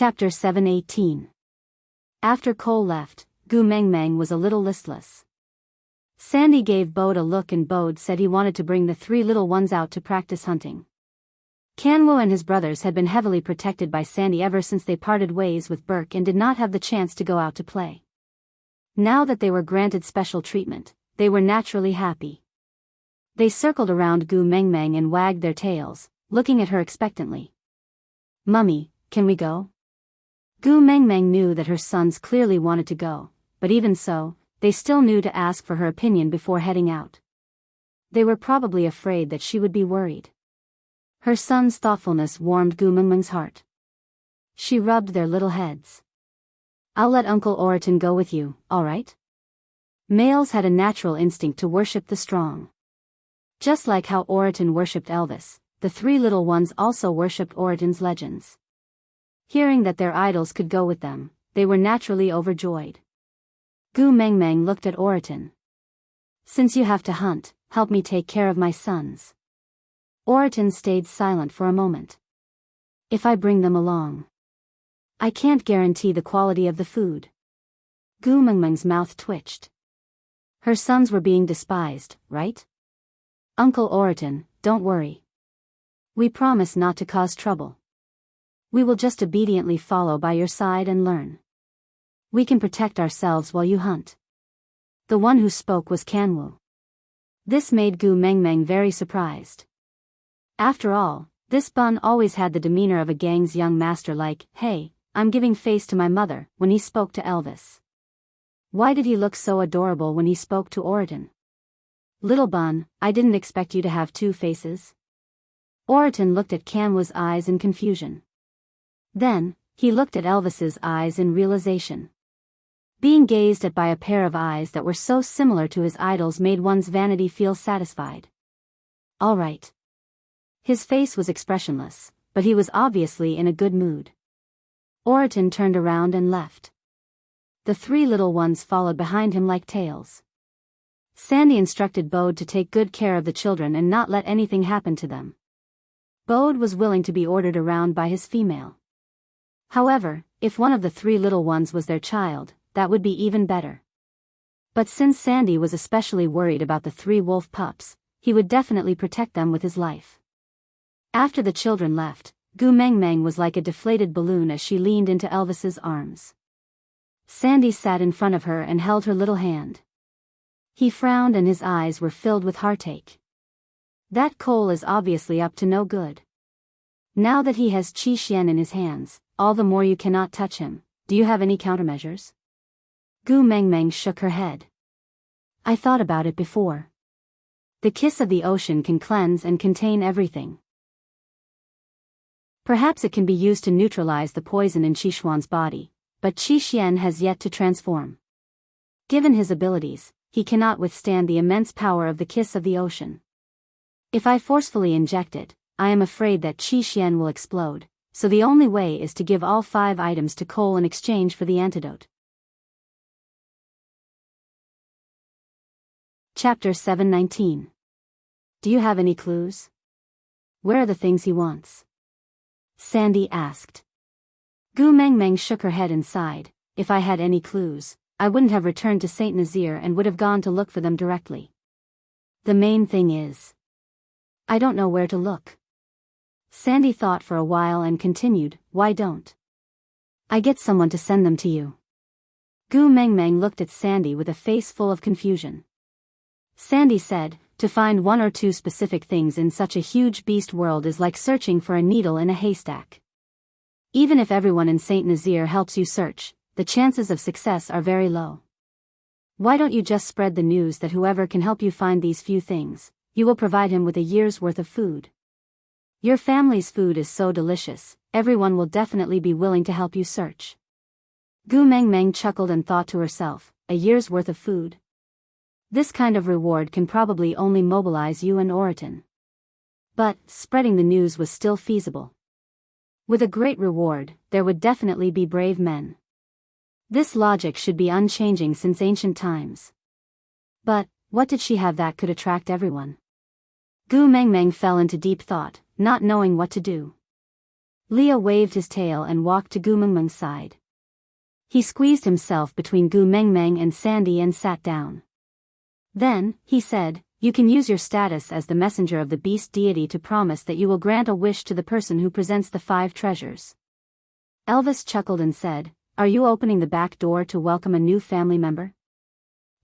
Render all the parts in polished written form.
Chapter 7:18. After Cole left, Gu Mengmeng was a little listless. Sandy gave Bode a look and Bode said he wanted to bring the three little ones out to practice hunting. Kanwo and his brothers had been heavily protected by Sandy ever since they parted ways with Burke and did not have the chance to go out to play. Now that they were granted special treatment, they were naturally happy. They circled around Gu Mengmeng and wagged their tails, looking at her expectantly. "Mummy, can we go?" Gu Mengmeng knew that her sons clearly wanted to go, but even so, they still knew to ask for her opinion before heading out. They were probably afraid that she would be worried. Her son's thoughtfulness warmed Gu Mengmeng's heart. She rubbed their little heads. "I'll let Uncle Oriton go with you, all right?" Males had a natural instinct to worship the strong. Just like how Oriton worshipped Elvis, the three little ones also worshipped Oriton's legends. Hearing that their idols could go with them, they were naturally overjoyed. Gu Mengmeng looked at Oriton. "Since you have to hunt, help me take care of my sons." Oriton stayed silent for a moment. "If I bring them along, I can't guarantee the quality of the food." Gu Mengmeng's mouth twitched. Her sons were being despised, right? "Uncle Oriton, don't worry. We promise not to cause trouble. We will just obediently follow by your side and learn. We can protect ourselves while you hunt." The one who spoke was Kanwo. This made Gu Mengmeng very surprised. After all, this bun always had the demeanor of a gang's young master like, "Hey, I'm giving face to my mother," when he spoke to Elvis. Why did he look so adorable when he spoke to Oriton? "Little bun, I didn't expect you to have two faces." Oriton looked at Kanwo's eyes in confusion. Then, he looked at Elvis's eyes in realization. Being gazed at by a pair of eyes that were so similar to his idols made one's vanity feel satisfied. "All right." His face was expressionless, but he was obviously in a good mood. Oriton turned around and left. The three little ones followed behind him like tails. Sandy instructed Bode to take good care of the children and not let anything happen to them. Bode was willing to be ordered around by his female. However, if one of the three little ones was their child, that would be even better. But since Sandy was especially worried about the three wolf pups, he would definitely protect them with his life. After the children left, Gu Mengmeng was like a deflated balloon as she leaned into Elvis's arms. Sandy sat in front of her and held her little hand. He frowned and his eyes were filled with heartache. That Cole is obviously up to no good. Now that he has Qi Xian in his hands, all the more you cannot touch him. Do you have any countermeasures? Gu Mengmeng shook her head. "I thought about it before. The kiss of the ocean can cleanse and contain everything. Perhaps it can be used to neutralize the poison in Qi Xuan's body, but Qi Xian has yet to transform. Given his abilities, he cannot withstand the immense power of the kiss of the ocean. If I forcefully inject it, I am afraid that Qi Xian will explode, so the only way is to give all 5 items to Cole in exchange for the antidote." Chapter 7:19. "Do you have any clues? Where are the things he wants?" Sandy asked. Gu Mengmeng shook her head and sighed. "If I had any clues, I wouldn't have returned to Saint Nazaire and would have gone to look for them directly. The main thing is, I don't know where to look." Sandy thought for a while and continued, "Why don't I get someone to send them to you?" Gu Mengmeng looked at Sandy with a face full of confusion. Sandy said, "To find 1 or 2 specific things in such a huge beast world is like searching for a needle in a haystack. Even if everyone in Saint Nazaire helps you search, the chances of success are very low. Why don't you just spread the news that whoever can help you find these few things, you will provide him with a year's worth of food? Your family's food is so delicious, everyone will definitely be willing to help you search." Gu Mengmeng chuckled and thought to herself, "A year's worth of food? This kind of reward can probably only mobilize you and Oriton." But, spreading the news was still feasible. With a great reward, there would definitely be brave men. This logic should be unchanging since ancient times. But, what did she have that could attract everyone? Gu Mengmeng fell into deep thought, not knowing what to do. Leah waved his tail and walked to Gu Mengmeng's side. He squeezed himself between Gu Mengmeng and Sandy and sat down. Then, he said, "You can use your status as the messenger of the beast deity to promise that you will grant a wish to the person who presents the 5 treasures." Elvis chuckled and said, "Are you opening the back door to welcome a new family member?"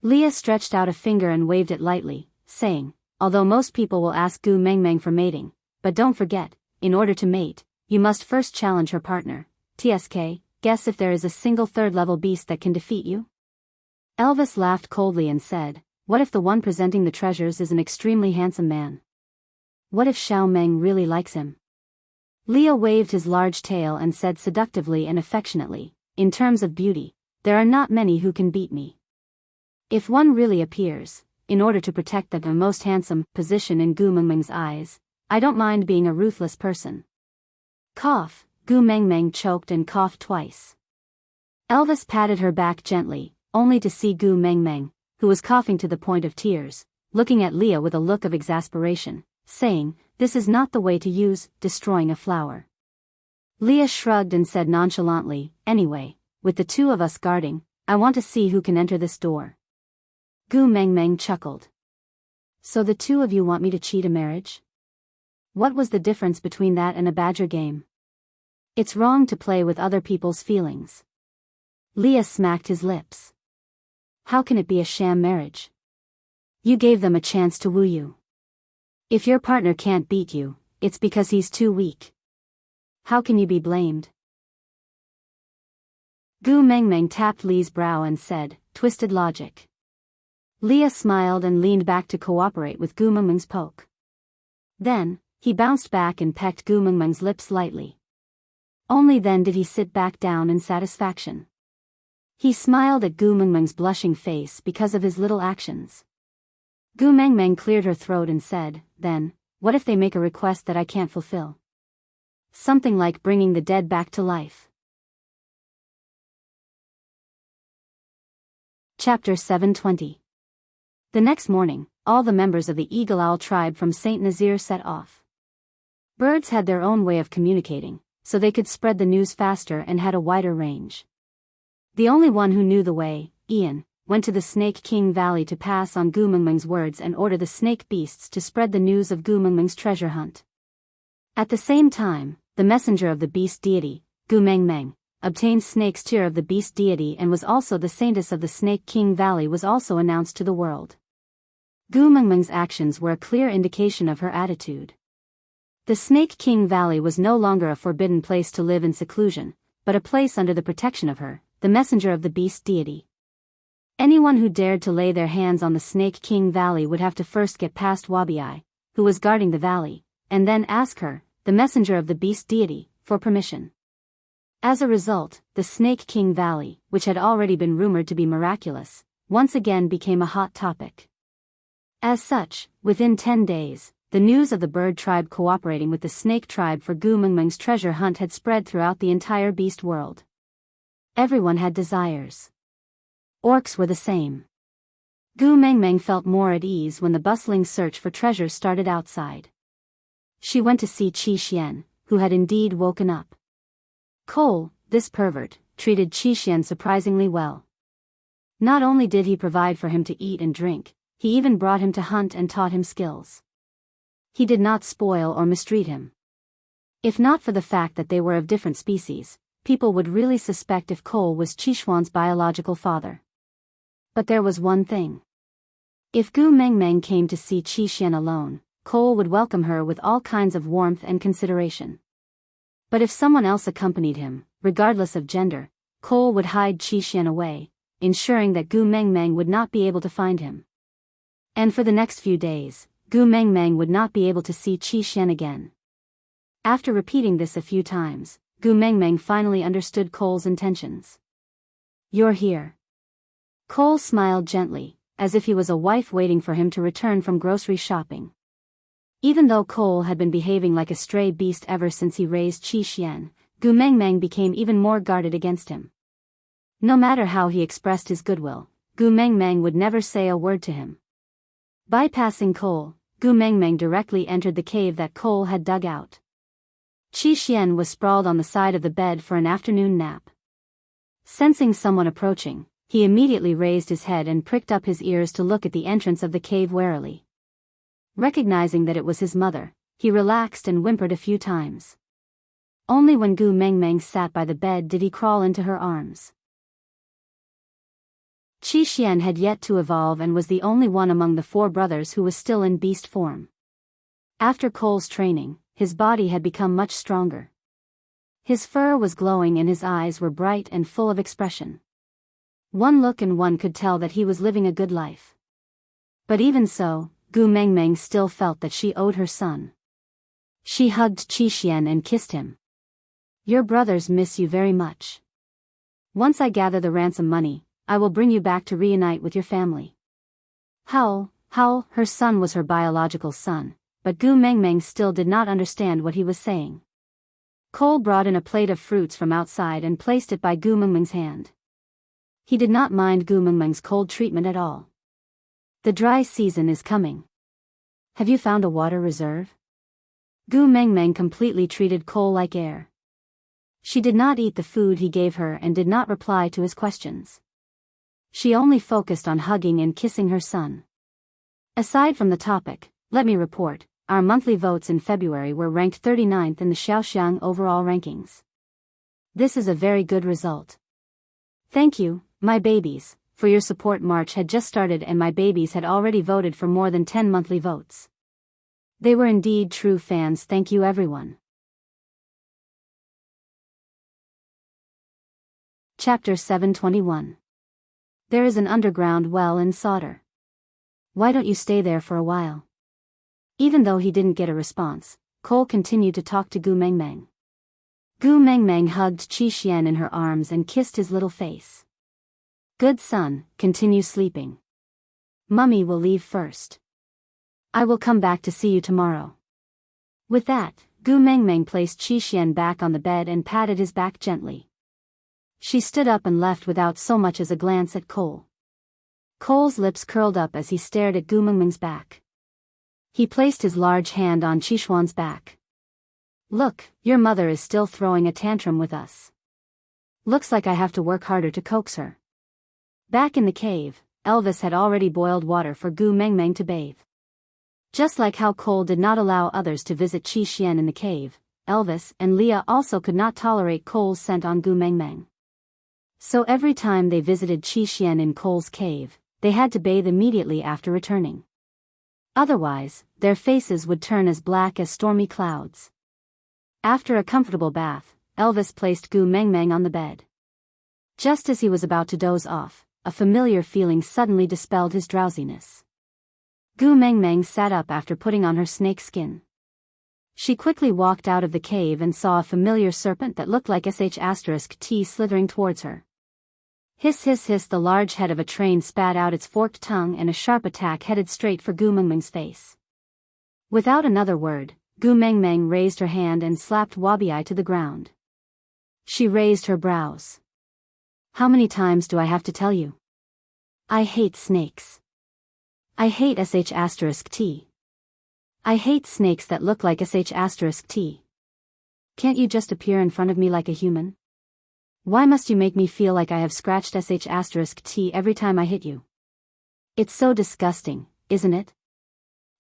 Leah stretched out a finger and waved it lightly, saying, "Although most people will ask Gu Mengmeng for mating, but don't forget, in order to mate, you must first challenge her partner. TSK, guess if there is a single 3rd-level beast that can defeat you?" Elvis laughed coldly and said, "What if the one presenting the treasures is an extremely handsome man? What if Xiao Meng really likes him?" Leah waved his large tail and said seductively and affectionately, "In terms of beauty, there are not many who can beat me. If one really appears, in order to protect the most handsome position in Gu Mengmeng's eyes, I don't mind being a ruthless person." Cough, Gu Mengmeng choked and coughed twice. Elvis patted her back gently, only to see Gu Mengmeng, who was coughing to the point of tears, looking at Leah with a look of exasperation, saying, "This is not the way to use destroying a flower." Leah shrugged and said nonchalantly, "Anyway, with the 2 of us guarding, I want to see who can enter this door." Gu Mengmeng chuckled. "So the 2 of you want me to cheat a marriage? What was the difference between that and a badger game? It's wrong to play with other people's feelings." Leah smacked his lips. "How can it be a sham marriage? You gave them a chance to woo you. If your partner can't beat you, it's because he's too weak. How can you be blamed?" Gu Mengmeng tapped Lee's brow and said, "Twisted logic." Leah smiled and leaned back to cooperate with Gu Mengmeng's poke. Then, he bounced back and pecked Gu Mengmeng's lips lightly. Only then did he sit back down in satisfaction. He smiled at Gu Mengmeng's blushing face because of his little actions. Gu Mengmeng cleared her throat and said, "Then, what if they make a request that I can't fulfill? Something like bringing the dead back to life." Chapter 720. The next morning, all the members of the Eagle Owl tribe from St. Nazaire set off. Birds had their own way of communicating, so they could spread the news faster and had a wider range. The only one who knew the way, Ian, went to the Snake King Valley to pass on Gu Mengmeng's words and order the snake beasts to spread the news of Gu Mengmeng's treasure hunt. At the same time, the messenger of the beast deity, Gu Mengmeng, obtained Snake's tier of the beast deity and was also the saintess of the Snake King Valley was also announced to the world. Gu Mengmeng's actions were a clear indication of her attitude. The Snake King Valley was no longer a forbidden place to live in seclusion, but a place under the protection of her, the messenger of the beast deity. Anyone who dared to lay their hands on the Snake King Valley would have to first get past Wabi, who was guarding the valley, and then ask her, the messenger of the beast deity, for permission. As a result, the Snake King Valley, which had already been rumored to be miraculous, once again became a hot topic. As such, within 10 days, the news of the bird tribe cooperating with the snake tribe for Gu Mengmeng's treasure hunt had spread throughout the entire beast world. Everyone had desires. Orcs were the same. Gu Mengmeng felt more at ease when the bustling search for treasure started outside. She went to see Qi Xian, who had indeed woken up. Cole, this pervert, treated Qi Xian surprisingly well. Not only did he provide for him to eat and drink, he even brought him to hunt and taught him skills. He did not spoil or mistreat him. If not for the fact that they were of different species, people would really suspect if Cole was Qi Xuan's biological father. But there was one thing. If Gu Mengmeng came to see Qi Xian alone, Cole would welcome her with all kinds of warmth and consideration. But if someone else accompanied him, regardless of gender, Cole would hide Qi Xian away, ensuring that Gu Mengmeng would not be able to find him. And for the next few days, Gu Mengmeng would not be able to see Qi Xian again. After repeating this a few times, Gu Mengmeng finally understood Cole's intentions. "You're here." Cole smiled gently, as if he was a wife waiting for him to return from grocery shopping. Even though Cole had been behaving like a stray beast ever since he raised Qi Xian, Gu Mengmeng became even more guarded against him. No matter how he expressed his goodwill, Gu Mengmeng would never say a word to him. Bypassing Cole, Gu Mengmeng directly entered the cave that Cole had dug out. Qi Xian was sprawled on the side of the bed for an afternoon nap. Sensing someone approaching, he immediately raised his head and pricked up his ears to look at the entrance of the cave warily. Recognizing that it was his mother, he relaxed and whimpered a few times. Only when Gu Mengmeng sat by the bed did he crawl into her arms. Qi Xian had yet to evolve and was the only one among the four brothers who was still in beast form. After Cole's training, his body had become much stronger. His fur was glowing and his eyes were bright and full of expression. One look and one could tell that he was living a good life. But even so, Gu Mengmeng still felt that she owed her son. She hugged Qi Xian and kissed him. "Your brothers miss you very much. Once I gather the ransom money, I will bring you back to reunite with your family." How, her son was her biological son, but Gu Mengmeng still did not understand what he was saying. Cole brought in a plate of fruits from outside and placed it by Gu Mengmeng's hand. He did not mind Gu Mengmeng's cold treatment at all. "The dry season is coming. Have you found a water reserve?" Gu Mengmeng completely treated Cole like air. She did not eat the food he gave her and did not reply to his questions. She only focused on hugging and kissing her son. Aside from the topic, let me report, our monthly votes in February were ranked 39th in the Xiaoxiang overall rankings. This is a very good result. Thank you, my babies, for your support. March had just started and my babies had already voted for more than 10 monthly votes. They were indeed true fans. Thank you everyone. Chapter 721. There is an underground well in Sauter. Why don't you stay there for a while? Even though he didn't get a response, Cole continued to talk to Gu Mengmeng. Gu Mengmeng hugged Qi Xian in her arms and kissed his little face. "Good son, continue sleeping. Mummy will leave first. I will come back to see you tomorrow." With that, Gu Mengmeng placed Qi Xian back on the bed and patted his back gently. She stood up and left without so much as a glance at Cole. Cole's lips curled up as he stared at Gu Mengmeng's back. He placed his large hand on Qi Xuan's back. "Look, your mother is still throwing a tantrum with us. Looks like I have to work harder to coax her." Back in the cave, Elvis had already boiled water for Gu Mengmeng to bathe. Just like how Cole did not allow others to visit Qi Xian in the cave, Elvis and Leah also could not tolerate Cole's scent on Gu Mengmeng. So every time they visited Qi Xian in Cole's cave, they had to bathe immediately after returning. Otherwise, their faces would turn as black as stormy clouds. After a comfortable bath, Elvis placed Gu Mengmeng on the bed. Just as he was about to doze off, a familiar feeling suddenly dispelled his drowsiness. Gu Mengmeng sat up after putting on her snake skin. She quickly walked out of the cave and saw a familiar serpent that looked like *T slithering towards her. Hiss hiss hiss, the large head of a train spat out its forked tongue and a sharp attack headed straight for Gu Mengmeng's face. Without another word, Gu Mengmeng raised her hand and slapped Wabi to the ground. She raised her brows. "How many times do I have to tell you? I hate snakes. I hate *T. I hate snakes that look like *T. Can't you just appear in front of me like a human? Why must you make me feel like I have scratched *T every time I hit you? It's so disgusting, isn't it?"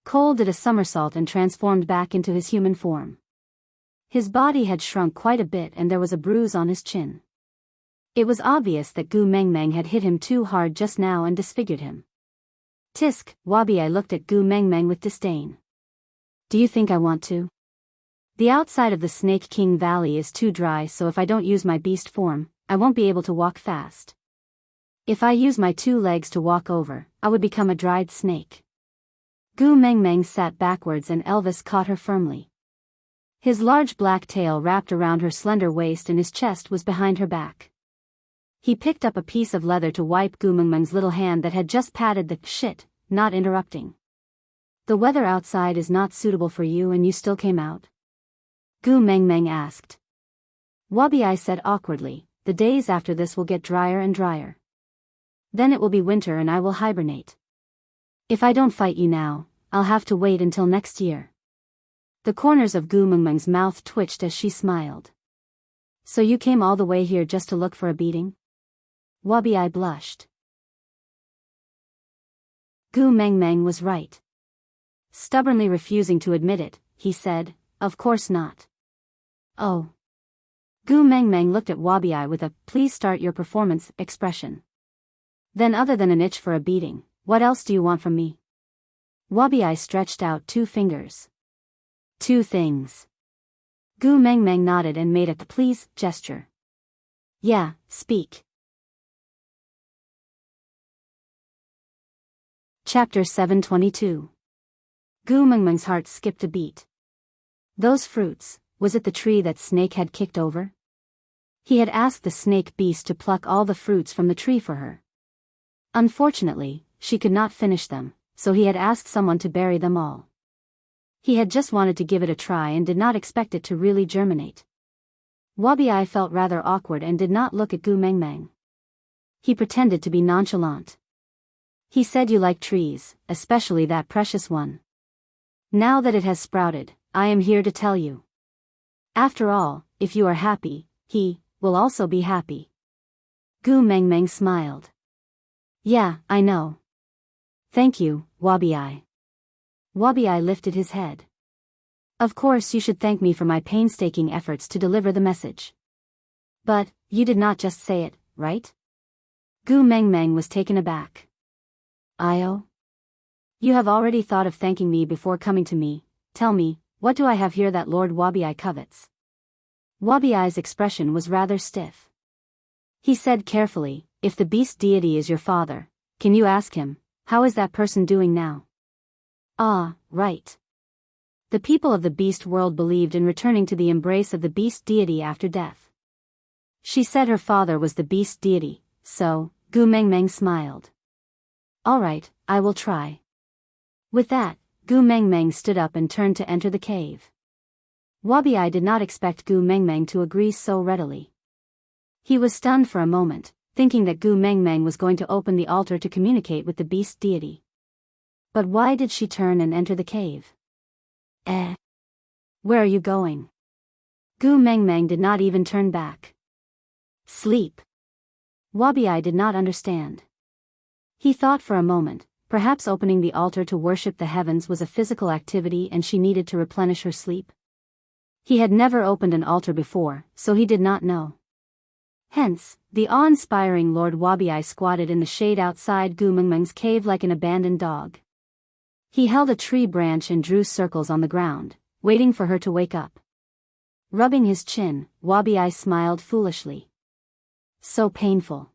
Cole did a somersault and transformed back into his human form. His body had shrunk quite a bit and there was a bruise on his chin. It was obvious that Gu Mengmeng had hit him too hard just now and disfigured him. "Tisk," Wabi looked at Gu Mengmeng with disdain. "Do you think I want to? The outside of the Snake King Valley is too dry, so if I don't use my beast form, I won't be able to walk fast. If I use my 2 legs to walk over, I would become a dried snake." Gu Mengmeng sat backwards and Elvis caught her firmly. His large black tail wrapped around her slender waist and his chest was behind her back. He picked up a piece of leather to wipe Gu Mengmeng's little hand that had just patted the shit, not interrupting. "The weather outside is not suitable for you and you still came out?" Gu Mengmeng asked. Wabi said awkwardly, "The days after this will get drier and drier. Then it will be winter and I will hibernate. If I don't fight you now, I'll have to wait until next year." The corners of Gu Mengmeng's mouth twitched as she smiled. So you came all the way here just to look for a beating? Wabi blushed. Gu Mengmeng was right. Stubbornly refusing to admit it, he said, of course not. Oh. Gu Mengmeng looked at Wabi with a, please start your performance, expression. Then other than an itch for a beating, what else do you want from me? Wabi stretched out 2 fingers. 2 things. Gu Mengmeng nodded and made a please gesture. Yeah, speak. Chapter 722. Gu Mengmeng's heart skipped a beat. Those fruits, was it the tree that Snake had kicked over? He had asked the snake beast to pluck all the fruits from the tree for her. Unfortunately, she could not finish them, so he had asked someone to bury them all. He had just wanted to give it a try and did not expect it to really germinate. Wabi felt rather awkward and did not look at Gu Mengmeng. He pretended to be nonchalant. He said, you like trees, especially that precious one. Now that it has sprouted, I am here to tell you. After all, if you are happy, he will also be happy. Gu Mengmeng smiled. Yeah, I know. Thank you, Wabi. Wabi lifted his head. Of course you should thank me for my painstaking efforts to deliver the message. But, you did not just say it, right? Gu Mengmeng was taken aback. Io? You have already thought of thanking me before coming to me. Tell me, what do I have here that Lord Wabi covets? Wabi's expression was rather stiff. He said carefully, if the beast deity is your father, can you ask him, how is that person doing now? Ah, right. The people of the beast world believed in returning to the embrace of the beast deity after death. She said her father was the beast deity, so, Gu Mengmeng smiled. All right, I will try. With that, Gu Mengmeng stood up and turned to enter the cave. Wabi did not expect Gu Mengmeng to agree so readily. He was stunned for a moment, thinking that Gu Mengmeng was going to open the altar to communicate with the beast deity. But why did she turn and enter the cave? Where are you going? Gu Mengmeng did not even turn back. Sleep. Wabi did not understand. He thought for a moment, perhaps opening the altar to worship the heavens was a physical activity and she needed to replenish her sleep. He had never opened an altar before, so he did not know. Hence, the awe-inspiring Lord Wabi squatted in the shade outside Gu Mengmeng's cave like an abandoned dog. He held a tree branch and drew circles on the ground, waiting for her to wake up. Rubbing his chin, Wabi smiled foolishly. So painful.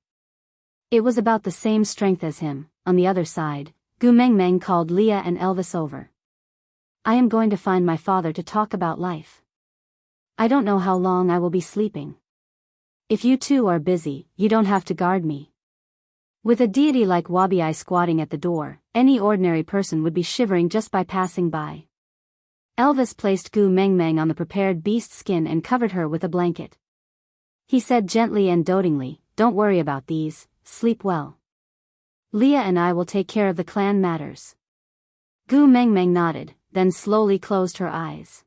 It was about the same strength as him. On the other side, Gu Mengmeng called Leah and Elvis over. I am going to find my father to talk about life. I don't know how long I will be sleeping. If you two are busy, you don't have to guard me. With a deity like Wabi squatting at the door, any ordinary person would be shivering just by passing by. Elvis placed Gu Mengmeng on the prepared beast skin and covered her with a blanket. He said gently and dotingly, don't worry about these, sleep well. Leah and I will take care of the clan matters. Gu Mengmeng nodded, then slowly closed her eyes.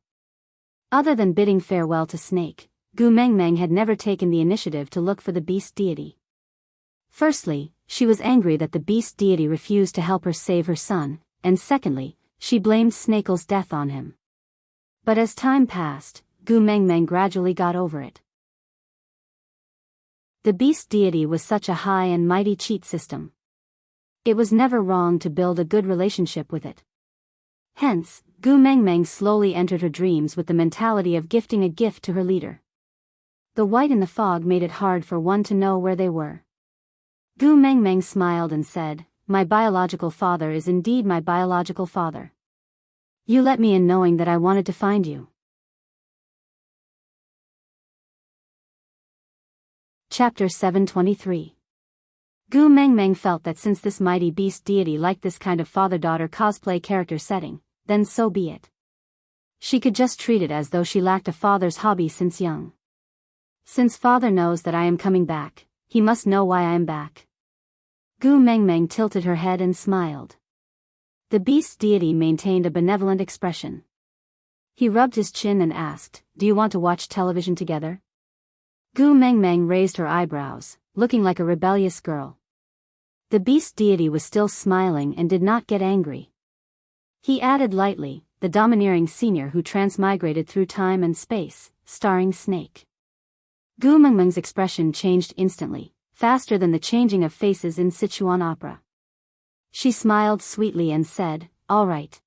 Other than bidding farewell to Snake, Gu Mengmeng had never taken the initiative to look for the beast deity. Firstly, she was angry that the beast deity refused to help her save her son, and secondly, she blamed Snakel's death on him. But as time passed, Gu Mengmeng gradually got over it. The beast deity was such a high and mighty cheat system. It was never wrong to build a good relationship with it. Hence, Gu Mengmeng slowly entered her dreams with the mentality of gifting a gift to her leader. The white in the fog made it hard for one to know where they were. Gu Mengmeng smiled and said, my biological father is indeed my biological father. You let me in knowing that I wanted to find you. Chapter 723. Gu Mengmeng felt that since this mighty beast deity liked this kind of father-daughter cosplay character setting, then so be it. She could just treat it as though she lacked a father's hobby since young. Since father knows that I am coming back, he must know why I am back. Gu Mengmeng tilted her head and smiled. The beast deity maintained a benevolent expression. He rubbed his chin and asked, "Do you want to watch television together?" Gu Mengmeng raised her eyebrows, looking like a rebellious girl. The beast deity was still smiling and did not get angry. He added lightly, "The domineering senior who transmigrated through time and space, starring Snake." Gu Mengmeng's expression changed instantly, faster than the changing of faces in Sichuan opera. She smiled sweetly and said, "All right."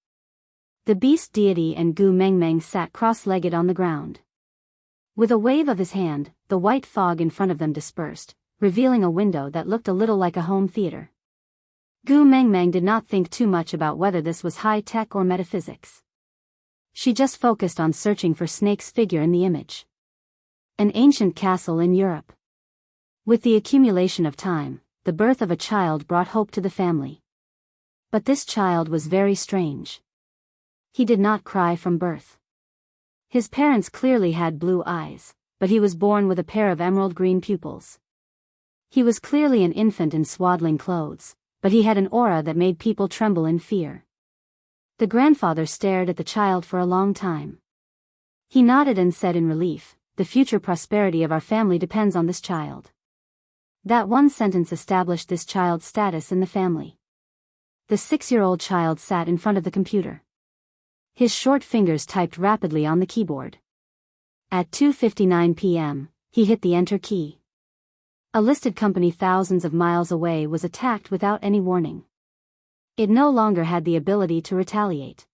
The beast deity and Gu Mengmeng sat cross-legged on the ground. With a wave of his hand, the white fog in front of them dispersed, revealing a window that looked a little like a home theater. Gu Mengmeng did not think too much about whether this was high-tech or metaphysics. She just focused on searching for Snake's figure in the image. An ancient castle in Europe. With the accumulation of time, the birth of a child brought hope to the family. But this child was very strange. He did not cry from birth. His parents clearly had blue eyes, but he was born with a pair of emerald green pupils. He was clearly an infant in swaddling clothes, but he had an aura that made people tremble in fear. The grandfather stared at the child for a long time. He nodded and said in relief, "The future prosperity of our family depends on this child." That one sentence established this child's status in the family. The 6-year-old child sat in front of the computer. His short fingers typed rapidly on the keyboard. At 2:59 p.m., he hit the enter key. A listed company thousands of miles away was attacked without any warning. It no longer had the ability to retaliate.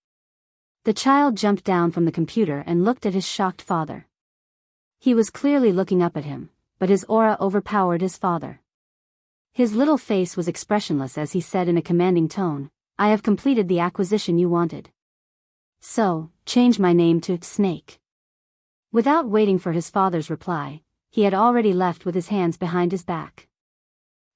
The child jumped down from the computer and looked at his shocked father. He was clearly looking up at him, but his aura overpowered his father. His little face was expressionless as he said in a commanding tone, "I have completed the acquisition you wanted. So, change my name to Snake." Without waiting for his father's reply, he had already left with his hands behind his back.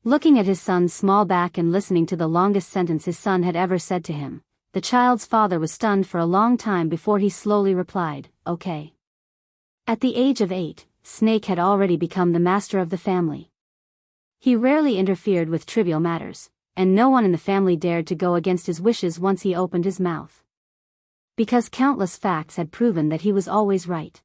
Looking at his son's small back and listening to the longest sentence his son had ever said to him, the child's father was stunned for a long time before he slowly replied, "Okay." At the age of 8, Snake had already become the master of the family. He rarely interfered with trivial matters, and no one in the family dared to go against his wishes once he opened his mouth. Because countless facts had proven that he was always right.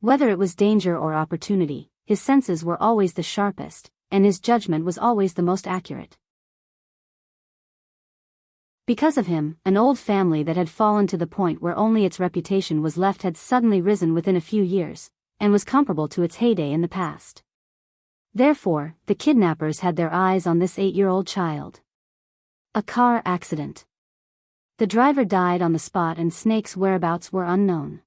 Whether it was danger or opportunity, his senses were always the sharpest, and his judgment was always the most accurate. Because of him, an old family that had fallen to the point where only its reputation was left had suddenly risen within a few years, and was comparable to its heyday in the past. Therefore, the kidnappers had their eyes on this 8-year-old child. A car accident. The driver died on the spot and Snake's whereabouts were unknown.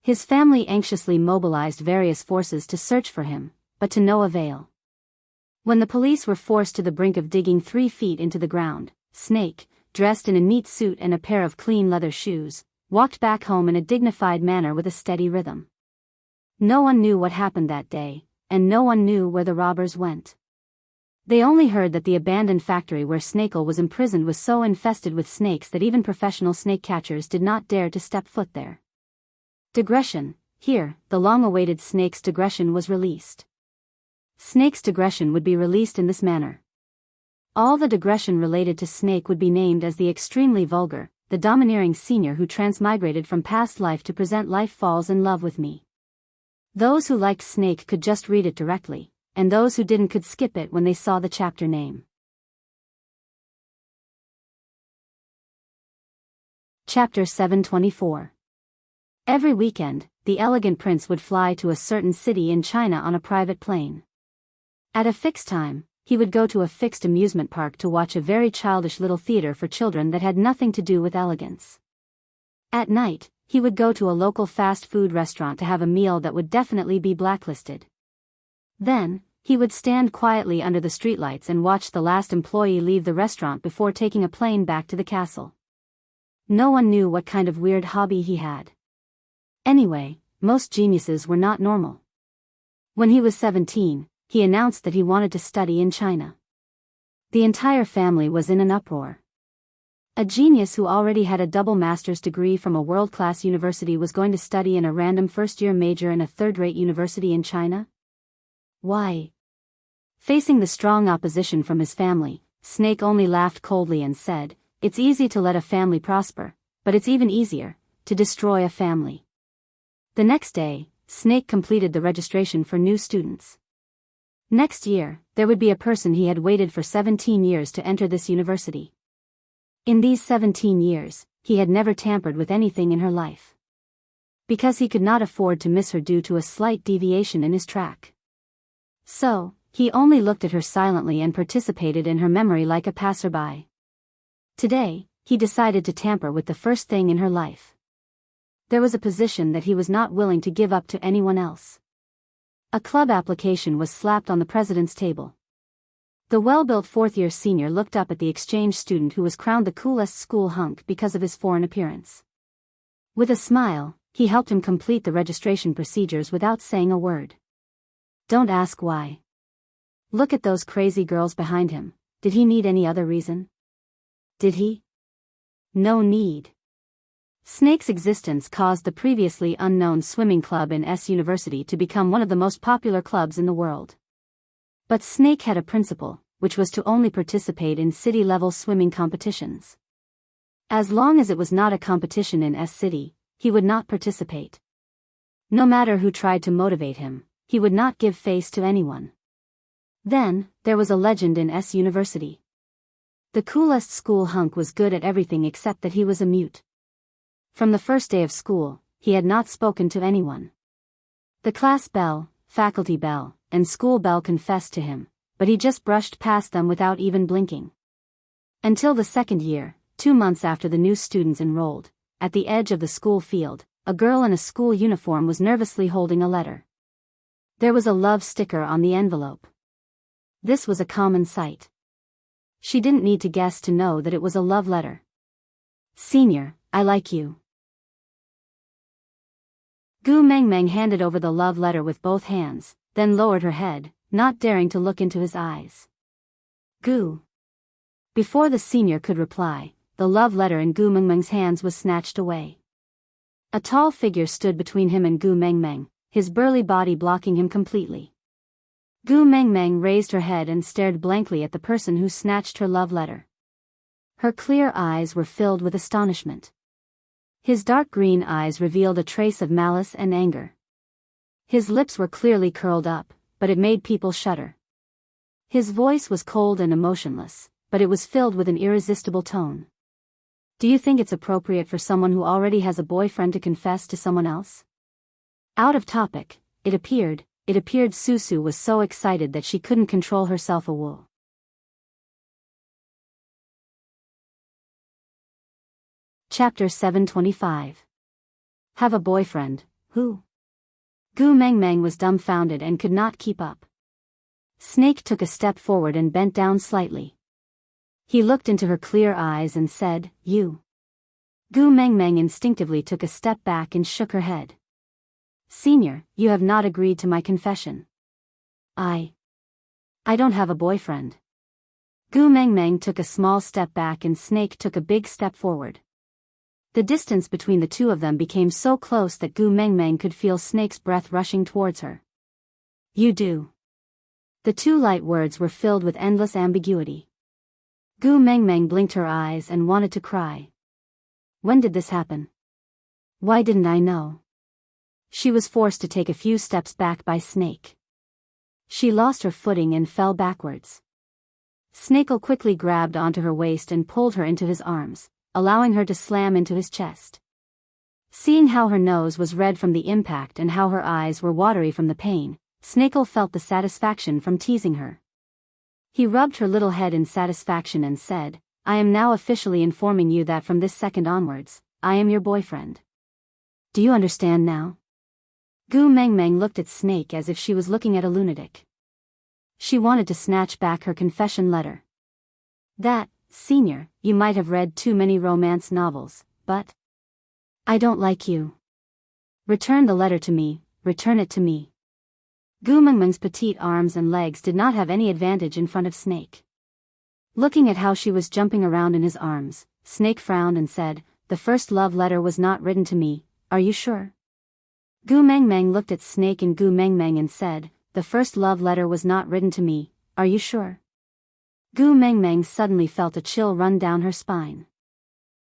His family anxiously mobilized various forces to search for him, but to no avail. When the police were forced to the brink of digging 3 feet into the ground, Snake, dressed in a neat suit and a pair of clean leather shoes, walked back home in a dignified manner with a steady rhythm. No one knew what happened that day, and no one knew where the robbers went. They only heard that the abandoned factory where Snakel was imprisoned was so infested with snakes that even professional snake catchers did not dare to step foot there. Digression. Here, the long-awaited Snake's digression was released. Snake's digression would be released in this manner. All the digression related to Snake would be named as the extremely vulgar, the domineering senior who transmigrated from past life to present life falls in love with me. Those who liked Snake could just read it directly, and those who didn't could skip it when they saw the chapter name. Chapter 724. Every weekend, the elegant prince would fly to a certain city in China on a private plane. At a fixed time, he would go to a fixed amusement park to watch a very childish little theater for children that had nothing to do with elegance. At night, he would go to a local fast food restaurant to have a meal that would definitely be blacklisted. Then, he would stand quietly under the streetlights and watch the last employee leave the restaurant before taking a plane back to the castle. No one knew what kind of weird hobby he had. Anyway, most geniuses were not normal. When he was 17, he announced that he wanted to study in China. The entire family was in an uproar. A genius who already had a double master's degree from a world-class university was going to study in a random first-year major in a third-rate university in China? Why? Facing the strong opposition from his family, Snake only laughed coldly and said, "It's easy to let a family prosper, but it's even easier, to destroy a family. The next day, Snake completed the registration for new students. Next year, there would be a person he had waited for 17 years to enter this university. In these 17 years, he had never tampered with anything in her life. Because he could not afford to miss her due to a slight deviation in his track. So, he only looked at her silently and participated in her memory like a passerby. Today, he decided to tamper with the first thing in her life. There was a position that he was not willing to give up to anyone else. A club application was slapped on the president's table. The well-built fourth-year senior looked up at the exchange student who was crowned the coolest school hunk because of his foreign appearance. With a smile, he helped him complete the registration procedures without saying a word. Don't ask why. Look at those crazy girls behind him. Did he need any other reason? Did he? No need. Snake's existence caused the previously unknown swimming club in S University to become one of the most popular clubs in the world. But Snake had a principle, which was to only participate in city-level swimming competitions. As long as it was not a competition in S City, he would not participate. No matter who tried to motivate him, he would not give face to anyone. Then, there was a legend in S University. The coolest school hunk was good at everything except that he was a mute. From the first day of school, he had not spoken to anyone. The class bell, faculty bell, and school bell confessed to him, but he just brushed past them without even blinking. Until the second year, 2 months after the new students enrolled, at the edge of the school field, a girl in a school uniform was nervously holding a letter. There was a love sticker on the envelope. This was a common sight. She didn't need to guess to know that it was a love letter. Senior, I like you. Gu Mengmeng handed over the love letter with both hands, then lowered her head, not daring to look into his eyes. Gu. Before the senior could reply, the love letter in Gu Mengmeng's hands was snatched away. A tall figure stood between him and Gu Mengmeng, his burly body blocking him completely. Gu Mengmeng raised her head and stared blankly at the person who snatched her love letter. Her clear eyes were filled with astonishment. His dark green eyes revealed a trace of malice and anger. His lips were clearly curled up, but it made people shudder. His voice was cold and emotionless, but it was filled with an irresistible tone. Do you think it's appropriate for someone who already has a boyfriend to confess to someone else? Out of topic, it appeared Susu was so excited that she couldn't control herself. Chapter 725. Have a boyfriend, who? Gu Mengmeng was dumbfounded and could not keep up. Snake took a step forward and bent down slightly. He looked into her clear eyes and said, You. Gu Mengmeng instinctively took a step back and shook her head. Senior, you have not agreed to my confession. I don't have a boyfriend. Gu Mengmeng took a small step back and Snake took a big step forward. The distance between the two of them became so close that Gu Mengmeng could feel Snake's breath rushing towards her. You do. The two light words were filled with endless ambiguity. Gu Mengmeng blinked her eyes and wanted to cry. When did this happen? Why didn't I know? She was forced to take a few steps back by Snake. She lost her footing and fell backwards. Snakel quickly grabbed onto her waist and pulled her into his arms, allowing her to slam into his chest. Seeing how her nose was red from the impact and how her eyes were watery from the pain, Snakel felt the satisfaction from teasing her. He rubbed her little head in satisfaction and said, I am now officially informing you that from this second onwards, I am your boyfriend. Do you understand now? Gu Mengmeng looked at Snake as if she was looking at a lunatic. She wanted to snatch back her confession letter. That, Senior, you might have read too many romance novels, but I don't like you. Return the letter to me, return it to me. Gu Mengmeng's petite arms and legs did not have any advantage in front of Snake. Looking at how she was jumping around in his arms, Snake frowned and said, The first love letter was not written to me, are you sure? Gu Mengmeng looked at Snake and Gu Mengmeng and said, The first love letter was not written to me, are you sure? Gu Mengmeng suddenly felt a chill run down her spine.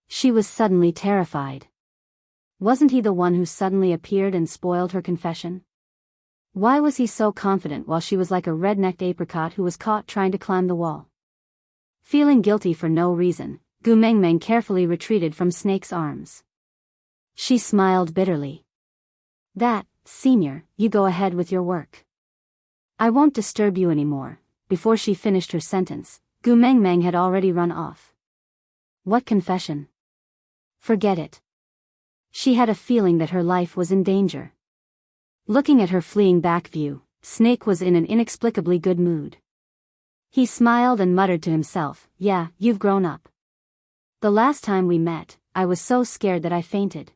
She was suddenly terrified. Wasn't he the one who suddenly appeared and spoiled her confession? Why was he so confident while she was like a red-necked apricot who was caught trying to climb the wall? Feeling guilty for no reason, Gu Mengmeng carefully retreated from Snake's arms. She smiled bitterly. That, Senior, you go ahead with your work. I won't disturb you anymore. Before she finished her sentence, Gu Mengmeng had already run off. What confession? Forget it. She had a feeling that her life was in danger. Looking at her fleeing back view, Snake was in an inexplicably good mood. He smiled and muttered to himself, "Yeah, you've grown up. The last time we met, I was so scared that I fainted."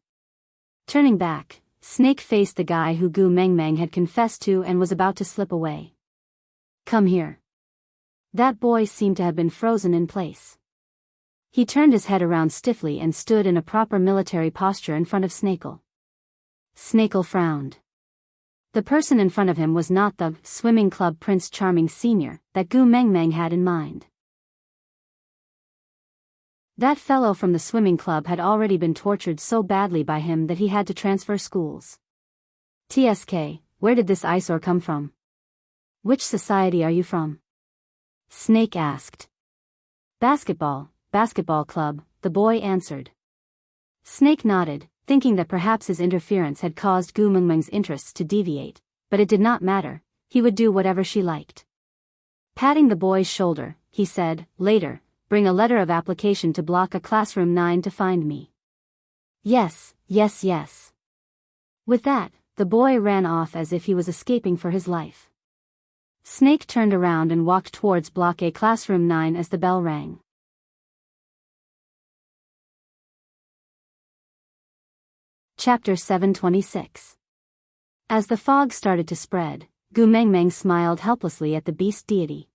Turning back, Snake faced the guy who Gu Mengmeng had confessed to and was about to slip away. "Come here." That boy seemed to have been frozen in place. He turned his head around stiffly and stood in a proper military posture in front of Snakel. Snakel frowned. The person in front of him was not the swimming club Prince Charming Sr. that Gu Mengmeng had in mind. That fellow from the swimming club had already been tortured so badly by him that he had to transfer schools. "TSK, where did this eyesore come from? Which society are you from?" Snake asked. Basketball club," the boy answered. Snake nodded, thinking that perhaps his interference had caused Gu Mengmeng's interests to deviate, but it did not matter, he would do whatever she liked. Patting the boy's shoulder, he said, "Later, bring a letter of application to block a classroom 9 to find me." Yes. With that, the boy ran off as if he was escaping for his life. Snake turned around and walked towards block A classroom 9 as the bell rang. Chapter 726. As the fog started to spread, Gu Mengmeng smiled helplessly at the beast deity.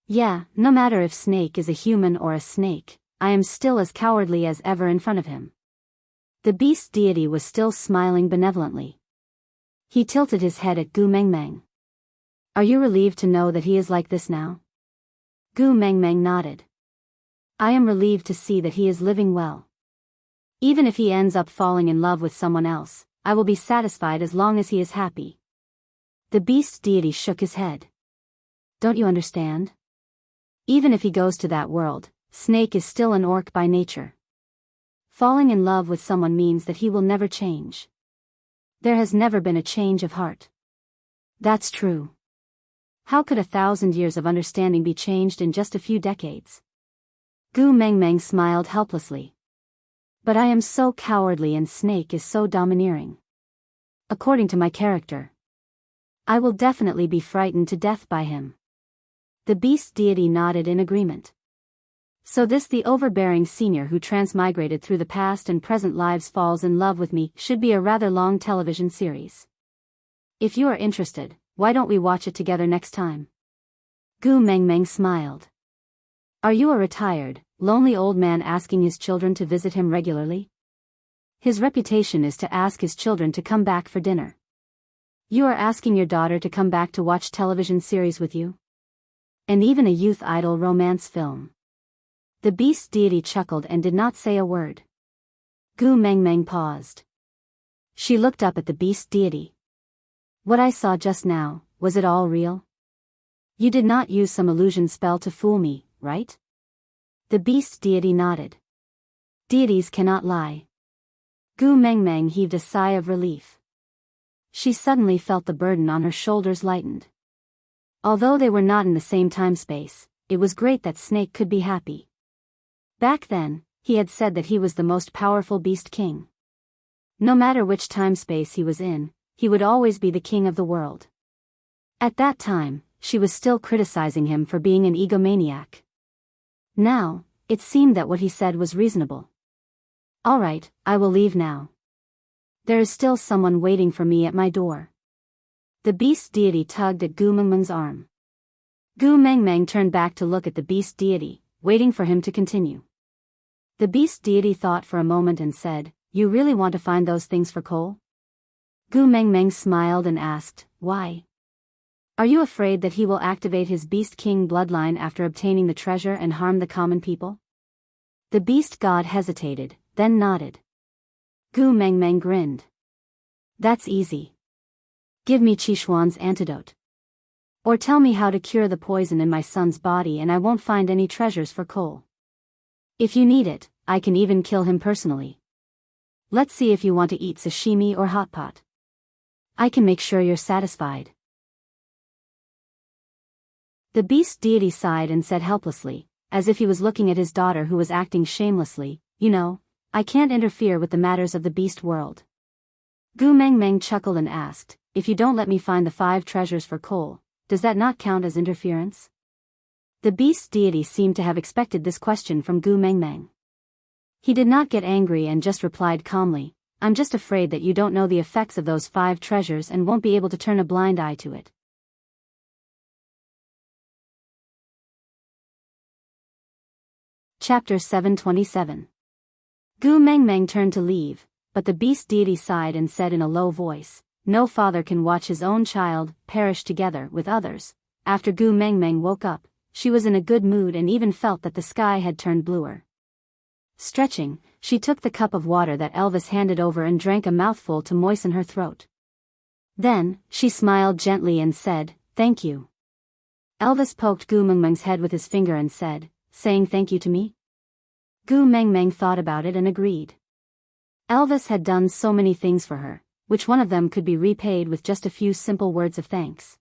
"Yeah, no matter if Snake is a human or a snake, I am still as cowardly as ever in front of him." The beast deity was still smiling benevolently. He tilted his head at Gu Mengmeng. "Are you relieved to know that he is like this now?" Gu Mengmeng nodded. "I am relieved to see that he is living well. Even if he ends up falling in love with someone else, I will be satisfied as long as he is happy." The beast deity shook his head. "Don't you understand? Even if he goes to that world, Snake is still an orc by nature. Falling in love with someone means that he will never change. There has never been a change of heart." "That's true. How could 1,000 years of understanding be changed in just a few decades?" Gu Mengmeng smiled helplessly. "But I am so cowardly and Snake is so domineering. According to my character, I will definitely be frightened to death by him." The beast deity nodded in agreement. "So this the overbearing senior who transmigrated through the past and present lives falls in love with me should be a rather long television series. If you are interested, why don't we watch it together next time?" Gu Mengmeng smiled. "Are you a retired, lonely old man asking his children to visit him regularly? His reputation is to ask his children to come back for dinner. You are asking your daughter to come back to watch television series with you? And even a youth idol romance film." The beast deity chuckled and did not say a word. Gu Mengmeng paused. She looked up at the beast deity. "What I saw just now, was it all real? You did not use some illusion spell to fool me, right?" The beast deity nodded. "Deities cannot lie." Gu Mengmeng heaved a sigh of relief. She suddenly felt the burden on her shoulders lightened. Although they were not in the same time-space, it was great that Snake could be happy. Back then, he had said that he was the most powerful beast king. No matter which time-space he was in, he would always be the king of the world. At that time, she was still criticizing him for being an egomaniac. Now, it seemed that what he said was reasonable. "All right, I will leave now. There is still someone waiting for me at my door." The beast deity tugged at Gu Mengmeng's arm. Gu Mengmeng turned back to look at the beast deity, waiting for him to continue. The beast deity thought for a moment and said, "You really want to find those things for Cole?" Gu Mengmeng smiled and asked, "Why? Are you afraid that he will activate his beast king bloodline after obtaining the treasure and harm the common people?" The beast god hesitated, then nodded. Gu Mengmeng grinned. That's easy. Give me Qishuan's antidote. Or tell me how to cure the poison in my son's body and I won't find any treasures for coal. If you need it, I can even kill him personally. Let's see if you want to eat sashimi or hot pot. I can make sure you're satisfied. The beast deity sighed and said helplessly, as if he was looking at his daughter who was acting shamelessly, you know, I can't interfere with the matters of the beast world. Gu Mengmeng chuckled and asked, if you don't let me find the 5 treasures for coal, does that not count as interference? The beast deity seemed to have expected this question from Gu Mengmeng. He did not get angry and just replied calmly, I'm just afraid that you don't know the effects of those 5 treasures and won't be able to turn a blind eye to it. Chapter 727. Gu Mengmeng turned to leave, but the beast deity sighed and said in a low voice, no father can watch his own child perish together with others. After Gu Mengmeng woke up, she was in a good mood and even felt that the sky had turned bluer. Stretching, she took the cup of water that Elvis handed over and drank a mouthful to moisten her throat. Then, she smiled gently and said, thank you. Elvis poked Gu Mengmeng's head with his finger and said, saying thank you to me? Gu Mengmeng thought about it and agreed. Elvis had done so many things for her, which one of them could be repaid with just a few simple words of thanks.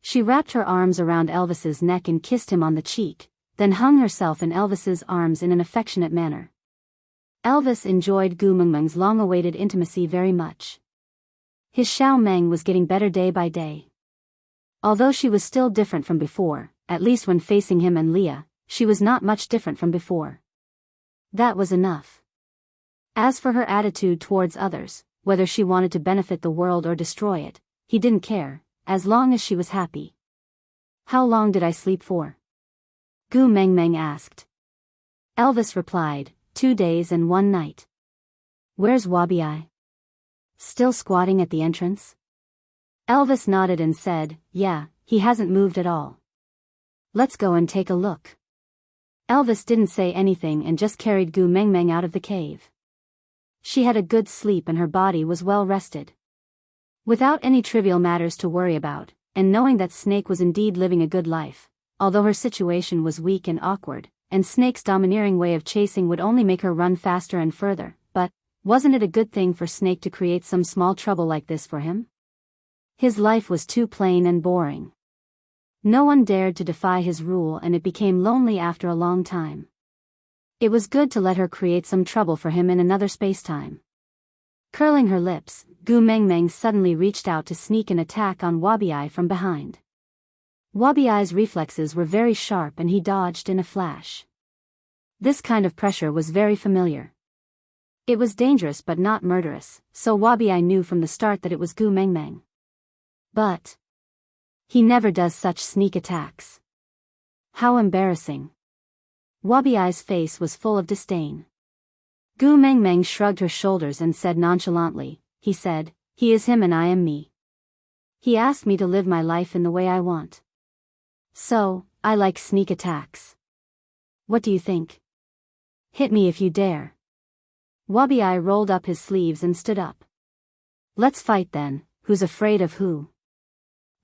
She wrapped her arms around Elvis's neck and kissed him on the cheek, then hung herself in Elvis's arms in an affectionate manner. Elvis enjoyed Gu Mengmeng's long-awaited intimacy very much. His Xiao Meng was getting better day by day. Although she was still different from before, at least when facing him and Leah, she was not much different from before. That was enough. As for her attitude towards others, whether she wanted to benefit the world or destroy it, he didn't care, as long as she was happy. How long did I sleep for? Gu Mengmeng asked. Elvis replied, 2 days and 1 night. Where's Wabi? Still squatting at the entrance? Elvis nodded and said, yeah, he hasn't moved at all. Let's go and take a look. Elvis didn't say anything and just carried Gu Mengmeng out of the cave. She had a good sleep and her body was well rested. Without any trivial matters to worry about, and knowing that Snake was indeed living a good life, although her situation was weak and awkward, and Snake's domineering way of chasing would only make her run faster and further, but, wasn't it a good thing for Snake to create some small trouble like this for him? His life was too plain and boring. No one dared to defy his rule and it became lonely after a long time. It was good to let her create some trouble for him in another space-time. Curling her lips, Gu Mengmeng suddenly reached out to sneak an attack on Wabi from behind. Wabi's reflexes were very sharp and he dodged in a flash. This kind of pressure was very familiar. It was dangerous but not murderous, so Wabi knew from the start that it was Gu Mengmeng. But he never does such sneak attacks. How embarrassing. Wabi's face was full of disdain. Gu Mengmeng shrugged her shoulders and said nonchalantly, he said, he is him and I am me. He asked me to live my life in the way I want. So, I like sneak attacks. What do you think? Hit me if you dare. Wabi rolled up his sleeves and stood up. Let's fight then, who's afraid of who?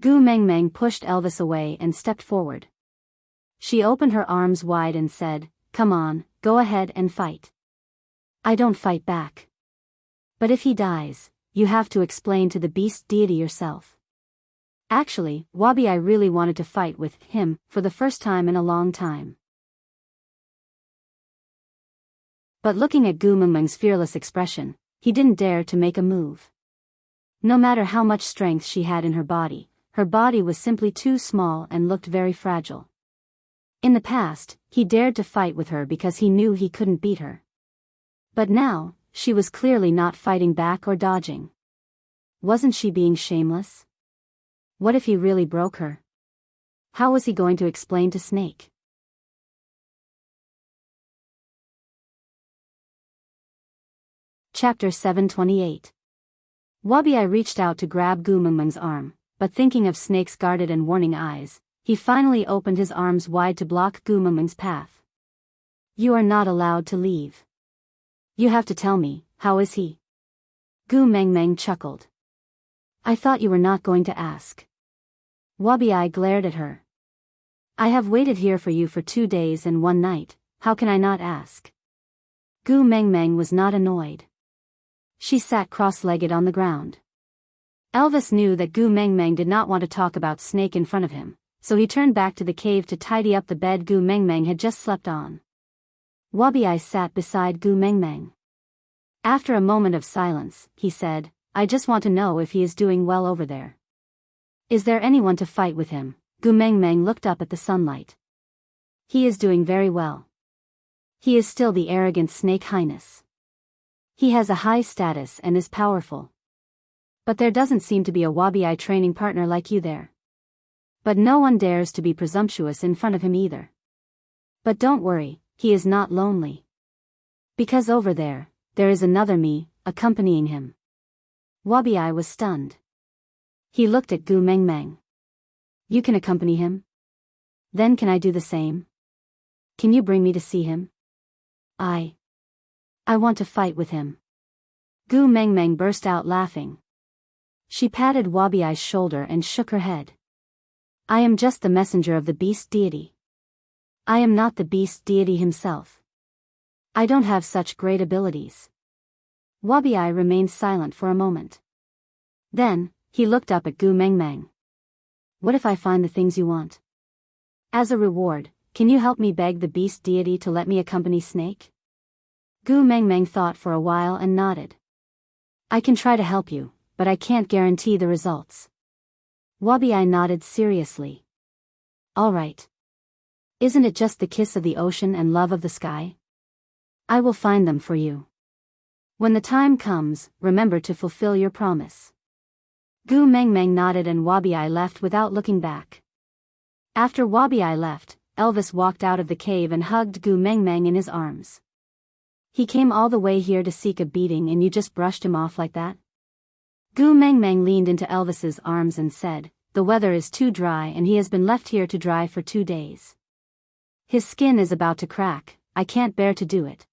Gu Mengmeng pushed Elvis away and stepped forward. She opened her arms wide and said, come on, go ahead and fight. I don't fight back. But if he dies, you have to explain to the beast deity yourself. Actually, Wabi really wanted to fight with him for the first time in a long time. But looking at Gu Mengmeng's fearless expression, he didn't dare to make a move. No matter how much strength she had in her body was simply too small and looked very fragile. In the past, he dared to fight with her because he knew he couldn't beat her. But now, she was clearly not fighting back or dodging. Wasn't she being shameless? What if he really broke her? How was he going to explain to Snake? Chapter 728. Wabi reached out to grab Gu Mengmeng's arm, but thinking of Snake's guarded and warning eyes, he finally opened his arms wide to block Gu Mengmeng's path. You are not allowed to leave. You have to tell me, how is he? Gu Mengmeng chuckled. I thought you were not going to ask. Wabi glared at her. I have waited here for you for 2 days and 1 night, how can I not ask? Gu Mengmeng was not annoyed. She sat cross-legged on the ground. Elvis knew that Gu Mengmeng did not want to talk about Snake in front of him, so he turned back to the cave to tidy up the bed Gu Mengmeng had just slept on. Wabi sat beside Gu Mengmeng. After a moment of silence, he said, I just want to know if he is doing well over there. Is there anyone to fight with him? Gu Mengmeng looked up at the sunlight. He is doing very well. He is still the arrogant Snake Highness. He has a high status and is powerful. But there doesn't seem to be a Wabi training partner like you there. But no one dares to be presumptuous in front of him either. But don't worry, he is not lonely. Because over there is another me, accompanying him. Wabi was stunned. He looked at Gu Mengmeng. You can accompany him? Then can I do the same? Can you bring me to see him? I want to fight with him. Gu Mengmeng burst out laughing. She patted Wabi's shoulder and shook her head. I am just the messenger of the beast deity. I am not the beast deity himself. I don't have such great abilities. Wabi remained silent for a moment. Then, he looked up at Gu Mengmeng. What if I find the things you want? As a reward, can you help me beg the beast deity to let me accompany Snake? Gu Mengmeng thought for a while and nodded. I can try to help you, but I can't guarantee the results. Wabi nodded seriously. All right. Isn't it just the kiss of the ocean and love of the sky? I will find them for you. When the time comes, remember to fulfill your promise. Gu Mengmeng nodded and Wabi left without looking back. After Wabi left, Elvis walked out of the cave and hugged Gu Mengmeng in his arms. He came all the way here to seek a beating and you just brushed him off like that? Gu Mengmeng leaned into Elvis's arms and said, the weather is too dry and he has been left here to dry for 2 days. His skin is about to crack, I can't bear to do it.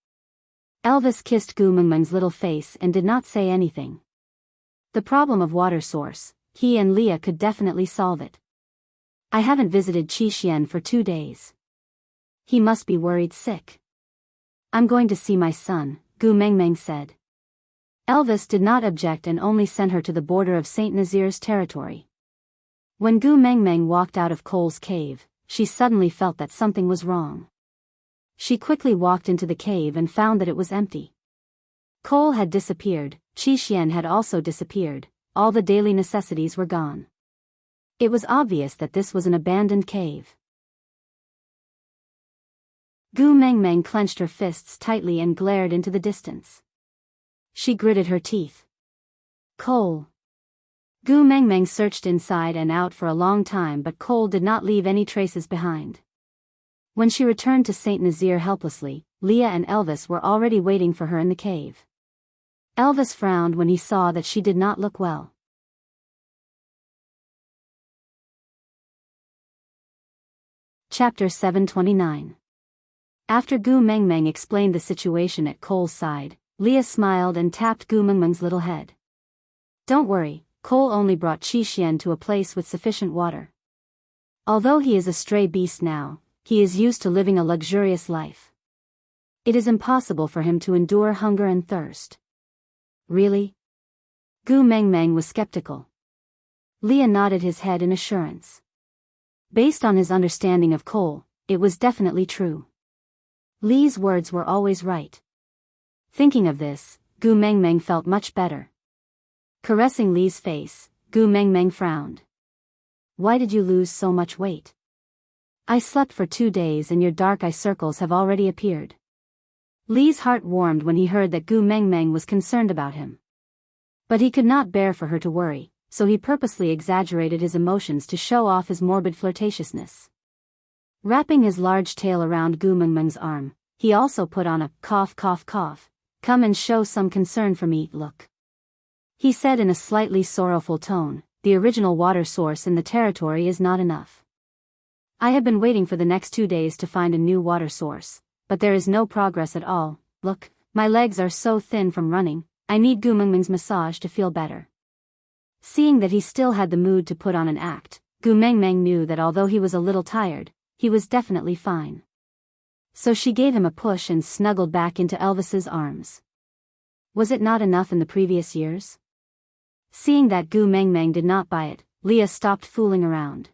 Elvis kissed Gu Mengmeng's little face and did not say anything. The problem of water source, he and Leah could definitely solve it. I haven't visited Qixuan for 2 days. He must be worried sick. I'm going to see my son, Gu Mengmeng said. Elvis did not object and only sent her to the border of Saint Nazir's territory. When Gu Mengmeng walked out of Cole's cave, she suddenly felt that something was wrong. She quickly walked into the cave and found that it was empty. Cole had disappeared, Qixuan had also disappeared, all the daily necessities were gone. It was obvious that this was an abandoned cave. Gu Mengmeng clenched her fists tightly and glared into the distance. She gritted her teeth. Cole. Gu Mengmeng searched inside and out for a long time but Cole did not leave any traces behind. When she returned to Saint Nazir helplessly, Leah and Elvis were already waiting for her in the cave. Elvis frowned when he saw that she did not look well. Chapter 729. After Gu Mengmeng explained the situation at Cole's side, Leah smiled and tapped Gu Mengmeng's little head. Don't worry, Cole only brought Qixuan to a place with sufficient water. Although he is a stray beast now, he is used to living a luxurious life. It is impossible for him to endure hunger and thirst. Really? Gu Mengmeng was skeptical. Leah nodded his head in assurance. Based on his understanding of Cole, it was definitely true. Lee's words were always right. Thinking of this, Gu Mengmeng felt much better. Caressing Lee's face, Gu Mengmeng frowned. Why did you lose so much weight? I slept for 2 days and your dark eye circles have already appeared. Lee's heart warmed when he heard that Gu Mengmeng was concerned about him. But he could not bear for her to worry, so he purposely exaggerated his emotions to show off his morbid flirtatiousness. Wrapping his large tail around Gu Mengmeng's arm, he also put on a cough cough cough, come and show some concern for me look. He said in a slightly sorrowful tone, the original water source in the territory is not enough. I have been waiting for the next 2 days to find a new water source, but there is no progress at all, look, My legs are so thin from running, I need Gu Mengmeng's massage to feel better. Seeing that he still had the mood to put on an act, Gu Mengmeng knew that although he was a little tired, he was definitely fine. So she gave him a push and snuggled back into Elvis's arms. Was it not enough in the previous years? Seeing that Gu Mengmeng did not buy it, Leah stopped fooling around.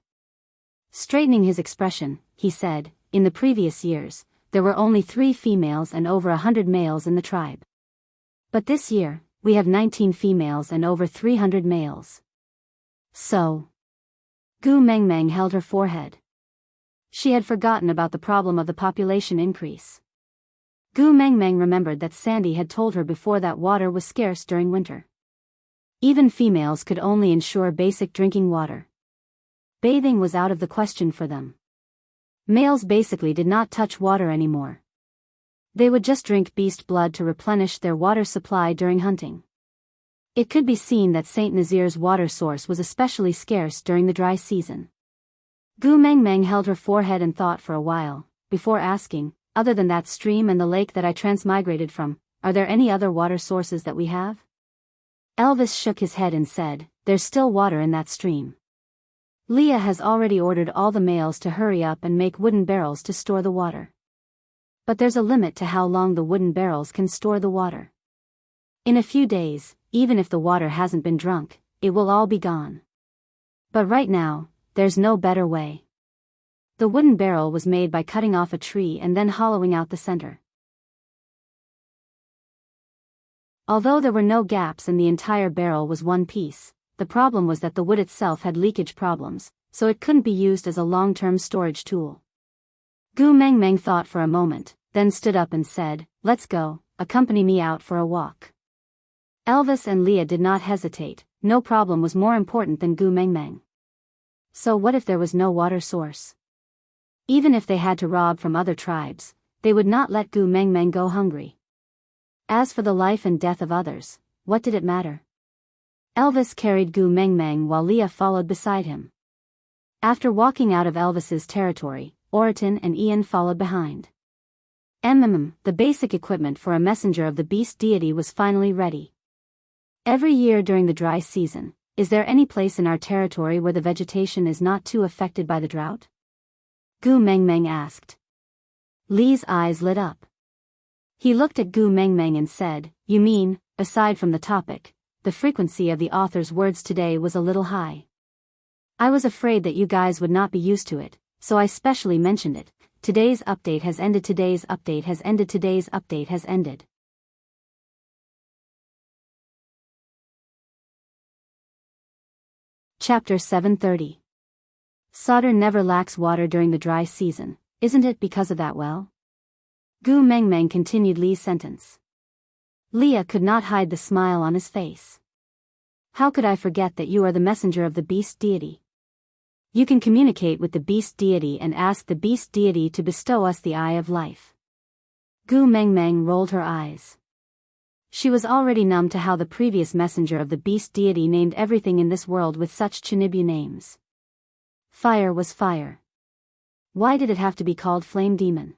Straightening his expression, he said, in the previous years, there were only 3 females and over 100 males in the tribe. But this year, we have 19 females and over 300 males. So. Gu Mengmeng held her forehead. She had forgotten about the problem of the population increase. Gu Mengmeng remembered that Sandy had told her before that water was scarce during winter. Even females could only ensure basic drinking water. Bathing was out of the question for them. Males basically did not touch water anymore. They would just drink beast blood to replenish their water supply during hunting. It could be seen that Saint Nazir's water source was especially scarce during the dry season. Gu Mengmeng held her forehead and thought for a while, before asking, other than that stream and the lake that I transmigrated from, are there any other water sources that we have? Elvis shook his head and said, there's still water in that stream. Leah has already ordered all the males to hurry up and make wooden barrels to store the water. But there's a limit to how long the wooden barrels can store the water. In a few days, even if the water hasn't been drunk, it will all be gone. But right now, there's no better way. The wooden barrel was made by cutting off a tree and then hollowing out the center. Although there were no gaps and the entire barrel was one piece, the problem was that the wood itself had leakage problems, so it couldn't be used as a long-term storage tool. Gu Mengmeng thought for a moment, then stood up and said, let's go, accompany me out for a walk. Elvis and Leah did not hesitate, no problem was more important than Gu Mengmeng. So what if there was no water source? Even if they had to rob from other tribes, they would not let Gu Mengmeng go hungry. As for the life and death of others, what did it matter? Elvis carried Gu Mengmeng while Leah followed beside him. After walking out of Elvis's territory, Oriton and Ian followed behind. The basic equipment for a messenger of the beast deity was finally ready. Every year during the dry season, is there any place in our territory where the vegetation is not too affected by the drought? Gu Mengmeng asked. Lee's eyes lit up. He looked at Gu Mengmeng and said, you mean, aside from the topic, the frequency of the author's words today was a little high. I was afraid that you guys would not be used to it, so I specially mentioned it. Today's update has ended. Today's update has ended. Today's update has ended. Chapter 730. Sauter never lacks water during the dry season, isn't it because of that well? Gu Mengmeng continued Lee's sentence. Leah could not hide the smile on his face. How could I forget that you are the messenger of the beast deity? You can communicate with the beast deity and ask the beast deity to bestow us the eye of life. Gu Mengmeng rolled her eyes. She was already numb to how the previous messenger of the beast deity named everything in this world with such Chinibyu names. Fire was fire. Why did it have to be called Flame Demon?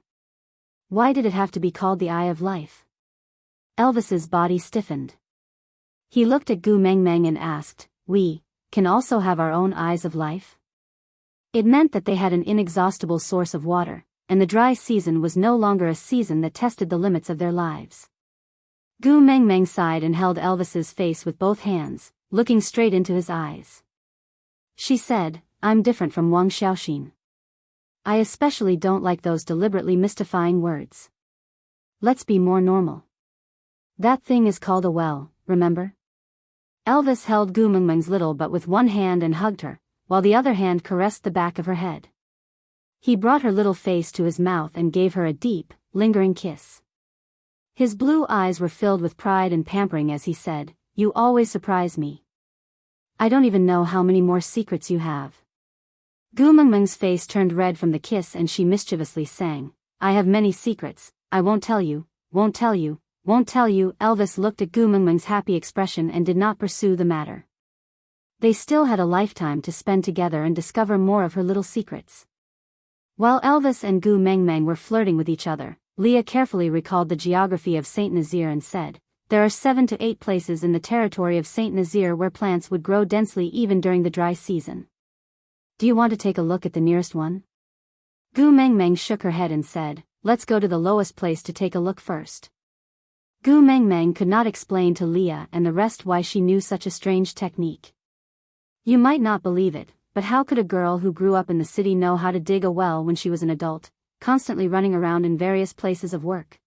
Why did it have to be called the Eye of Life? Elvis's body stiffened. He looked at Gu Mengmeng and asked, we can also have our own eyes of life? It meant that they had an inexhaustible source of water, and the dry season was no longer a season that tested the limits of their lives. Gu Mengmeng sighed and held Elvis's face with both hands, looking straight into his eyes. She said, I'm different from Wang Xiaoxin. I especially don't like those deliberately mystifying words. Let's be more normal. That thing is called a well, remember? Elvis held Gu Mengmeng's little butt with one hand and hugged her, while the other hand caressed the back of her head. He brought her little face to his mouth and gave her a deep, lingering kiss. His blue eyes were filled with pride and pampering as he said, you always surprise me. I don't even know how many more secrets you have. Gu Mengmeng's face turned red from the kiss and she mischievously sang, I have many secrets, I won't tell you, won't tell you, won't tell you. Elvis looked at Gu Mengmeng's happy expression and did not pursue the matter. They still had a lifetime to spend together and discover more of her little secrets. While Elvis and Gu Mengmeng were flirting with each other, Leah carefully recalled the geography of Saint Nazaire and said, "There are 7 to 8 places in the territory of Saint Nazaire where plants would grow densely even during the dry season. Do you want to take a look at the nearest one?" Gu Mengmeng shook her head and said, "Let's go to the lowest place to take a look first." Gu Mengmeng could not explain to Leah and the rest why she knew such a strange technique. You might not believe it, but how could a girl who grew up in the city know how to dig a well when she was an adult, constantly running around in various places of work?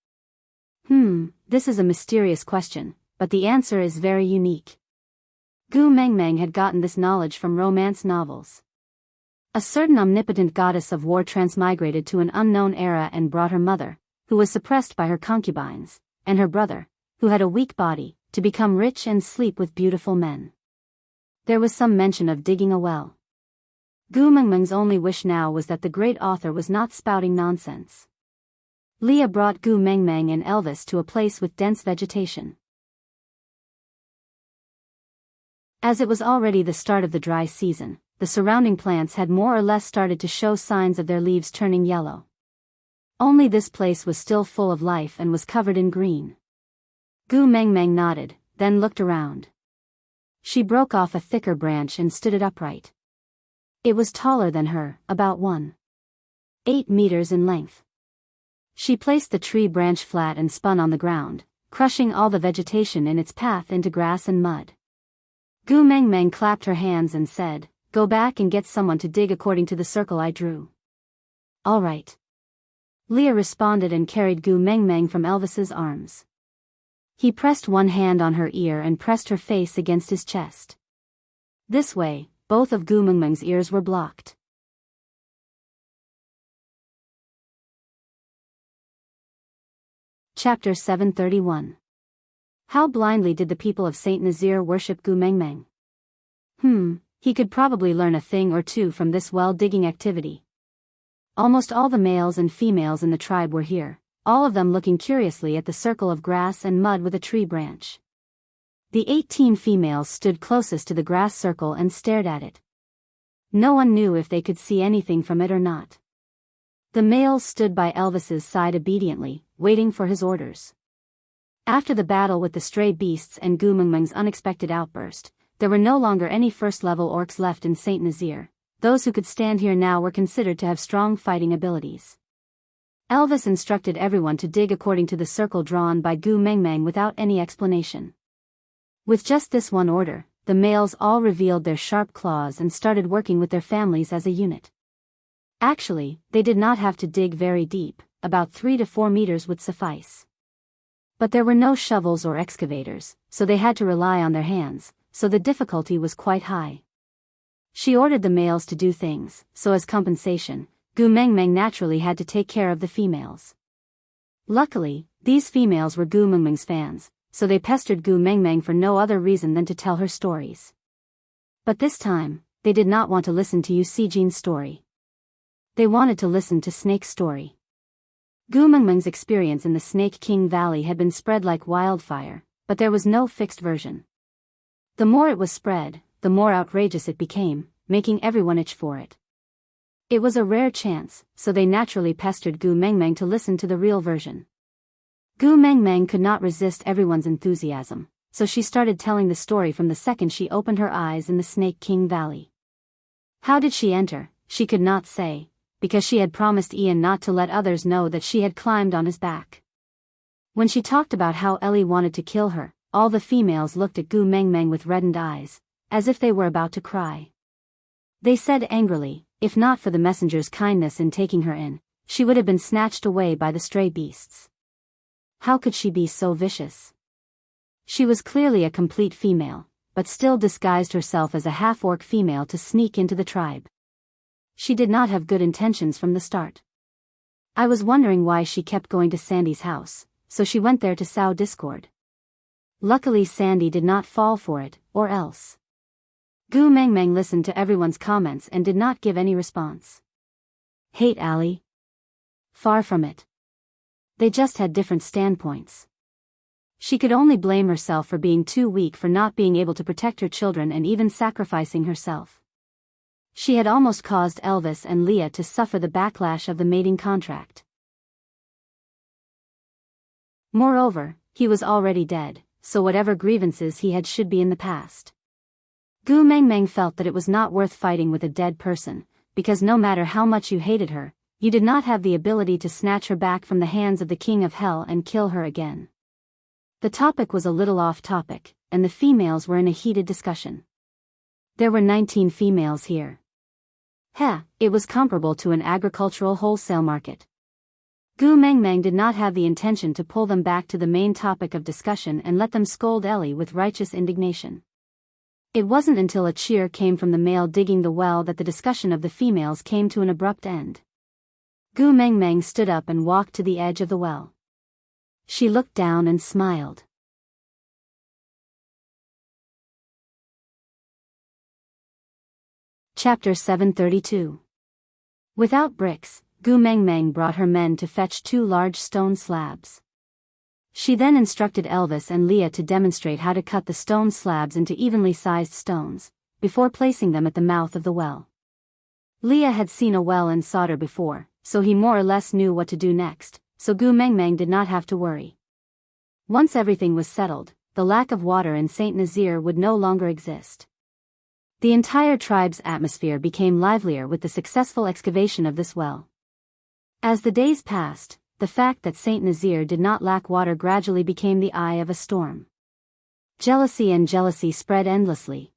This is a mysterious question, but the answer is very unique. Gu Mengmeng had gotten this knowledge from romance novels. A certain omnipotent goddess of war transmigrated to an unknown era and brought her mother, who was suppressed by her concubines, and her brother, who had a weak body, to become rich and sleep with beautiful men. There was some mention of digging a well. Gu Mengmeng's only wish now was that the great author was not spouting nonsense. Leah brought Gu Mengmeng and Elvis to a place with dense vegetation. As it was already the start of the dry season, the surrounding plants had more or less started to show signs of their leaves turning yellow. Only this place was still full of life and was covered in green. Gu Mengmeng nodded, then looked around. She broke off a thicker branch and stood it upright. It was taller than her, about 1.8 meters in length. She placed the tree branch flat and spun on the ground, crushing all the vegetation in its path into grass and mud. Gu Mengmeng clapped her hands and said, "Go back and get someone to dig according to the circle I drew." "All right." Leah responded and carried Gu Mengmeng from Elvis's arms. He pressed one hand on her ear and pressed her face against his chest. This way, both of Gu Mengmeng's ears were blocked. Chapter 731. How blindly did the people of Saint Nazaire worship Gu Mengmeng? He could probably learn a thing or two from this well-digging activity. Almost all the males and females in the tribe were here, all of them looking curiously at the circle of grass and mud with a tree branch. The 18 females stood closest to the grass circle and stared at it. No one knew if they could see anything from it or not. The males stood by Elvis's side obediently, waiting for his orders. After the battle with the stray beasts and Gu Mengmeng's unexpected outburst, there were no longer any first-level orcs left in Saint Nazaire. Those who could stand here now were considered to have strong fighting abilities. Elvis instructed everyone to dig according to the circle drawn by Gu Mengmeng without any explanation. With just this one order, the males all revealed their sharp claws and started working with their families as a unit. Actually, they did not have to dig very deep, about 3 to 4 meters would suffice. But there were no shovels or excavators, so they had to rely on their hands, so the difficulty was quite high. She ordered the males to do things, so as compensation, Gu Mengmeng naturally had to take care of the females. Luckily, these females were Gu Mengmeng's fans, so they pestered Gu Mengmeng for no other reason than to tell her stories. But this time, they did not want to listen to Yu Sijin's story. They wanted to listen to Snake's story. Gu Mengmeng's experience in the Snake King Valley had been spread like wildfire, but there was no fixed version. The more it was spread, the more outrageous it became, making everyone itch for it. It was a rare chance, so they naturally pestered Gu Mengmeng to listen to the real version. Gu Mengmeng could not resist everyone's enthusiasm, so she started telling the story from the second she opened her eyes in the Snake King Valley. How did she enter, she could not say, because she had promised Ian not to let others know that she had climbed on his back. When she talked about how Ellie wanted to kill her, all the females looked at Gu Mengmeng with reddened eyes, as if they were about to cry. They said angrily, if not for the messenger's kindness in taking her in, she would have been snatched away by the stray beasts. How could she be so vicious? She was clearly a complete female, but still disguised herself as a half-orc female to sneak into the tribe. She did not have good intentions from the start. I was wondering why she kept going to Sandy's house, so she went there to sow discord. Luckily Sandy did not fall for it, or else. Gu Mengmeng listened to everyone's comments and did not give any response. Hate Allie? Far from it. They just had different standpoints. She could only blame herself for being too weak, for not being able to protect her children and even sacrificing herself. She had almost caused Elvis and Leah to suffer the backlash of the mating contract. Moreover, he was already dead, so whatever grievances he had should be in the past. Gu Mengmeng felt that it was not worth fighting with a dead person, because no matter how much you hated her, you did not have the ability to snatch her back from the hands of the King of Hell and kill her again. The topic was a little off topic, and the females were in a heated discussion. There were 19 females here. It was comparable to an agricultural wholesale market. Gu Mengmeng did not have the intention to pull them back to the main topic of discussion and let them scold Ellie with righteous indignation. It wasn't until a cheer came from the male digging the well that the discussion of the females came to an abrupt end. Gu Mengmeng stood up and walked to the edge of the well. She looked down and smiled. Chapter 732. Without bricks, Gu Mengmeng brought her men to fetch 2 large stone slabs. She then instructed Elvis and Leah to demonstrate how to cut the stone slabs into evenly sized stones, before placing them at the mouth of the well. Leah had seen a well in solder before, so he more or less knew what to do next, so Gu Mengmeng did not have to worry. Once everything was settled, the lack of water in Saint Nazaire would no longer exist. The entire tribe's atmosphere became livelier with the successful excavation of this well. As the days passed, the fact that Saint Nazaire did not lack water gradually became the eye of a storm. Jealousy spread endlessly.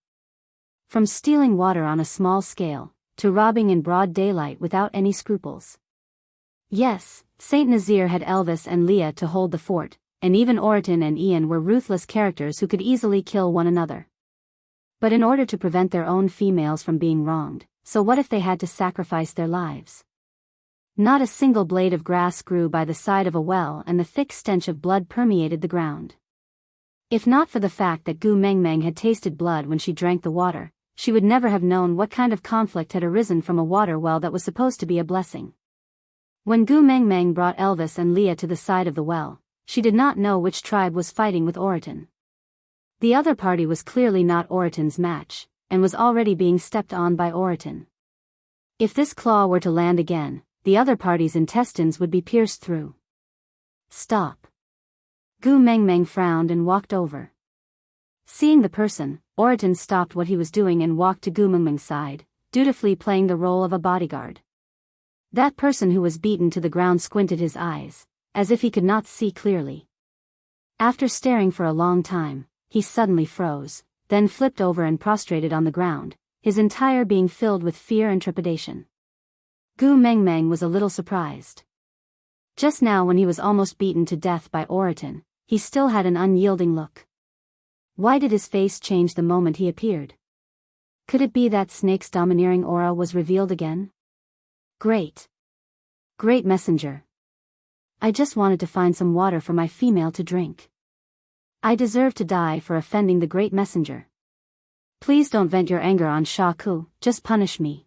From stealing water on a small scale, to robbing in broad daylight without any scruples. Yes, Saint Nazaire had Elvis and Leah to hold the fort, and even Oriton and Ian were ruthless characters who could easily kill one another. But in order to prevent their own females from being wronged, so what if they had to sacrifice their lives? Not a single blade of grass grew by the side of a well, and the thick stench of blood permeated the ground. If not for the fact that Gu Mengmeng had tasted blood when she drank the water, she would never have known what kind of conflict had arisen from a water well that was supposed to be a blessing. When Gu Mengmeng brought Elvis and Leah to the side of the well, she did not know which tribe was fighting with Oriton. The other party was clearly not Oriton's match, and was already being stepped on by Oriton. If this claw were to land again, the other party's intestines would be pierced through. Stop. Gu Mengmeng frowned and walked over. Seeing the person, Oriton stopped what he was doing and walked to Gu Mengmeng's side, dutifully playing the role of a bodyguard. That person who was beaten to the ground squinted his eyes, as if he could not see clearly. After staring for a long time, he suddenly froze, then flipped over and prostrated on the ground, his entire being filled with fear and trepidation. Gu Mengmeng was a little surprised. Just now, when he was almost beaten to death by Oriton, he still had an unyielding look. Why did his face change the moment he appeared? Could it be that Snake's domineering aura was revealed again? Great messenger. I just wanted to find some water for my female to drink. I deserve to die for offending the great messenger. Please don't vent your anger on Sha Ku, just punish me.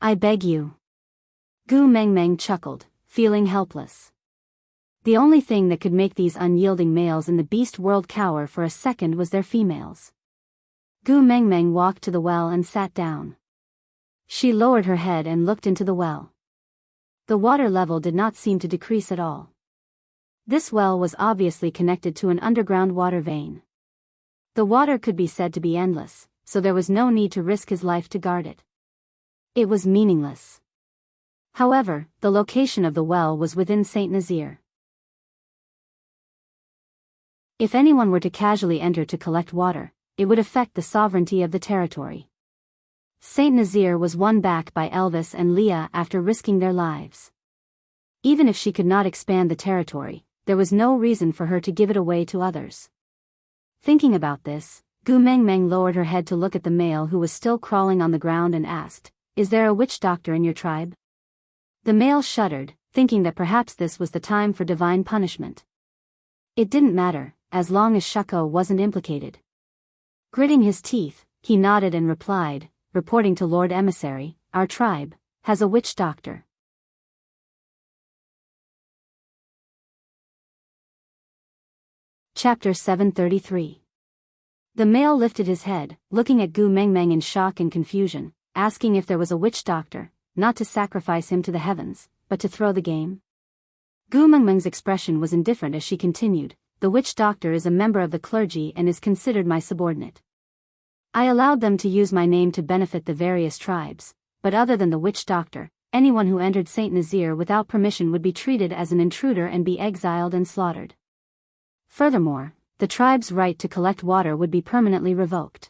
I beg you. Gu Mengmeng chuckled, feeling helpless. The only thing that could make these unyielding males in the beast world cower for a second was their females. Gu Mengmeng walked to the well and sat down. She lowered her head and looked into the well. The water level did not seem to decrease at all. This well was obviously connected to an underground water vein. The water could be said to be endless, so there was no need to risk his life to guard it. It was meaningless. However, the location of the well was within Saint Nazaire. If anyone were to casually enter to collect water, it would affect the sovereignty of the territory. Saint Nazaire was won back by Elvis and Leah after risking their lives. Even if she could not expand the territory, there was no reason for her to give it away to others. Thinking about this, Gu Mengmeng lowered her head to look at the male who was still crawling on the ground and asked, "Is there a witch doctor in your tribe?" The male shuddered, thinking that perhaps this was the time for divine punishment. It didn't matter, as long as Shako wasn't implicated. Gritting his teeth, he nodded and replied, reporting to Lord Emissary, "Our tribe has a witch doctor." Chapter 733. The male lifted his head, looking at Gu Mengmeng in shock and confusion, asking if there was a witch doctor, not to sacrifice him to the heavens, but to throw the game. Gu Mengmeng's expression was indifferent as she continued, "The witch doctor is a member of the clergy and is considered my subordinate. I allowed them to use my name to benefit the various tribes, but other than the witch doctor, anyone who entered Saint Nazir without permission would be treated as an intruder and be exiled and slaughtered. Furthermore, the tribe's right to collect water would be permanently revoked.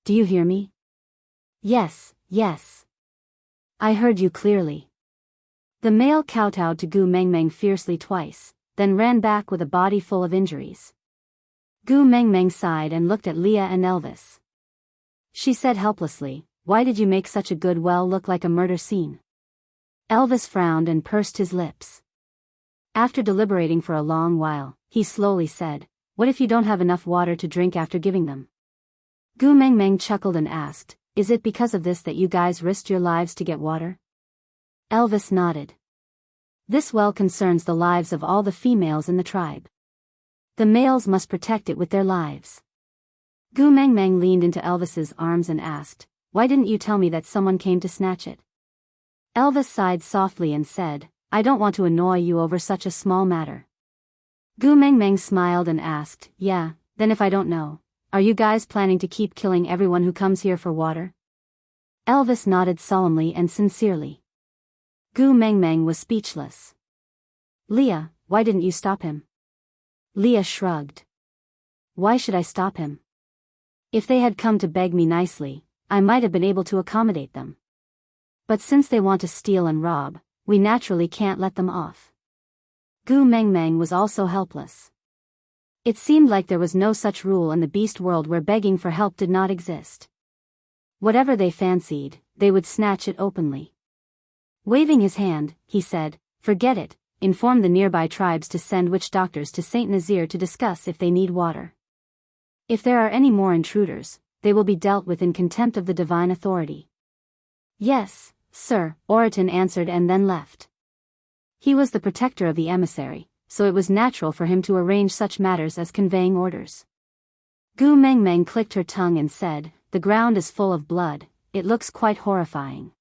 Do you hear me?" "Yes, yes. I heard you clearly." The male kowtowed to Gu Mengmeng fiercely twice, then ran back with a body full of injuries. Gu Mengmeng sighed and looked at Leah and Elvis. She said helplessly, "Why did you make such a good well look like a murder scene?" Elvis frowned and pursed his lips. After deliberating for a long while, he slowly said, "What if you don't have enough water to drink after giving them?" Gu Mengmeng chuckled and asked, "Is it because of this that you guys risked your lives to get water?" Elvis nodded. "This well concerns the lives of all the females in the tribe. The males must protect it with their lives." Gu Mengmeng leaned into Elvis's arms and asked, "Why didn't you tell me that someone came to snatch it?" Elvis sighed softly and said, "I don't want to annoy you over such a small matter." Gu Mengmeng smiled and asked, "Yeah, then if I don't know, are you guys planning to keep killing everyone who comes here for water?" Elvis nodded solemnly and sincerely. Gu Mengmeng was speechless. "Leah, why didn't you stop him?" Leah shrugged. "Why should I stop him? If they had come to beg me nicely, I might have been able to accommodate them. But since they want to steal and rob, we naturally can't let them off." Gu Mengmeng was also helpless. It seemed like there was no such rule in the beast world where begging for help did not exist. Whatever they fancied, they would snatch it openly. Waving his hand, he said, "Forget it, inform the nearby tribes to send witch doctors to Saint Nazir to discuss if they need water. If there are any more intruders, they will be dealt with in contempt of the divine authority." "Yes, sir," Oriton answered and then left. He was the protector of the emissary, so it was natural for him to arrange such matters as conveying orders. Gu Mengmeng clicked her tongue and said, "The ground is full of blood, it looks quite horrifying."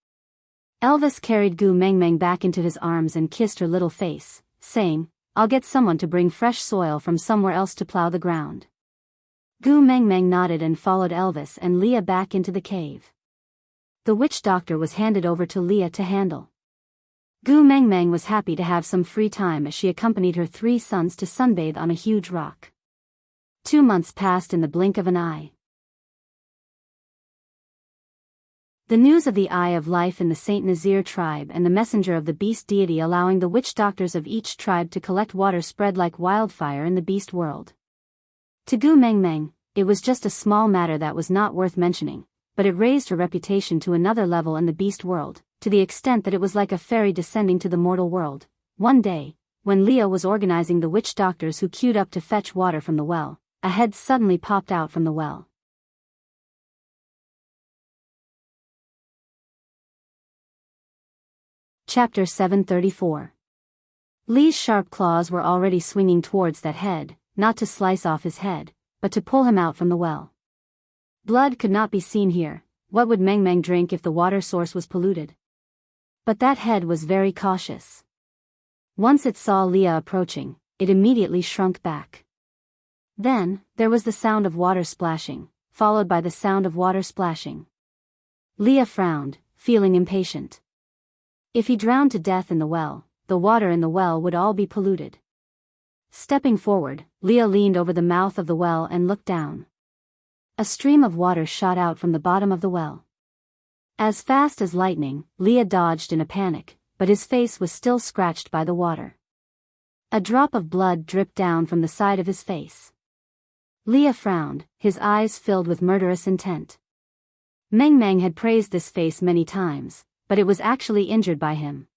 Elvis carried Gu Mengmeng back into his arms and kissed her little face, saying, "I'll get someone to bring fresh soil from somewhere else to plow the ground." Gu Mengmeng nodded and followed Elvis and Leah back into the cave. The witch doctor was handed over to Leah to handle. Gu Mengmeng was happy to have some free time as she accompanied her 3 sons to sunbathe on a huge rock. 2 months passed in the blink of an eye. The news of the Eye of Life in the Saint Nazir tribe and the messenger of the beast deity allowing the witch doctors of each tribe to collect water spread like wildfire in the beast world. To Gu Mengmeng, it was just a small matter that was not worth mentioning, but it raised her reputation to another level in the beast world, to the extent that it was like a fairy descending to the mortal world. One day, when Leah was organizing the witch doctors who queued up to fetch water from the well, a head suddenly popped out from the well. Chapter 734. Lee's sharp claws were already swinging towards that head, not to slice off his head, but to pull him out from the well. Blood could not be seen here. What would Mengmeng drink if the water source was polluted? But that head was very cautious. Once it saw Leah approaching, it immediately shrunk back. Then, there was the sound of water splashing, followed by the sound of water splashing. Leah frowned, feeling impatient. If he drowned to death in the well, the water in the well would all be polluted. Stepping forward, Leah leaned over the mouth of the well and looked down. A stream of water shot out from the bottom of the well. As fast as lightning, Leah dodged in a panic, but his face was still scratched by the water. A drop of blood dripped down from the side of his face. Leah frowned, his eyes filled with murderous intent. Mengmeng had praised this face many times, but it was actually injured by him.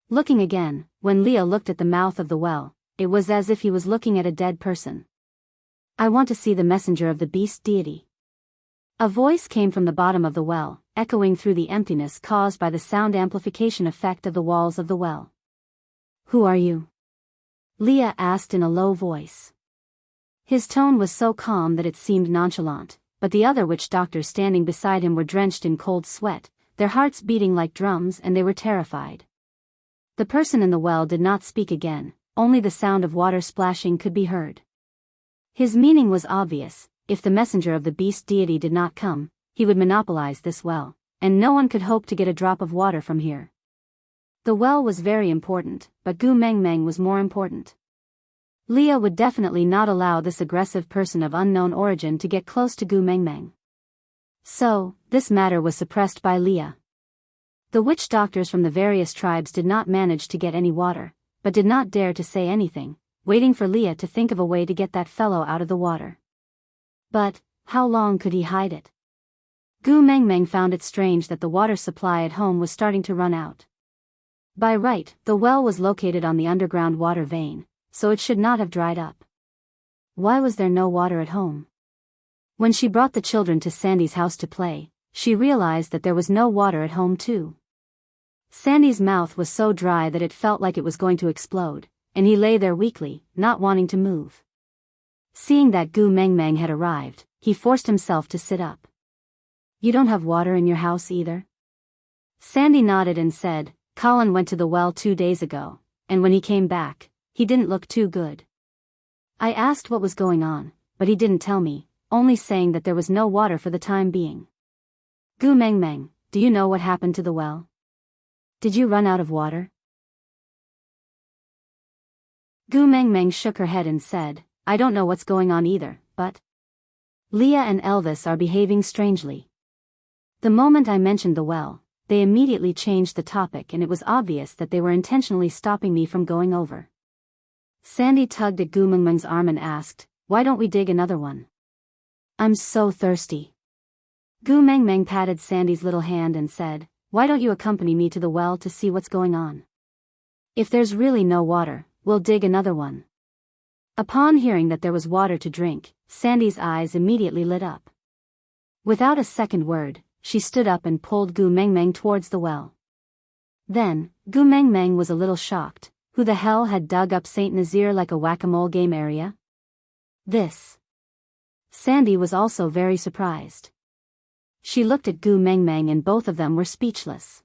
Looking again, when Leah looked at the mouth of the well, it was as if he was looking at a dead person. "I want to see the messenger of the beast deity." A voice came from the bottom of the well, echoing through the emptiness caused by the sound amplification effect of the walls of the well. "Who are you?" Leah asked in a low voice. His tone was so calm that it seemed nonchalant, but the other witch doctors standing beside him were drenched in cold sweat, their hearts beating like drums and they were terrified. The person in the well did not speak again, only the sound of water splashing could be heard. His meaning was obvious: if the messenger of the beast deity did not come, he would monopolize this well, and no one could hope to get a drop of water from here. The well was very important, but Gu Mengmeng was more important. Leah would definitely not allow this aggressive person of unknown origin to get close to Gu Mengmeng. So, this matter was suppressed by Leah. The witch doctors from the various tribes did not manage to get any water, but did not dare to say anything, waiting for Leah to think of a way to get that fellow out of the water. But, how long could he hide it? Gu Mengmeng found it strange that the water supply at home was starting to run out. By right, the well was located on the underground water vein, so it should not have dried up. Why was there no water at home? When she brought the children to Sandy's house to play, she realized that there was no water at home too. Sandy's mouth was so dry that it felt like it was going to explode, and he lay there weakly, not wanting to move. Seeing that Gu Mengmeng had arrived, he forced himself to sit up. "You don't have water in your house either?" Sandy nodded and said, "Colin went to the well 2 days ago, and when he came back, he didn't look too good. I asked what was going on, but he didn't tell me, only saying that there was no water for the time being." "Gu Mengmeng, do you know what happened to the well? Did you run out of water?" Gu Mengmeng shook her head and said, "I don't know what's going on either, but Leah and Elvis are behaving strangely. The moment I mentioned the well, they immediately changed the topic, and it was obvious that they were intentionally stopping me from going over." Sandy tugged at Gu Mengmeng's arm and asked, "Why don't we dig another one? I'm so thirsty." Gu Mengmeng patted Sandy's little hand and said, "Why don't you accompany me to the well to see what's going on? If there's really no water, we'll dig another one." Upon hearing that there was water to drink, Sandy's eyes immediately lit up. Without a second word, she stood up and pulled Gu Mengmeng towards the well. Then, Gu Mengmeng was a little shocked. Who the hell had dug up Saint Nazir like a whack-a-mole game area? This. Sandy was also very surprised. She looked at Gu Mengmeng and both of them were speechless.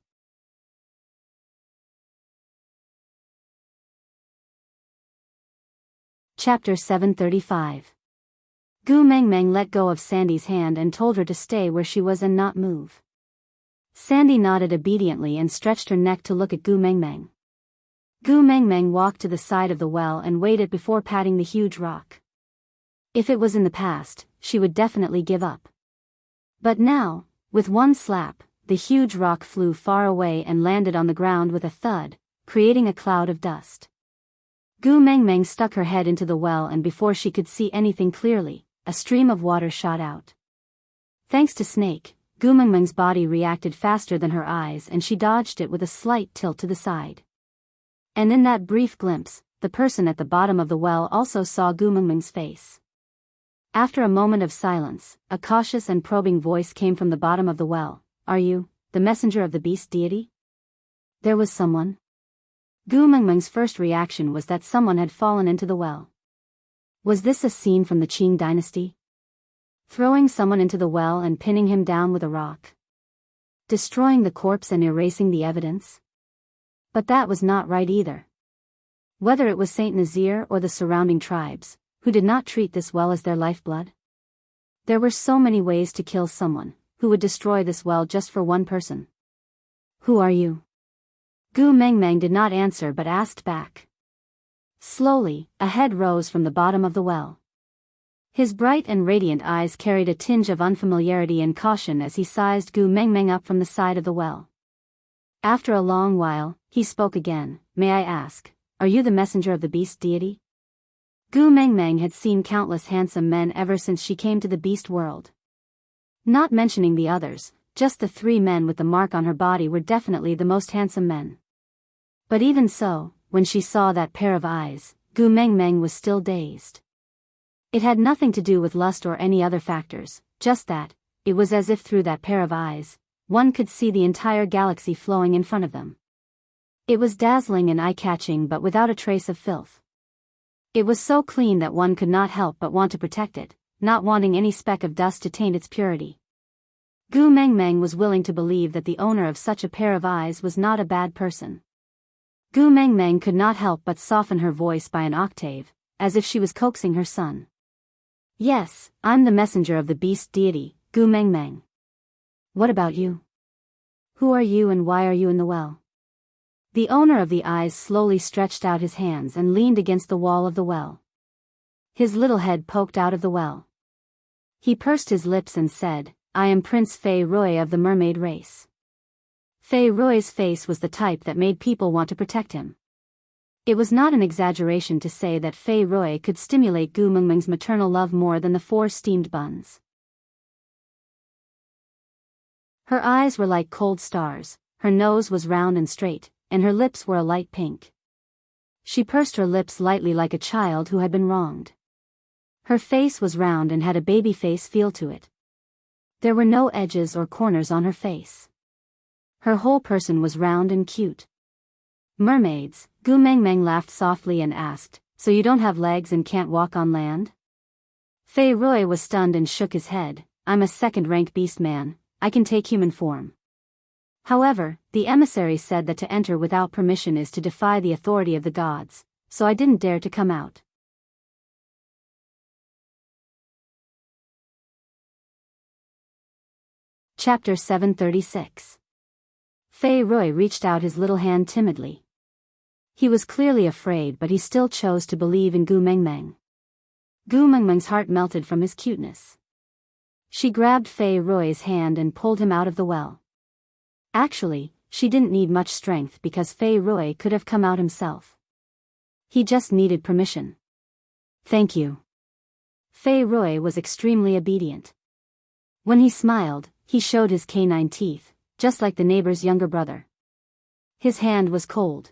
Chapter 735. Gu Mengmeng let go of Sandy's hand and told her to stay where she was and not move. Sandy nodded obediently and stretched her neck to look at Gu Mengmeng. Gu Mengmeng walked to the side of the well and waited before patting the huge rock. If it was in the past, she would definitely give up. But now, with one slap, the huge rock flew far away and landed on the ground with a thud, creating a cloud of dust. Gu Mengmeng stuck her head into the well, and before she could see anything clearly, a stream of water shot out. Thanks to Snake, Gu Mengmeng's body reacted faster than her eyes and she dodged it with a slight tilt to the side. And in that brief glimpse, the person at the bottom of the well also saw Gu Mengmeng's face. After a moment of silence, a cautious and probing voice came from the bottom of the well. "Are you the messenger of the beast deity?" There was someone. Gu Mengmeng's first reaction was that someone had fallen into the well. Was this a scene from the Qing dynasty? Throwing someone into the well and pinning him down with a rock? Destroying the corpse and erasing the evidence? But that was not right either. Whether it was Saint Nazir or the surrounding tribes, who did not treat this well as their lifeblood? There were so many ways to kill someone, who would destroy this well just for one person. "Who are you?" Gu Mengmeng did not answer but asked back. Slowly, a head rose from the bottom of the well. His bright and radiant eyes carried a tinge of unfamiliarity and caution as he sized Gu Mengmeng up from the side of the well. After a long while, he spoke again. "May I ask, are you the messenger of the beast deity?" Gu Mengmeng had seen countless handsome men ever since she came to the beast world. Not mentioning the others, just the 3 men with the mark on her body were definitely the most handsome men. But even so, when she saw that pair of eyes, Gu Mengmeng was still dazed. It had nothing to do with lust or any other factors, just that, it was as if through that pair of eyes, one could see the entire galaxy flowing in front of them. It was dazzling and eye-catching but without a trace of filth. It was so clean that one could not help but want to protect it, not wanting any speck of dust to taint its purity. Gu Mengmeng was willing to believe that the owner of such a pair of eyes was not a bad person. Gu Mengmeng could not help but soften her voice by an octave, as if she was coaxing her son. Yes, I'm the messenger of the beast deity, Gu Mengmeng. What about you? Who are you and why are you in the well? The owner of the eyes slowly stretched out his hands and leaned against the wall of the well. His little head poked out of the well. He pursed his lips and said, I am Prince Fei Rui of the mermaid race. Fei Rui's face was the type that made people want to protect him. It was not an exaggeration to say that Fei Rui could stimulate Gu Mengmeng's maternal love more than the 4 steamed buns. Her eyes were like cold stars, her nose was round and straight, and her lips were a light pink. She pursed her lips lightly like a child who had been wronged. Her face was round and had a baby face feel to it. There were no edges or corners on her face. Her whole person was round and cute. Mermaids, Gu Mengmeng laughed softly and asked, so you don't have legs and can't walk on land? Fei Rui was stunned and shook his head, I'm a second-rank beast man, I can take human form. However, the emissary said that to enter without permission is to defy the authority of the gods, so I didn't dare to come out. Chapter 736. Fei Rui reached out his little hand timidly. He was clearly afraid, but he still chose to believe in Gu Mengmeng. Gu Mengmeng's heart melted from his cuteness. She grabbed Fei Rui's hand and pulled him out of the well. Actually, she didn't need much strength because Fei Rui could have come out himself. He just needed permission. Thank you. Fei Rui was extremely obedient. When he smiled, he showed his canine teeth, just like the neighbor's younger brother. His hand was cold.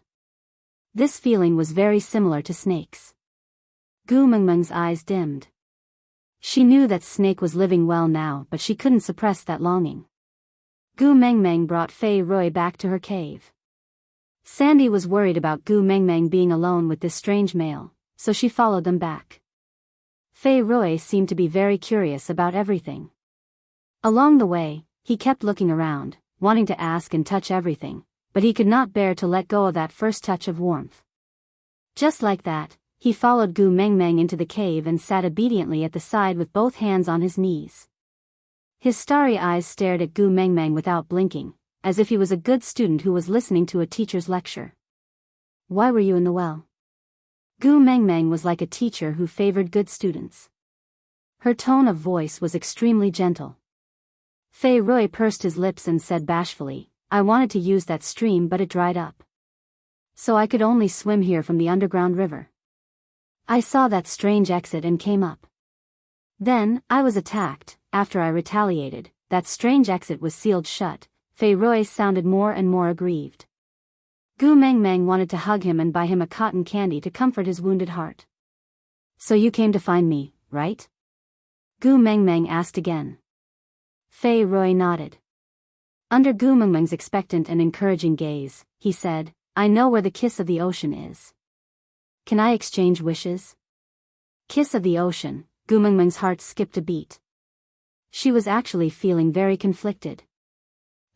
This feeling was very similar to Snake's. Gu Mengmeng's eyes dimmed. She knew that Snake was living well now, but she couldn't suppress that longing. Gu Mengmeng brought Fei Rui back to her cave. Sandy was worried about Gu Mengmeng being alone with this strange male, so she followed them back. Fei Rui seemed to be very curious about everything. Along the way, he kept looking around, wanting to ask and touch everything, but he could not bear to let go of that first touch of warmth. Just like that, he followed Gu Mengmeng into the cave and sat obediently at the side with both hands on his knees. His starry eyes stared at Gu Mengmeng without blinking, as if he was a good student who was listening to a teacher's lecture. Why were you in the well? Gu Mengmeng was like a teacher who favored good students. Her tone of voice was extremely gentle. Fei Rui pursed his lips and said bashfully, I wanted to use that stream but it dried up. So I could only swim here from the underground river. I saw that strange exit and came up. Then, I was attacked. After I retaliated, that strange exit was sealed shut. Fei Rui sounded more and more aggrieved. Gu Mengmeng wanted to hug him and buy him a cotton candy to comfort his wounded heart. So you came to find me, right? Gu Mengmeng asked again. Fei Rui nodded. Under Gu Mengmeng's expectant and encouraging gaze, he said, I know where the kiss of the ocean is. Can I exchange wishes? Kiss of the ocean, Gu Mengmeng's heart skipped a beat. She was actually feeling very conflicted.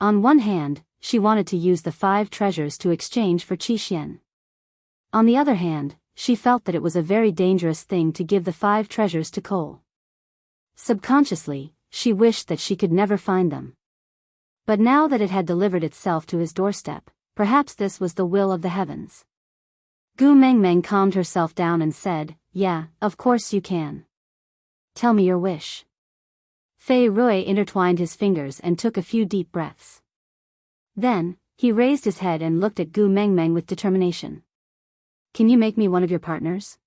On one hand, she wanted to use the 5 treasures to exchange for Qixuan. On the other hand, she felt that it was a very dangerous thing to give the 5 treasures to Cole. Subconsciously, she wished that she could never find them. But now that it had delivered itself to his doorstep, perhaps this was the will of the heavens. Gu Mengmeng calmed herself down and said, yeah, of course you can. Tell me your wish. Fei Rui intertwined his fingers and took a few deep breaths. Then, he raised his head and looked at Gu Mengmeng with determination. Can you make me one of your partners?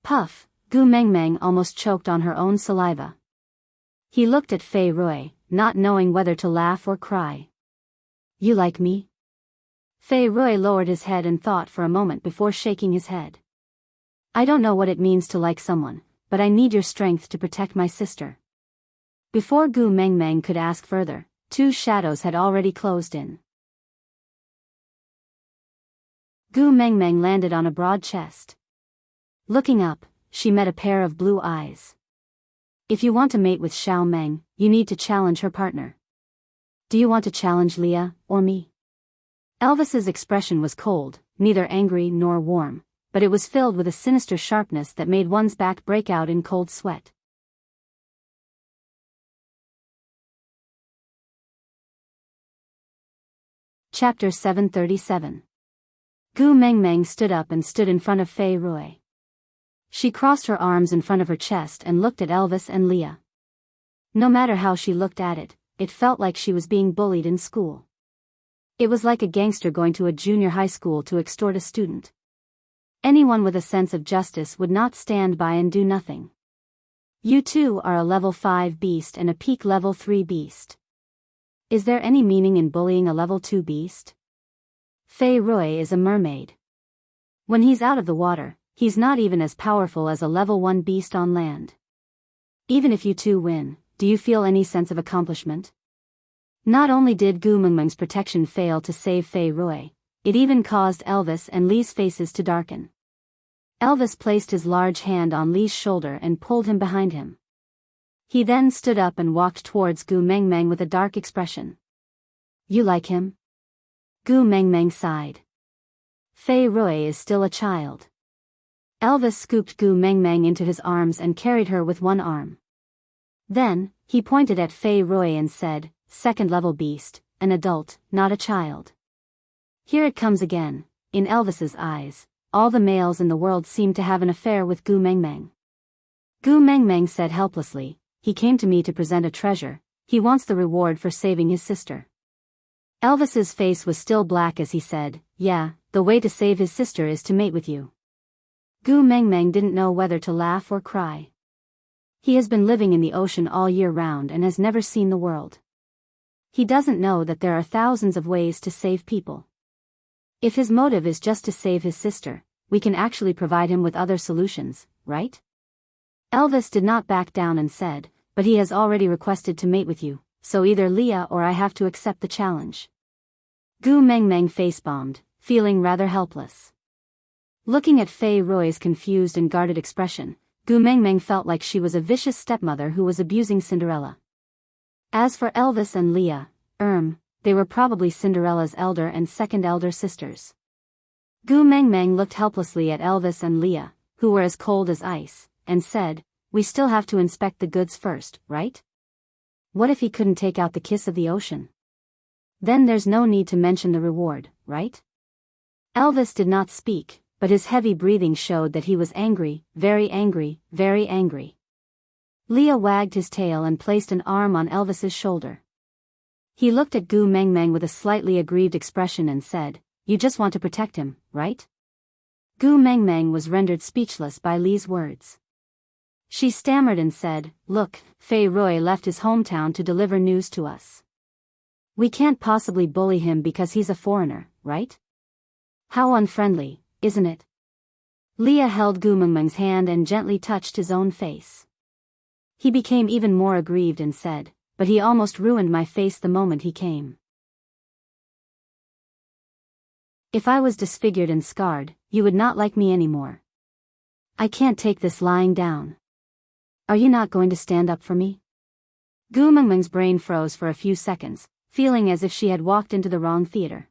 Puff, Gu Mengmeng almost choked on her own saliva. He looked at Fei Rui, not knowing whether to laugh or cry. You like me? Fei Rui lowered his head and thought for a moment before shaking his head. I don't know what it means to like someone, but I need your strength to protect my sister. Before Gu Mengmeng could ask further, 2 shadows had already closed in. Gu Mengmeng landed on a broad chest. Looking up, she met a pair of blue eyes. If you want to mate with Xiao Meng, you need to challenge her partner. Do you want to challenge Leah, or me? Elvis's expression was cold, neither angry nor warm, but it was filled with a sinister sharpness that made one's back break out in cold sweat. Chapter 737. Gu Mengmeng stood up and stood in front of Fei Rui. She crossed her arms in front of her chest and looked at Elvis and Leah. No matter how she looked at it, it felt like she was being bullied in school. It was like a gangster going to a junior high school to extort a student. Anyone with a sense of justice would not stand by and do nothing. You two are a level 5 beast and a peak level 3 beast. Is there any meaning in bullying a level 2 beast? Fei Rui is a mermaid. When he's out of the water, he's not even as powerful as a level 1 beast on land. Even if you two win, do you feel any sense of accomplishment? Not only did Gu Mengmeng's protection fail to save Fei Rui, it even caused Elvis and Lee's faces to darken. Elvis placed his large hand on Lee's shoulder and pulled him behind him. He then stood up and walked towards Gu Mengmeng with a dark expression. You like him? Gu Mengmeng sighed. Fei Rui is still a child. Elvis scooped Gu Mengmeng into his arms and carried her with one arm. Then, he pointed at Fei Rui and said, second-level beast, an adult, not a child. Here it comes again. In Elvis's eyes, all the males in the world seemed to have an affair with Gu Mengmeng. Gu Mengmeng said helplessly, he came to me to present a treasure, he wants the reward for saving his sister. Elvis's face was still black as he said, yeah, the way to save his sister is to mate with you. Gu Mengmeng didn't know whether to laugh or cry. He has been living in the ocean all year round and has never seen the world. He doesn't know that there are thousands of ways to save people. If his motive is just to save his sister, we can actually provide him with other solutions, right? Elvis did not back down and said, but he has already requested to mate with you, so either Leah or I have to accept the challenge. Gu Mengmeng face-bombed, feeling rather helpless. Looking at Fei Rui's confused and guarded expression, Gu Mengmeng felt like she was a vicious stepmother who was abusing Cinderella. As for Elvis and Leah, they were probably Cinderella's elder and second elder sisters. Gu Mengmeng looked helplessly at Elvis and Leah, who were as cold as ice, and said, we still have to inspect the goods first, right? What if he couldn't take out the kiss of the ocean? Then there's no need to mention the reward, right? Elvis did not speak, but his heavy breathing showed that he was angry, very angry, very angry. Leah wagged his tail and placed an arm on Elvis's shoulder. He looked at Gu Mengmeng with a slightly aggrieved expression and said, you just want to protect him, right? Gu Mengmeng was rendered speechless by Lee's words. She stammered and said, look, Fei Rui left his hometown to deliver news to us. We can't possibly bully him because he's a foreigner, right? How unfriendly, isn't it? Leah held Gu Mengmeng's hand and gently touched his own face. He became even more aggrieved and said, but he almost ruined my face the moment he came. If I was disfigured and scarred, you would not like me anymore. I can't take this lying down. Are you not going to stand up for me? Gu Mengmeng's brain froze for a few seconds, feeling as if she had walked into the wrong theater.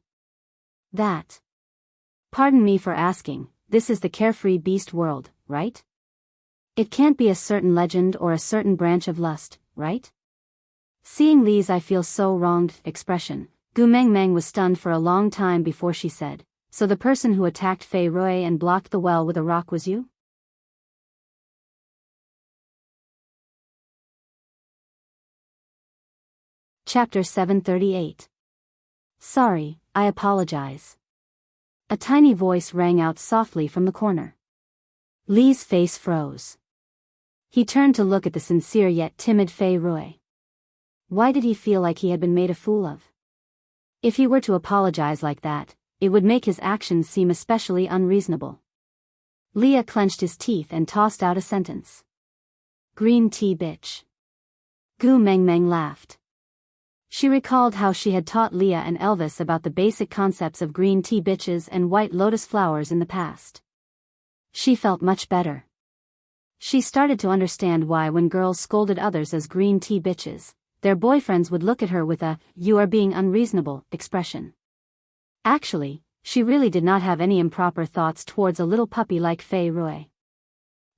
That. Pardon me for asking, this is the carefree beast world, right? It can't be a certain legend or a certain branch of lust, right? Seeing Lee's I feel so wronged expression, Gu Mengmeng was stunned for a long time before she said, so the person who attacked Fei Rui and blocked the well with a rock was you? Chapter 738. Sorry, I apologize. A tiny voice rang out softly from the corner. Lee's face froze. He turned to look at the sincere yet timid Fei Rui. Why did he feel like he had been made a fool of? If he were to apologize like that, it would make his actions seem especially unreasonable. Leah clenched his teeth and tossed out a sentence. Green tea bitch. Gu Mengmeng laughed. She recalled how she had taught Leah and Elvis about the basic concepts of green tea bitches and white lotus flowers in the past. She felt much better. She started to understand why when girls scolded others as green tea bitches, their boyfriends would look at her with a, you are being unreasonable, expression. Actually, She really did not have any improper thoughts towards a little puppy like Fei Rui.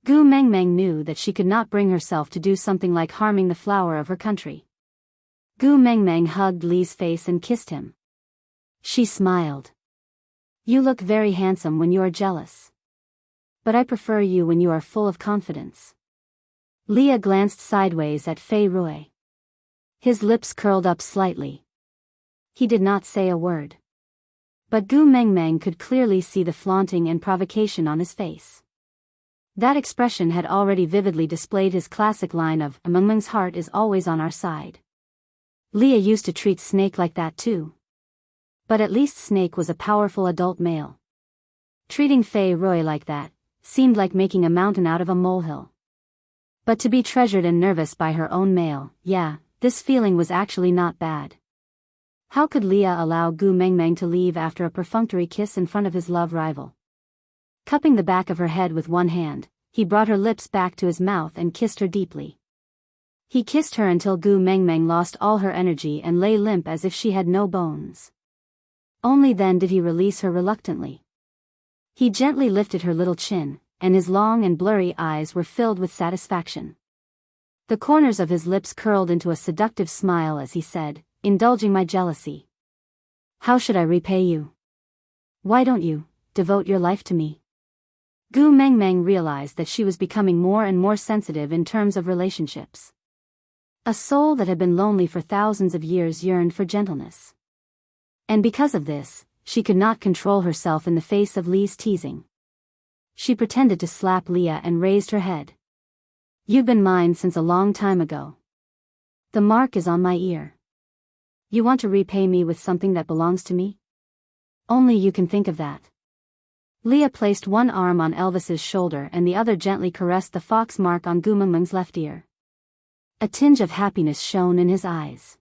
Gu Mengmeng knew that she could not bring herself to do something like harming the flower of her country. Gu Mengmeng hugged Li's face and kissed him. She smiled. You look very handsome when you are jealous. But I prefer you when you are full of confidence. Leah glanced sideways at Fei Rui. His lips curled up slightly. He did not say a word. But Gu Mengmeng could clearly see the flaunting and provocation on his face. That expression had already vividly displayed his classic line of, "Mengmeng's heart is always on our side." Leah used to treat Snake like that too. But at least Snake was a powerful adult male. Treating Fei Rui like that seemed like making a mountain out of a molehill. But to be treasured and nervous by her own male, yeah, this feeling was actually not bad. How could Leah allow Gu Mengmeng to leave after a perfunctory kiss in front of his love rival? Cupping the back of her head with one hand, he brought her lips back to his mouth and kissed her deeply. He kissed her until Gu Mengmeng lost all her energy and lay limp as if she had no bones. Only then did he release her reluctantly. He gently lifted her little chin, and his long and blurry eyes were filled with satisfaction. The corners of his lips curled into a seductive smile as he said, "Indulging my jealousy. How should I repay you? Why don't you devote your life to me?" Gu Mengmeng realized that she was becoming more and more sensitive in terms of relationships. A soul that had been lonely for thousands of years yearned for gentleness. And because of this, she could not control herself in the face of Li's teasing. She pretended to slap Leah and raised her head. "You've been mine since a long time ago. The mark is on my ear. You want to repay me with something that belongs to me? Only you can think of that." Leah placed one arm on Elvis's shoulder and the other gently caressed the fox mark on Gu Mengmeng's left ear. A tinge of happiness shone in his eyes.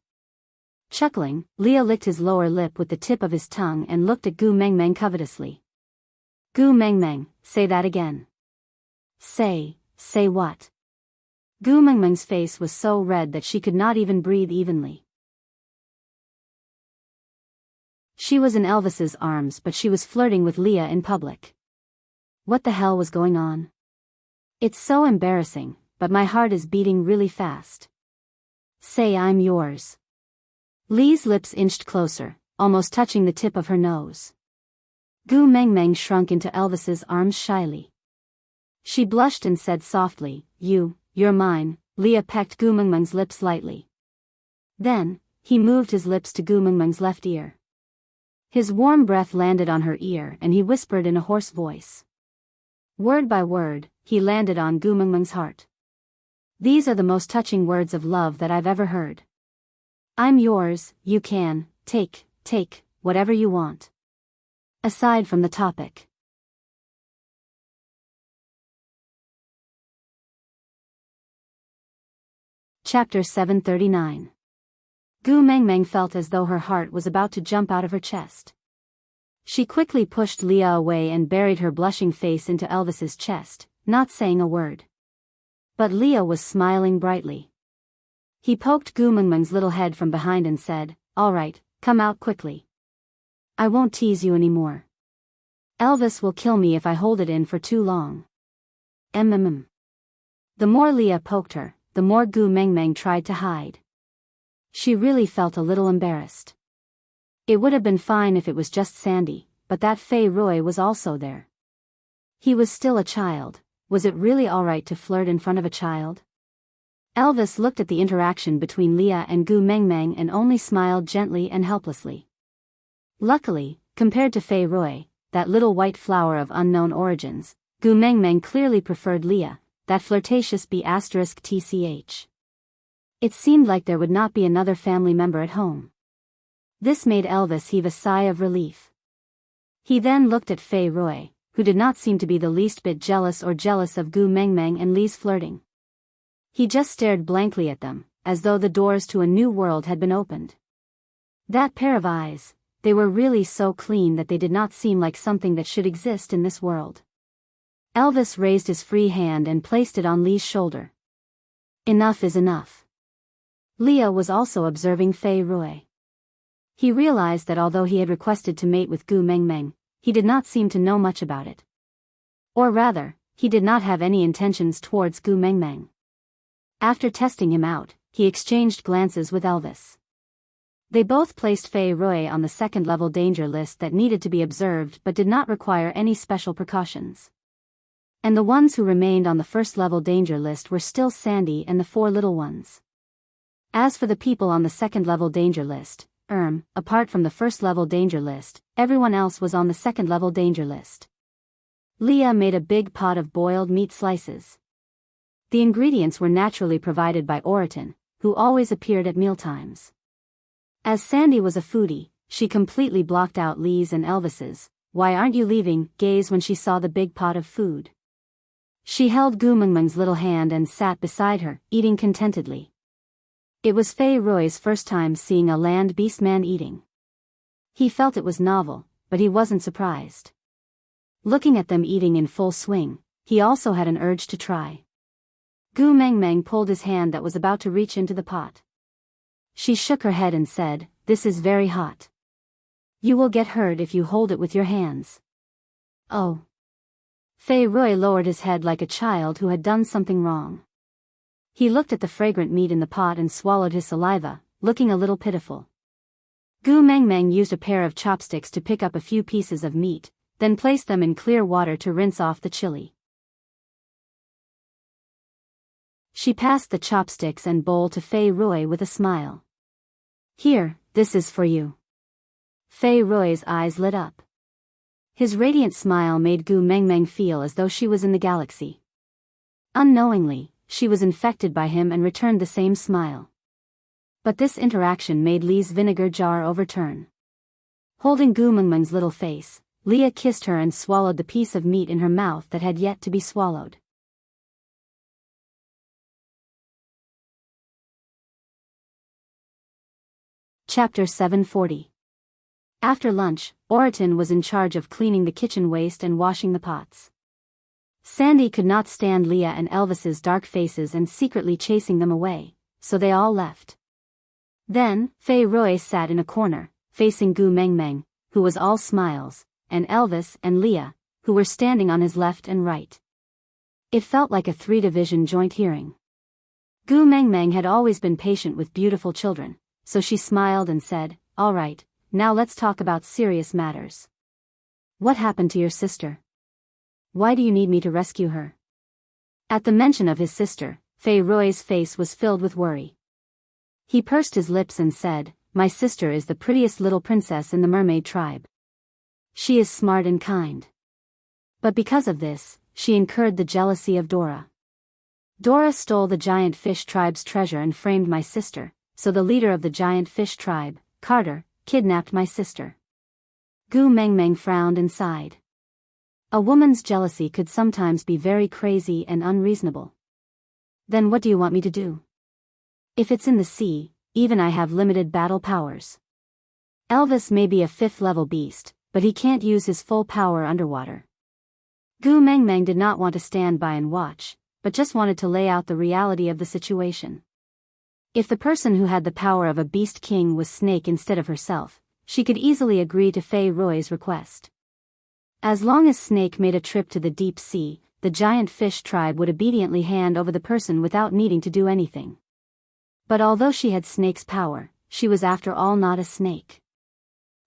Chuckling, Leah licked his lower lip with the tip of his tongue and looked at Gu Mengmeng covetously. "Gu Mengmeng, say that again." Say what?" Gu Mengmeng's face was so red that she could not even breathe evenly. She was in Elvis's arms but she was flirting with Leah in public. What the hell was going on? It's so embarrassing, but my heart is beating really fast. Say I'm yours. Li's lips inched closer, almost touching the tip of her nose. Gu Mengmeng shrunk into Elvis's arms shyly. She blushed and said softly, You're mine." Leah pecked Gu Mengmeng's lips lightly. Then, he moved his lips to Gu Mengmeng's left ear. His warm breath landed on her ear and he whispered in a hoarse voice. Word by word, he landed on Gu Mengmeng's heart. "These are the most touching words of love that I've ever heard. I'm yours, you can take whatever you want. Aside from the topic." Chapter 739. Gu Mengmeng felt as though her heart was about to jump out of her chest. She quickly pushed Leah away and buried her blushing face into Elvis's chest, not saying a word. But Leah was smiling brightly. He poked Gu Mengmeng's little head from behind and said, "All right, come out quickly. I won't tease you anymore. Elvis will kill me if I hold it in for too long." The more Leah poked her, the more Gu Mengmeng tried to hide. She really felt a little embarrassed. It would have been fine if it was just Sandy, but that Fei Rui was also there. He was still a child. Was it really alright to flirt in front of a child? Elvis looked at the interaction between Leah and Gu Mengmeng and only smiled gently and helplessly. Luckily, compared to Fei Rui, that little white flower of unknown origins, Gu Mengmeng clearly preferred Leah, that flirtatious B*TCH. It seemed like there would not be another family member at home. This made Elvis heave a sigh of relief. He then looked at Fei Rui, who did not seem to be the least bit jealous of Gu Mengmeng and Li's flirting. He just stared blankly at them, as though the doors to a new world had been opened. That pair of eyes, they were really so clean that they did not seem like something that should exist in this world. Elvis raised his free hand and placed it on Li's shoulder. Enough is enough. Leah was also observing Fei Rui. He realized that although he had requested to mate with Gu Mengmeng, he did not seem to know much about it. Or rather, he did not have any intentions towards Gu Mengmeng. After testing him out, he exchanged glances with Elvis. They both placed Fei Rui on the second-level danger list that needed to be observed but did not require any special precautions. And the ones who remained on the first-level danger list were still Sandy and the 4 little ones. As for the people on the second-level danger list, apart from the first-level danger list, everyone else was on the second-level danger list. Leah made a big pot of boiled meat slices. The ingredients were naturally provided by Oriton, who always appeared at mealtimes. As Sandy was a foodie, she completely blocked out Lee's and Elvis's "Why aren't you leaving?" gaze when she saw the big pot of food. She held Gu Mengmeng's little hand and sat beside her, eating contentedly. It was Fei Rui's first time seeing a land beast man eating. He felt it was novel, but he wasn't surprised. Looking at them eating in full swing, he also had an urge to try. Gu Mengmeng pulled his hand that was about to reach into the pot. She shook her head and said, "This is very hot. You will get hurt if you hold it with your hands." "Oh." Fei Rui lowered his head like a child who had done something wrong. He looked at the fragrant meat in the pot and swallowed his saliva, looking a little pitiful. Gu Mengmeng used a pair of chopsticks to pick up a few pieces of meat, then placed them in clear water to rinse off the chili. She passed the chopsticks and bowl to Fei Rui with a smile. "Here, this is for you." Fei Rui's eyes lit up. His radiant smile made Gu Mengmeng feel as though she was in the galaxy. Unknowingly, she was infected by him and returned the same smile. But this interaction made Lee's vinegar jar overturn. Holding Gu Mengmeng's little face, Leah kissed her and swallowed the piece of meat in her mouth that had yet to be swallowed. Chapter 740. After lunch, Oriton was in charge of cleaning the kitchen waste and washing the pots. Sandy could not stand Leah and Elvis's dark faces and secretly chasing them away, so they all left. Then, Fei Rui sat in a corner, facing Gu Mengmeng, who was all smiles, and Elvis and Leah, who were standing on his left and right. It felt like a 3-division joint hearing. Gu Mengmeng had always been patient with beautiful children, so she smiled and said, "All right, now let's talk about serious matters. What happened to your sister? Why do you need me to rescue her?" At the mention of his sister, Fei Rui's face was filled with worry. He pursed his lips and said, "My sister is the prettiest little princess in the mermaid tribe. She is smart and kind. But because of this, she incurred the jealousy of Dora. Dora stole the giant fish tribe's treasure and framed my sister, so the leader of the giant fish tribe, Carter, kidnapped my sister." Gu Mengmeng frowned and sighed. A woman's jealousy could sometimes be very crazy and unreasonable. "Then what do you want me to do? If it's in the sea, even I have limited battle powers. Elvis may be a 5th-level beast, but he can't use his full power underwater." Gu Mengmeng did not want to stand by and watch, but just wanted to lay out the reality of the situation. If the person who had the power of a beast king was Snake instead of herself, she could easily agree to Fei Rui's request. As long as Snake made a trip to the deep sea, the giant fish tribe would obediently hand over the person without needing to do anything. But although she had Snake's power, she was after all not a snake.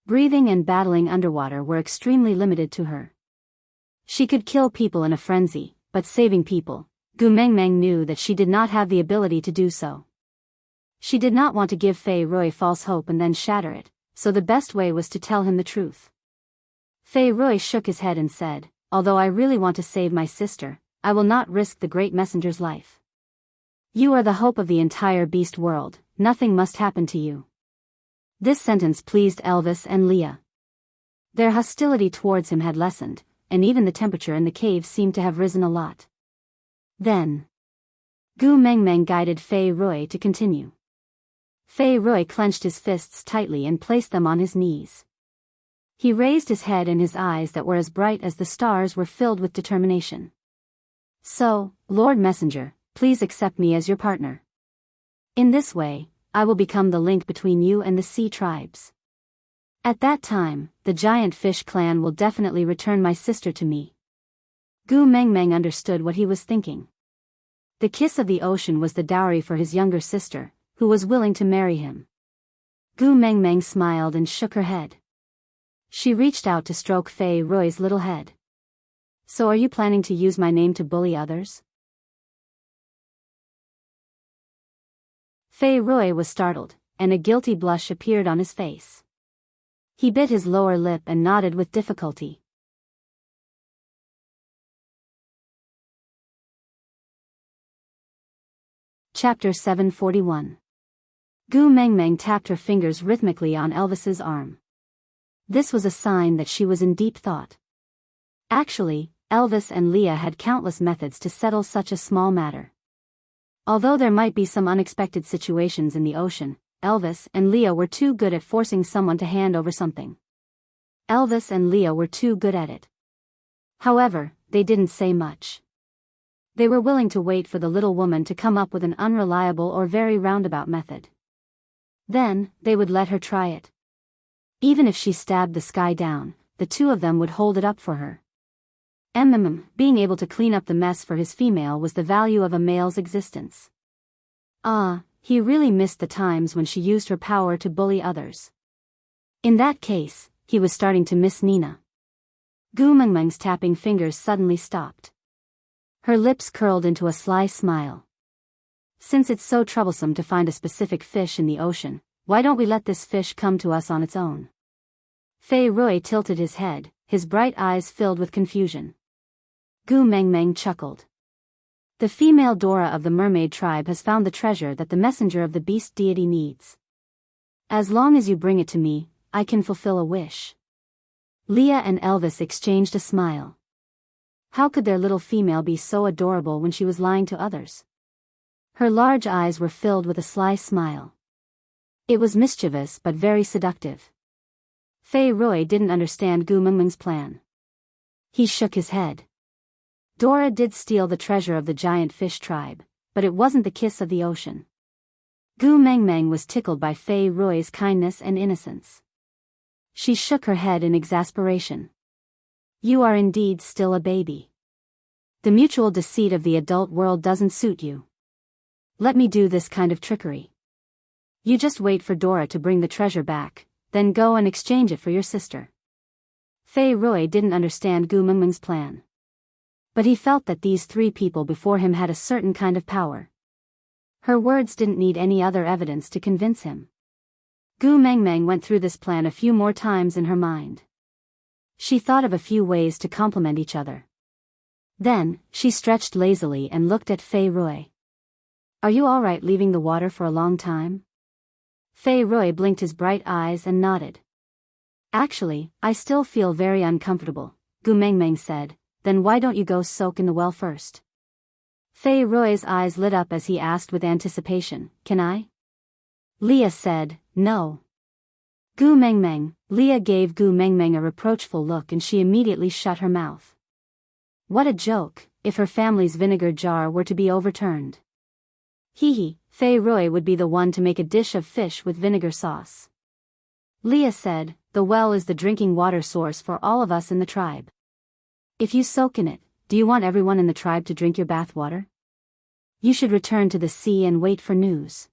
Breathing and battling underwater were extremely limited to her. She could kill people in a frenzy, but saving people, Gu Mengmeng knew that she did not have the ability to do so. She did not want to give Fei Rui false hope and then shatter it, so the best way was to tell him the truth. Fei Rui shook his head and said, "Although I really want to save my sister, I will not risk the great messenger's life. You are the hope of the entire beast world, nothing must happen to you." This sentence pleased Elvis and Leah. Their hostility towards him had lessened, and even the temperature in the cave seemed to have risen a lot. Then, Gu Mengmeng guided Fei Rui to continue. Fei Rui clenched his fists tightly and placed them on his knees. He raised his head and his eyes that were as bright as the stars were filled with determination. "So, Lord Messenger, please accept me as your partner. In this way, I will become the link between you and the sea tribes. At that time, the giant fish clan will definitely return my sister to me. Gu Mengmeng understood what he was thinking. The kiss of the ocean was the dowry for his younger sister, who was willing to marry him. Gu Mengmeng smiled and shook her head. She reached out to stroke Fei Rui's little head. So are you planning to use my name to bully others? Fei Rui was startled, and a guilty blush appeared on his face. He bit his lower lip and nodded with difficulty. Chapter 741. Gu Mengmeng tapped her fingers rhythmically on Elvis's arm. This was a sign that she was in deep thought. Actually, Elvis and Leah had countless methods to settle such a small matter. Although there might be some unexpected situations in the ocean, Elvis and Leah were too good at forcing someone to hand over something. Elvis and Leah were too good at it. However, they didn't say much. They were willing to wait for the little woman to come up with an unreliable or very roundabout method. Then, they would let her try it. Even if she stabbed the sky down, the two of them would hold it up for her. Being able to clean up the mess for his female was the value of a male's existence. He really missed the times when she used her power to bully others. In that case, he was starting to miss Nina. Gu Mengmeng's tapping fingers suddenly stopped. Her lips curled into a sly smile. Since it's so troublesome to find a specific fish in the ocean, why don't we let this fish come to us on its own? Fei Rui tilted his head, his bright eyes filled with confusion. Gu Mengmeng chuckled. The female Dora of the mermaid tribe has found the treasure that the messenger of the beast deity needs. As long as you bring it to me, I can fulfill a wish. Leah and Elvis exchanged a smile. How could their little female be so adorable when she was lying to others? Her large eyes were filled with a sly smile. It was mischievous but very seductive. Fei Rui didn't understand Gu Mengmeng's plan. He shook his head. Dora did steal the treasure of the giant fish tribe, but it wasn't the kiss of the ocean. Gu Mengmeng was tickled by Fei Rui's kindness and innocence. She shook her head in exasperation. You are indeed still a baby. The mutual deceit of the adult world doesn't suit you. Let me do this kind of trickery. You just wait for Dora to bring the treasure back, then go and exchange it for your sister. Fei Rui didn't understand Gu Mengmeng's plan. But he felt that these three people before him had a certain kind of power. Her words didn't need any other evidence to convince him. Gu Mengmeng went through this plan a few more times in her mind. She thought of a few ways to complement each other. Then, she stretched lazily and looked at Fei Rui. Are you all right leaving the water for a long time? Fei Rui blinked his bright eyes and nodded. Actually, I still feel very uncomfortable, Gu Mengmeng said. Then why don't you go soak in the well first? Fei Rui's eyes lit up as he asked with anticipation, Can I? Leah said, No. Gu Mengmeng. Leah gave Gu Mengmeng a reproachful look and she immediately shut her mouth. What a joke, if her family's vinegar jar were to be overturned. Fei Rui would be the one to make a dish of fish with vinegar sauce. Leah said, The well is the drinking water source for all of us in the tribe. If you soak in it, do you want everyone in the tribe to drink your bath water? You should return to the sea and wait for news.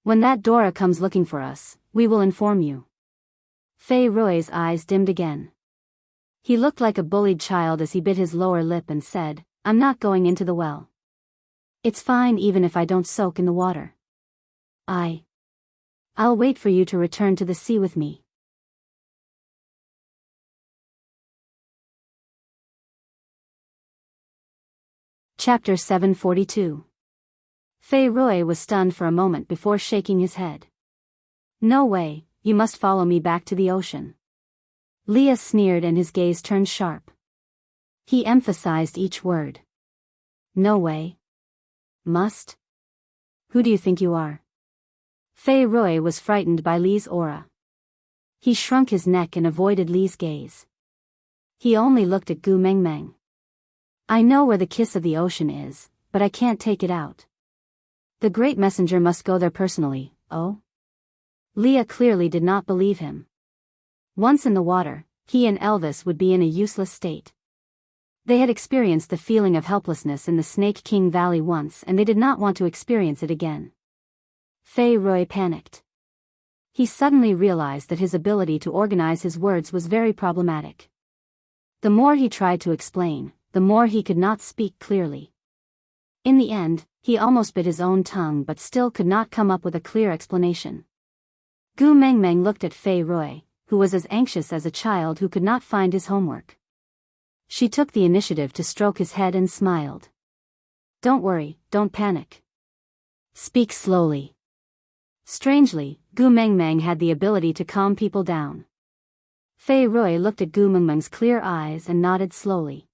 When that Dora comes looking for us, we will inform you. Fei Rui's eyes dimmed again. He looked like a bullied child as he bit his lower lip and said, I'm not going into the well. It's fine even if I don't soak in the water. I'll wait for you to return to the sea with me. Chapter 742. Fei Rui was stunned for a moment before shaking his head. No way, you must follow me back to the ocean. Leah sneered and his gaze turned sharp. He emphasized each word. No way. Must? Who do you think you are? Fei Rui was frightened by Li's aura. He shrunk his neck and avoided Li's gaze. He only looked at Gu Mengmeng. I know where the kiss of the ocean is, but I can't take it out. The great messenger must go there personally. Oh? Leah clearly did not believe him. Once in the water, he and Elvis would be in a useless state. They had experienced the feeling of helplessness in the Snake King Valley once and they did not want to experience it again. Fei Rui panicked. He suddenly realized that his ability to organize his words was very problematic. The more he tried to explain, the more he could not speak clearly. In the end, he almost bit his own tongue but still could not come up with a clear explanation. Gu Mengmeng looked at Fei Rui, who was as anxious as a child who could not find his homework. She took the initiative to stroke his head and smiled. "Don't worry, don't panic. Speak slowly." Strangely, Gu Mengmeng had the ability to calm people down. Fei Rui looked at Gu Mengmeng's clear eyes and nodded slowly.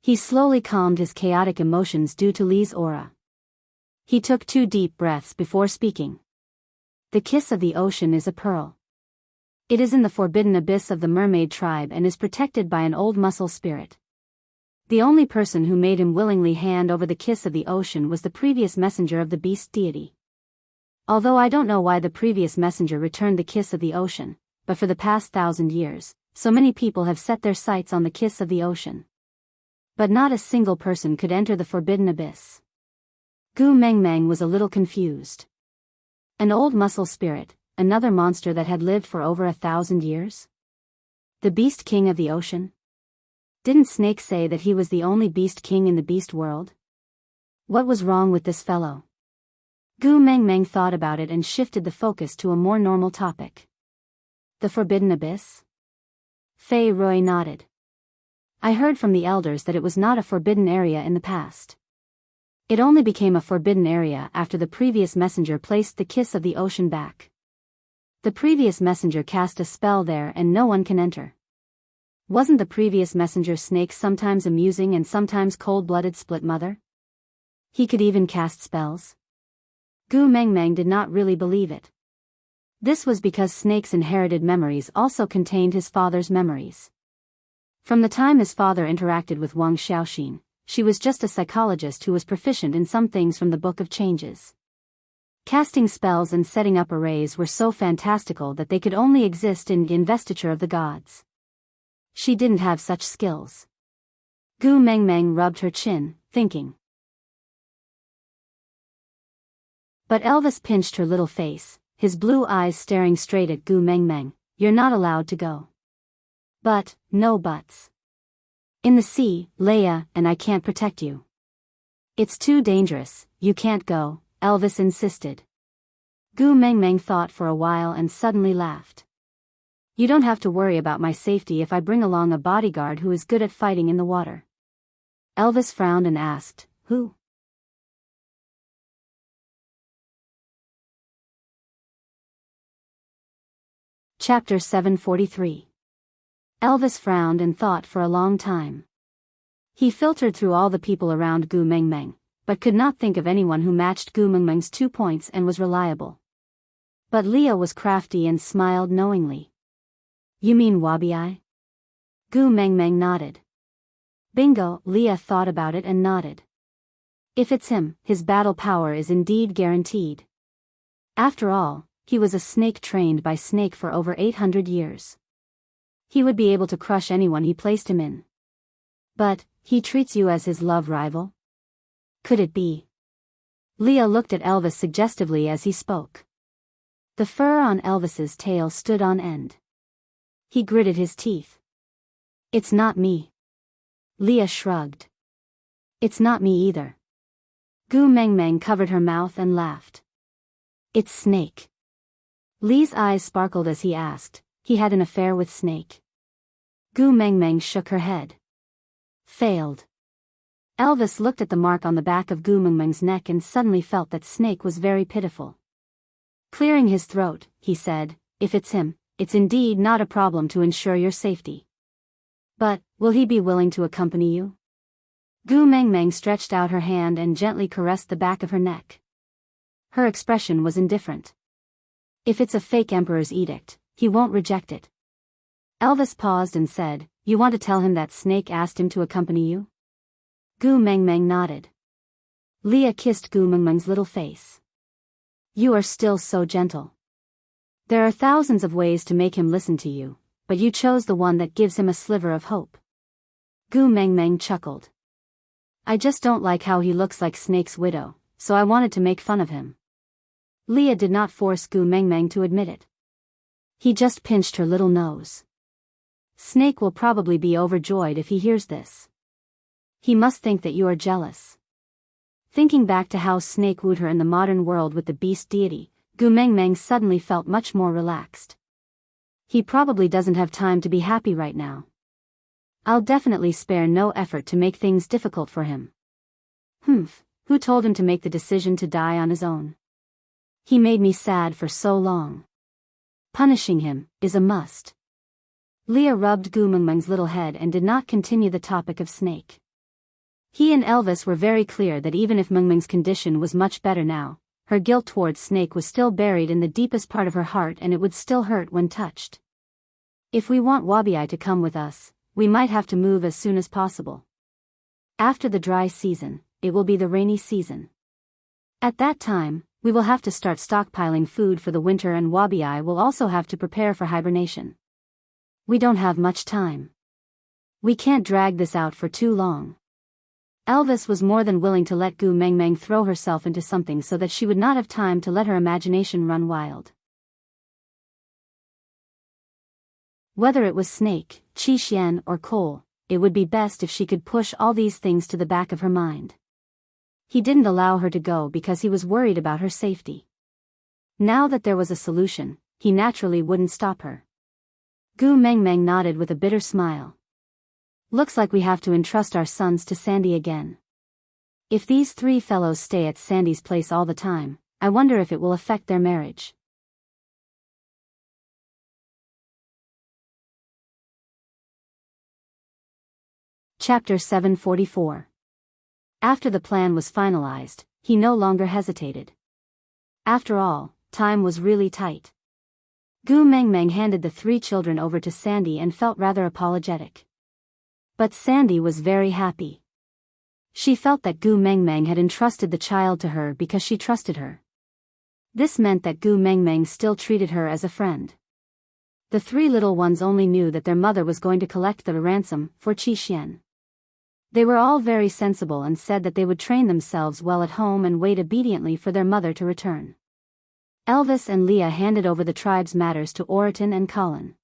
He slowly calmed his chaotic emotions due to Li's aura. He took 2 deep breaths before speaking. "The kiss of the ocean is a pearl. It is in the forbidden abyss of the mermaid tribe and is protected by an old mussel spirit. The only person who made him willingly hand over the kiss of the ocean was the previous messenger of the beast deity. Although I don't know why the previous messenger returned the kiss of the ocean, but for the past 1,000 years, so many people have set their sights on the kiss of the ocean. But not a single person could enter the forbidden abyss." Gu Mengmeng was a little confused. An old mussel spirit, another monster that had lived for over 1,000 years? The beast king of the ocean? Didn't Snake say that he was the only beast king in the beast world? What was wrong with this fellow? Gu Mengmeng thought about it and shifted the focus to a more normal topic. The forbidden abyss? Fei Rui nodded. "I heard from the elders that it was not a forbidden area in the past. It only became a forbidden area after the previous messenger placed the kiss of the ocean back. The previous messenger cast a spell there and no one can enter. Wasn't the previous messenger Snake sometimes amusing and sometimes cold-blooded split mother? He could even cast spells?" Gu Mengmeng did not really believe it. This was because Snake's inherited memories also contained his father's memories. From the time his father interacted with Wang Xiaoxin, she was just a psychologist who was proficient in some things from the Book of Changes. Casting spells and setting up arrays were so fantastical that they could only exist in the investiture of the gods. She didn't have such skills. Gu Mengmeng rubbed her chin, thinking. But Elvis pinched her little face, his blue eyes staring straight at Gu Mengmeng. "You're not allowed to go." "But, no buts. In the sea, Leia and I can't protect you." "It's too dangerous, you can't go," Elvis insisted. Gu Mengmeng thought for a while and suddenly laughed. "You don't have to worry about my safety if I bring along a bodyguard who is good at fighting in the water." Elvis frowned and asked, "Who?" Chapter 743. Elvis frowned and thought for a long time. He filtered through all the people around Gu Mengmeng, but could not think of anyone who matched Gu Mengmeng's 2 points and was reliable. But Leah was crafty and smiled knowingly. "You mean Wabi-Ai?" Gu Mengmeng nodded. "Bingo," Leah thought about it and nodded. "If it's him, his battle power is indeed guaranteed. After all, he was a snake trained by Snake for over 800 years. He would be able to crush anyone he placed him in. But, he treats you as his love rival? Could it be?" Leah looked at Elvis suggestively as he spoke. The fur on Elvis's tail stood on end. He gritted his teeth. "It's not me." Leah shrugged. "It's not me either." Gu Mengmeng covered her mouth and laughed. "It's Snake." Lee's eyes sparkled as he asked, "He had an affair with Snake?" Gu Mengmeng shook her head. "Failed." Elvis looked at the mark on the back of Gu Mengmeng's neck and suddenly felt that Snake was very pitiful. Clearing his throat, he said, "If it's him, it's indeed not a problem to ensure your safety. But, will he be willing to accompany you?" Gu Mengmeng stretched out her hand and gently caressed the back of her neck. Her expression was indifferent. "If it's a fake emperor's edict, he won't reject it." Elvis paused and said, "You want to tell him that Snake asked him to accompany you?" Gu Mengmeng nodded. Leah kissed Gu Mengmeng's little face. "You are still so gentle." There are thousands of ways to make him listen to you, but you chose the one that gives him a sliver of hope. Gu Mengmeng chuckled. I just don't like how he looks like Snake's widow, so I wanted to make fun of him. Leah did not force Gu Mengmeng to admit it. He just pinched her little nose. Snake will probably be overjoyed if he hears this. He must think that you are jealous. Thinking back to how Snake wooed her in the modern world with the beast deity, Gu Mengmeng suddenly felt much more relaxed. He probably doesn't have time to be happy right now. I'll definitely spare no effort to make things difficult for him. Who told him to make the decision to die on his own? He made me sad for so long. Punishing him is a must. Leah rubbed Gu Mengmeng's little head and did not continue the topic of Snake. He and Elvis were very clear that even if Mengmeng's condition was much better now, her guilt towards Snake was still buried in the deepest part of her heart and it would still hurt when touched. If we want Wabi to come with us, we might have to move as soon as possible. After the dry season, it will be the rainy season. At that time, we will have to start stockpiling food for the winter and Wabi will also have to prepare for hibernation. We don't have much time. We can't drag this out for too long. Elvis was more than willing to let Gu Mengmeng throw herself into something so that she would not have time to let her imagination run wild. Whether it was Snake, Qi Xian or coal, it would be best if she could push all these things to the back of her mind. He didn't allow her to go because he was worried about her safety. Now that there was a solution, he naturally wouldn't stop her. Gu Mengmeng nodded with a bitter smile. Looks like we have to entrust our sons to Sandy again. If these three fellows stay at Sandy's place all the time, I wonder if it will affect their marriage. Chapter 744. After the plan was finalized, he no longer hesitated. After all, time was really tight. Gu Mengmeng handed the three children over to Sandy and felt rather apologetic. But Sandy was very happy. She felt that Gu Mengmeng had entrusted the child to her because she trusted her. This meant that Gu Mengmeng still treated her as a friend. The three little ones only knew that their mother was going to collect the ransom for Qi Xian. They were all very sensible and said that they would train themselves well at home and wait obediently for their mother to return. Elvis and Leah handed over the tribe's matters to Oriton and Colin.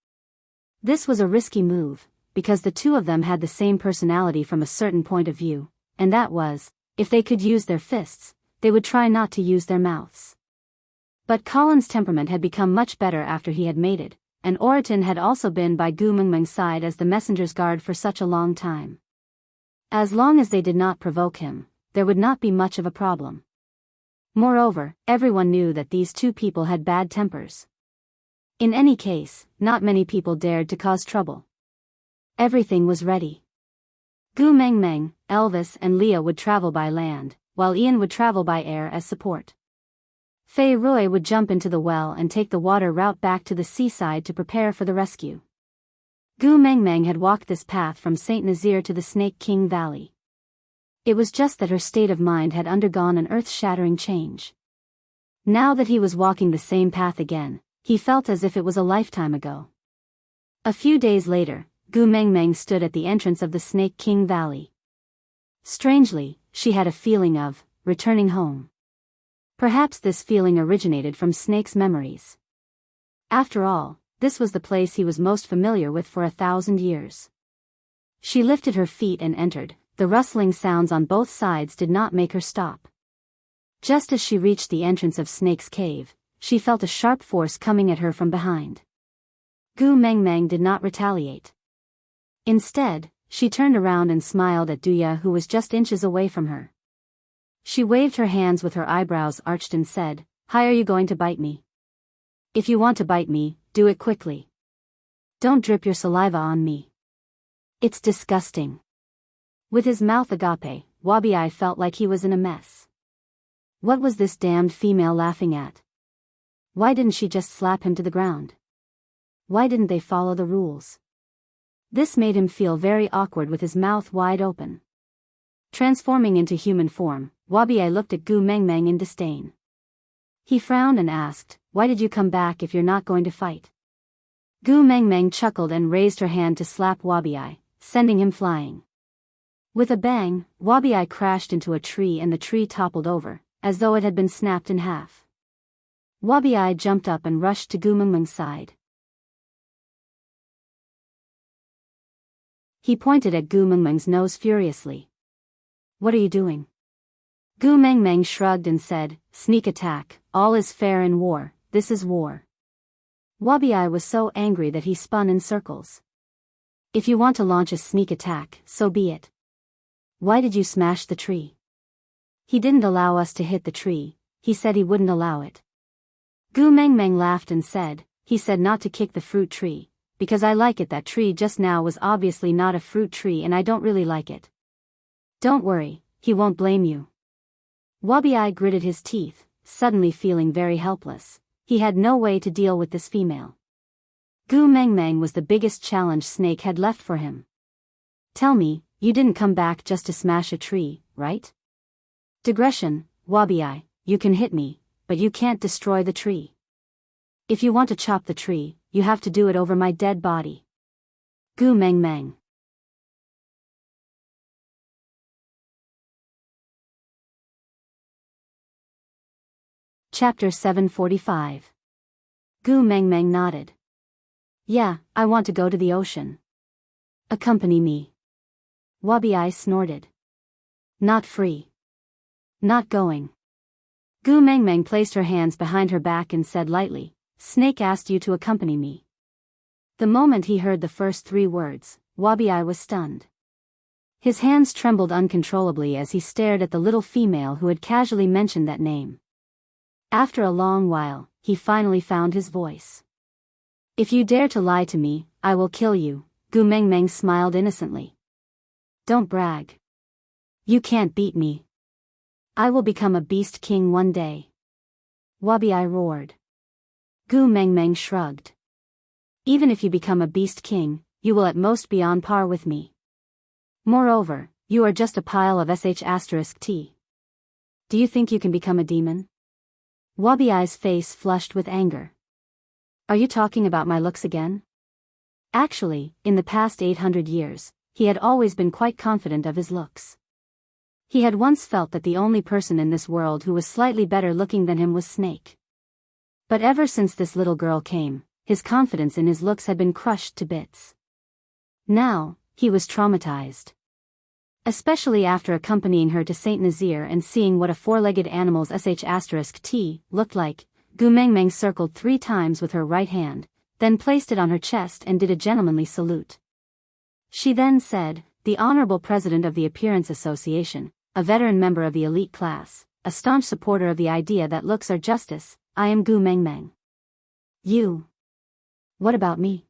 This was a risky move, because the two of them had the same personality from a certain point of view, and that was, if they could use their fists, they would try not to use their mouths. But Colin's temperament had become much better after he had mated, and Oriton had also been by Gu Mengmeng's side as the messenger's guard for such a long time. As long as they did not provoke him, there would not be much of a problem. Moreover, everyone knew that these two people had bad tempers. In any case, not many people dared to cause trouble. Everything was ready. Gu Mengmeng, Elvis and Leah would travel by land, while Ian would travel by air as support. Fei Rui would jump into the well and take the water route back to the seaside to prepare for the rescue. Gu Mengmeng had walked this path from St. Nazaire to the Snake King Valley. It was just that her state of mind had undergone an earth-shattering change. Now that he was walking the same path again, he felt as if it was a lifetime ago. A few days later, Gu Mengmeng stood at the entrance of the Snake King Valley. Strangely, she had a feeling of returning home. Perhaps this feeling originated from Snake's memories. After all, this was the place he was most familiar with for 1,000 years. She lifted her feet and entered. The rustling sounds on both sides did not make her stop. Just as she reached the entrance of Snake's cave, she felt a sharp force coming at her from behind. Gu Mengmeng did not retaliate. Instead, she turned around and smiled at Duya, who was just inches away from her. She waved her hands with her eyebrows arched and said, "Hi, are you going to bite me? If you want to bite me, do it quickly. Don't drip your saliva on me. It's disgusting." With his mouth agape, Wabi felt like he was in a mess. What was this damned female laughing at? Why didn't she just slap him to the ground? Why didn't they follow the rules? This made him feel very awkward with his mouth wide open. Transforming into human form, Wabi looked at Gu Mengmeng in disdain. He frowned and asked, why did you come back if you're not going to fight? Gu Mengmeng chuckled and raised her hand to slap Wabi-Ai, sending him flying. With a bang, Wabi-Ai crashed into a tree and the tree toppled over, as though it had been snapped in half. Wabi-Ai jumped up and rushed to Gu Mengmeng's side. He pointed at Gu Mengmeng's nose furiously. What are you doing? Gu Mengmeng shrugged and said, sneak attack, all is fair in war, this is war. Wabi-Ai was so angry that he spun in circles. If you want to launch a sneak attack, so be it. Why did you smash the tree? He didn't allow us to hit the tree, he said he wouldn't allow it. Gu Mengmeng laughed and said, he said not to kick the fruit tree, because I like it. That tree just now was obviously not a fruit tree and I don't really like it. Don't worry, he won't blame you. Wabi-Ai gritted his teeth, suddenly feeling very helpless. He had no way to deal with this female. Gu Mengmeng was the biggest challenge Snake had left for him. Tell me, you didn't come back just to smash a tree, right? Digression, Wabi-Ai, you can hit me, but you can't destroy the tree. If you want to chop the tree, you have to do it over my dead body. Gu Mengmeng. Chapter 745. Gu Mengmeng nodded. Yeah, I want to go to the ocean. Accompany me. Wabi-Ai snorted. Not free. Not going. Gu Mengmeng placed her hands behind her back and said lightly, Snake asked you to accompany me. The moment he heard the first 3 words, Wabi-Ai was stunned. His hands trembled uncontrollably as he stared at the little female who had casually mentioned that name. After a long while, he finally found his voice. If you dare to lie to me, I will kill you, Gu Mengmeng smiled innocently. Don't brag. You can't beat me. I will become a beast king one day. Wabi-Ai roared. Gu Mengmeng shrugged. Even if you become a beast king, you will at most be on par with me. Moreover, you are just a pile of sh*t. Do you think you can become a demon? Wabi-Ai's face flushed with anger. Are you talking about my looks again? Actually, in the past 800 years, he had always been quite confident of his looks. He had once felt that the only person in this world who was slightly better looking than him was Snake. But ever since this little girl came, his confidence in his looks had been crushed to bits. Now, he was traumatized. Especially after accompanying her to Saint Nazaire and seeing what a 4-legged animal's sh*t looked like, Gu Mengmeng circled 3 times with her right hand, then placed it on her chest and did a gentlemanly salute. She then said, the Honorable President of the Appearance Association, a veteran member of the elite class, a staunch supporter of the idea that looks are justice, I am Gu Mengmeng. You. What about me?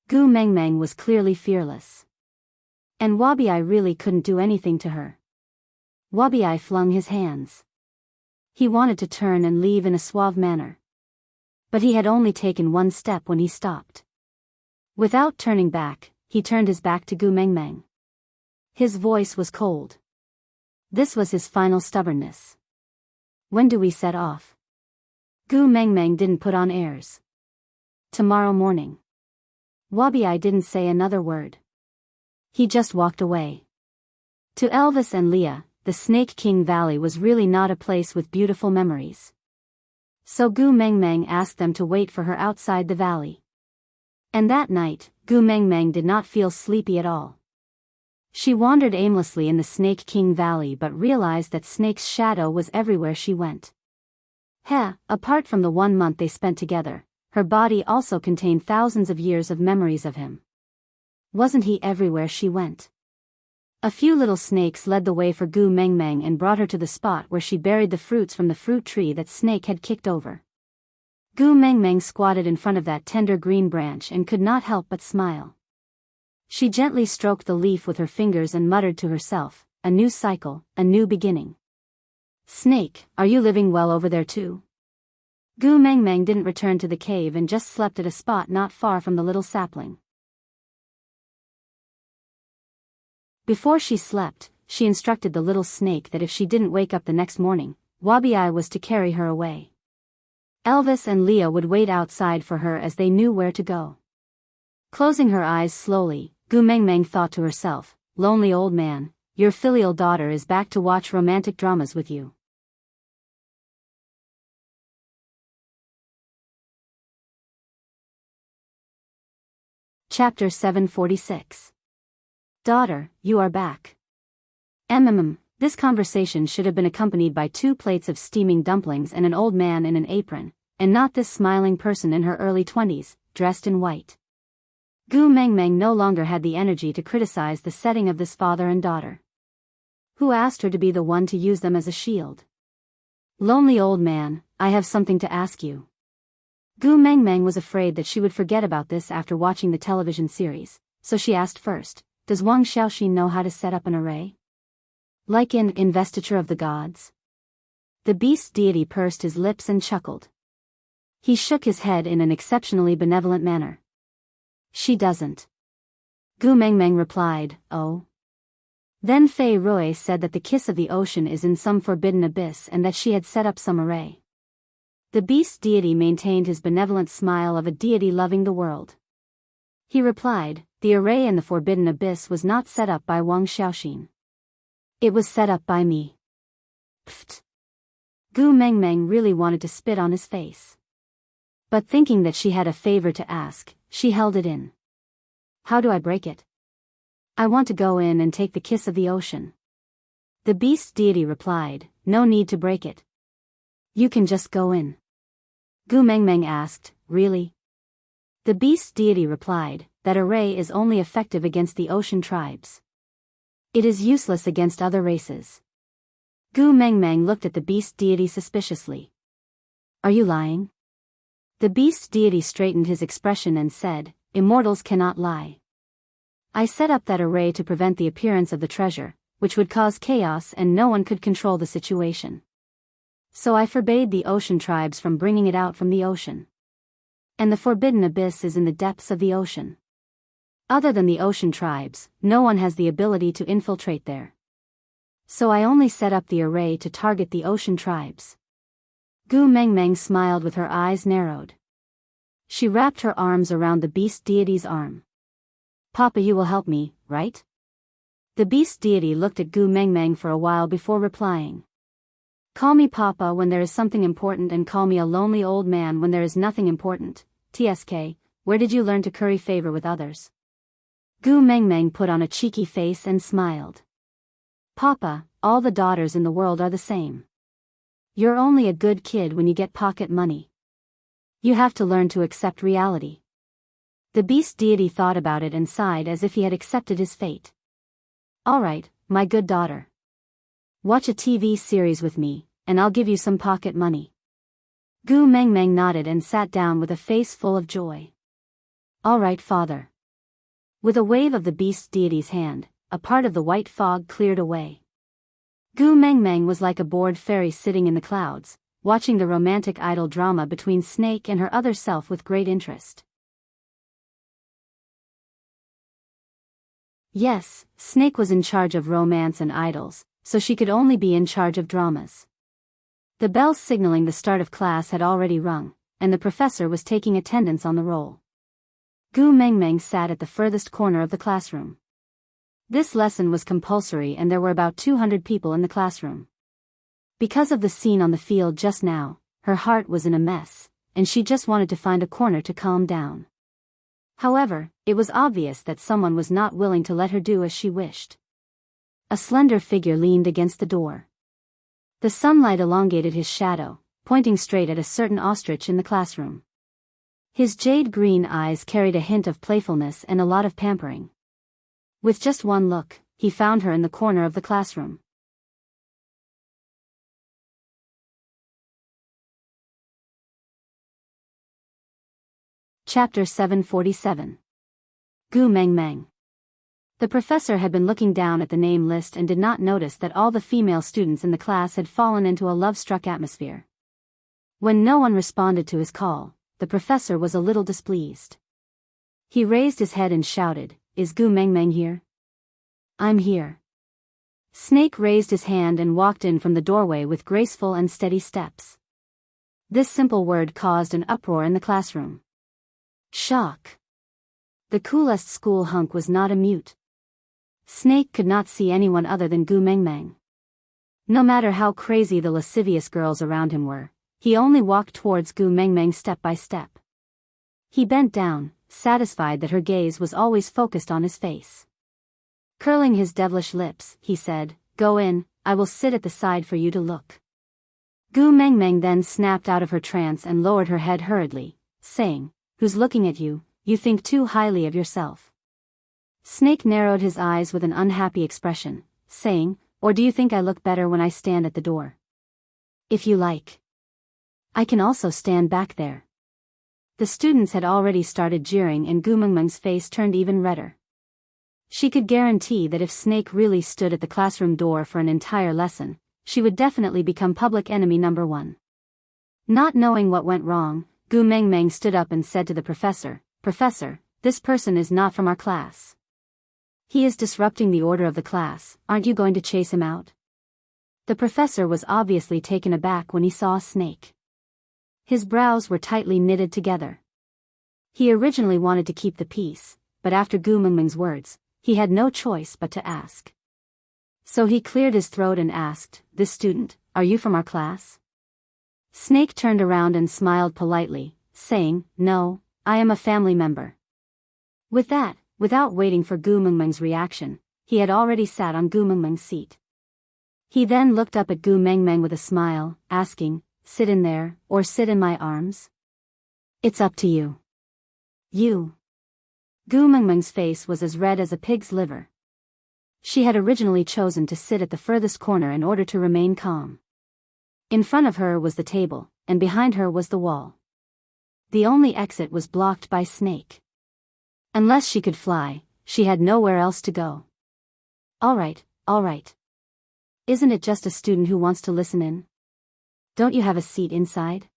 Gu Mengmeng was clearly fearless. And Wabi-Ai really couldn't do anything to her. Wabi-Ai flung his hands. He wanted to turn and leave in a suave manner. But he had only taken 1 step when he stopped. Without turning back, he turned his back to Gu Mengmeng. His voice was cold. This was his final stubbornness. When do we set off? Gu Mengmeng didn't put on airs. Tomorrow morning. Wabi-Ai didn't say another word. He just walked away. To Elvis and Leah, the Snake King Valley was really not a place with beautiful memories. So Gu Mengmeng asked them to wait for her outside the valley. And that night, Gu Mengmeng did not feel sleepy at all. She wandered aimlessly in the Snake King Valley but realized that Snake's shadow was everywhere she went. Apart from the 1 month they spent together, her body also contained thousands of years of memories of him. Wasn't he everywhere she went? A few little snakes led the way for Gu Mengmeng and brought her to the spot where she buried the fruits from the fruit tree that Snake had kicked over. Gu Mengmeng squatted in front of that tender green branch and could not help but smile. She gently stroked the leaf with her fingers and muttered to herself, a new cycle, a new beginning. Snake, are you living well over there too? Gu Mengmeng didn't return to the cave and just slept at a spot not far from the little sapling. Before she slept, she instructed the little snake that if she didn't wake up the next morning, Wabi-Ai was to carry her away. Elvis and Leah would wait outside for her as they knew where to go. Closing her eyes slowly, Gu Mengmeng thought to herself, "Lonely old man, your filial daughter is back to watch romantic dramas with you." Chapter 746. Daughter, you are back. This conversation should have been accompanied by 2 plates of steaming dumplings and an old man in an apron, and not this smiling person in her early 20s, dressed in white. Gu Mengmeng no longer had the energy to criticize the setting of this father and daughter. Who asked her to be the one to use them as a shield? Lonely old man, I have something to ask you. Gu Mengmeng was afraid that she would forget about this after watching the television series, so she asked first, does Wang Xiaoxin know how to set up an array? Like in Investiture of the Gods? The beast deity pursed his lips and chuckled. He shook his head in an exceptionally benevolent manner. She doesn't. Gu Mengmeng replied, oh. Then Fei Rui said that the kiss of the ocean is in some forbidden abyss and that she had set up some array. The beast deity maintained his benevolent smile of a deity loving the world. He replied, the array in the forbidden abyss was not set up by Wang Xiaoxin. It was set up by me. Pfft. Gu Mengmeng really wanted to spit on his face. But thinking that she had a favor to ask, she held it in. How do I break it? I want to go in and take the kiss of the ocean. The beast deity replied, no need to break it. You can just go in. Gu Mengmeng asked, really? The beast deity replied, that array is only effective against the ocean tribes. It is useless against other races. Gu Mengmeng looked at the beast deity suspiciously. Are you lying? The beast deity straightened his expression and said, immortals cannot lie. I set up that array to prevent the appearance of the treasure, which would cause chaos and no one could control the situation. So I forbade the ocean tribes from bringing it out from the ocean. And the forbidden abyss is in the depths of the ocean. Other than the ocean tribes, no one has the ability to infiltrate there. So I only set up the array to target the ocean tribes. Gu Mengmeng smiled with her eyes narrowed. She wrapped her arms around the beast deity's arm. Papa, you will help me, right? The beast deity looked at Gu Mengmeng for a while before replying. Call me Papa when there is something important and call me a lonely old man when there is nothing important. TSK, where did you learn to curry favor with others? Gu Mengmeng put on a cheeky face and smiled. Papa, all the daughters in the world are the same. You're only a good kid when you get pocket money. You have to learn to accept reality. The beast deity thought about it and sighed as if he had accepted his fate. All right, my good daughter. Watch a TV series with me, and I'll give you some pocket money. Gu Mengmeng nodded and sat down with a face full of joy. All right, father. With a wave of the beast deity's hand, a part of the white fog cleared away. Gu Mengmeng was like a bored fairy sitting in the clouds, watching the romantic idol drama between Snake and her other self with great interest. Yes, Snake was in charge of romance and idols, so she could only be in charge of dramas. The bells signaling the start of class had already rung, and the professor was taking attendance on the roll. Gu Mengmeng sat at the furthest corner of the classroom. This lesson was compulsory and there were about 200 people in the classroom. Because of the scene on the field just now, her heart was in a mess, and she just wanted to find a corner to calm down. However, it was obvious that someone was not willing to let her do as she wished. A slender figure leaned against the door. The sunlight elongated his shadow, pointing straight at a certain ostrich in the classroom. His jade-green eyes carried a hint of playfulness and a lot of pampering. With just one look, he found her in the corner of the classroom. Chapter 747. Gu Mengmeng. The professor had been looking down at the name list and did not notice that all the female students in the class had fallen into a love-struck atmosphere. When no one responded to his call, the professor was a little displeased. He raised his head and shouted, "Is Gu Mengmeng here?" "I'm here." Snake raised his hand and walked in from the doorway with graceful and steady steps. This simple word caused an uproar in the classroom. Shock. The coolest school hunk was not a mute. Snake could not see anyone other than Gu Mengmeng. No matter how crazy the lascivious girls around him were, he only walked towards Gu Mengmeng step by step. He bent down, satisfied that her gaze was always focused on his face. Curling his devilish lips, he said, "Go in, I will sit at the side for you to look." Gu Mengmeng then snapped out of her trance and lowered her head hurriedly, saying, "Who's looking at you? You think too highly of yourself." Snake narrowed his eyes with an unhappy expression, saying, "Or do you think I look better when I stand at the door? If you like, I can also stand back there." The students had already started jeering and Gu Mengmeng's face turned even redder. She could guarantee that if Snake really stood at the classroom door for an entire lesson, she would definitely become public enemy number one. Not knowing what went wrong, Gu Mengmeng stood up and said to the professor, "Professor, this person is not from our class. He is disrupting the order of the class, aren't you going to chase him out?" The professor was obviously taken aback when he saw Snake. His brows were tightly knitted together. He originally wanted to keep the peace, but after Gu Mengmeng's words, he had no choice but to ask. So he cleared his throat and asked, "This student, are you from our class?" Snake turned around and smiled politely, saying, "No, I am a family member." With that, without waiting for Gu Mengmeng's reaction, he had already sat on Gu Mengmeng's seat. He then looked up at Gu Mengmeng with a smile, asking, "Sit in there, or sit in my arms? It's up to you." "You." Gu Mengmeng's face was as red as a pig's liver. She had originally chosen to sit at the furthest corner in order to remain calm. In front of her was the table, and behind her was the wall. The only exit was blocked by Snake. Unless she could fly, she had nowhere else to go. All right. Isn't it just a student who wants to listen in? Don't you have a seat inside?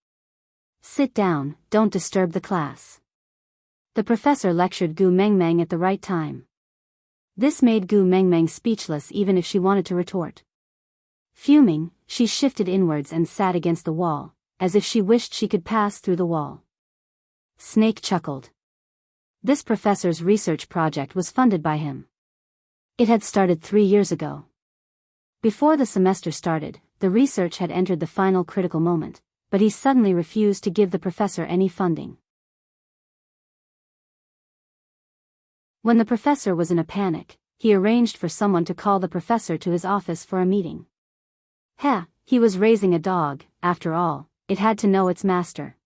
Sit down, don't disturb the class." The professor lectured Gu Mengmeng at the right time. This made Gu Mengmeng speechless even if she wanted to retort. Fuming, she shifted inwards and sat against the wall, as if she wished she could pass through the wall. Snake chuckled. This professor's research project was funded by him. It had started 3 years ago. Before the semester started, the research had entered the final critical moment, but he suddenly refused to give the professor any funding. When the professor was in a panic, he arranged for someone to call the professor to his office for a meeting. He was raising a dog, after all, it had to know its master.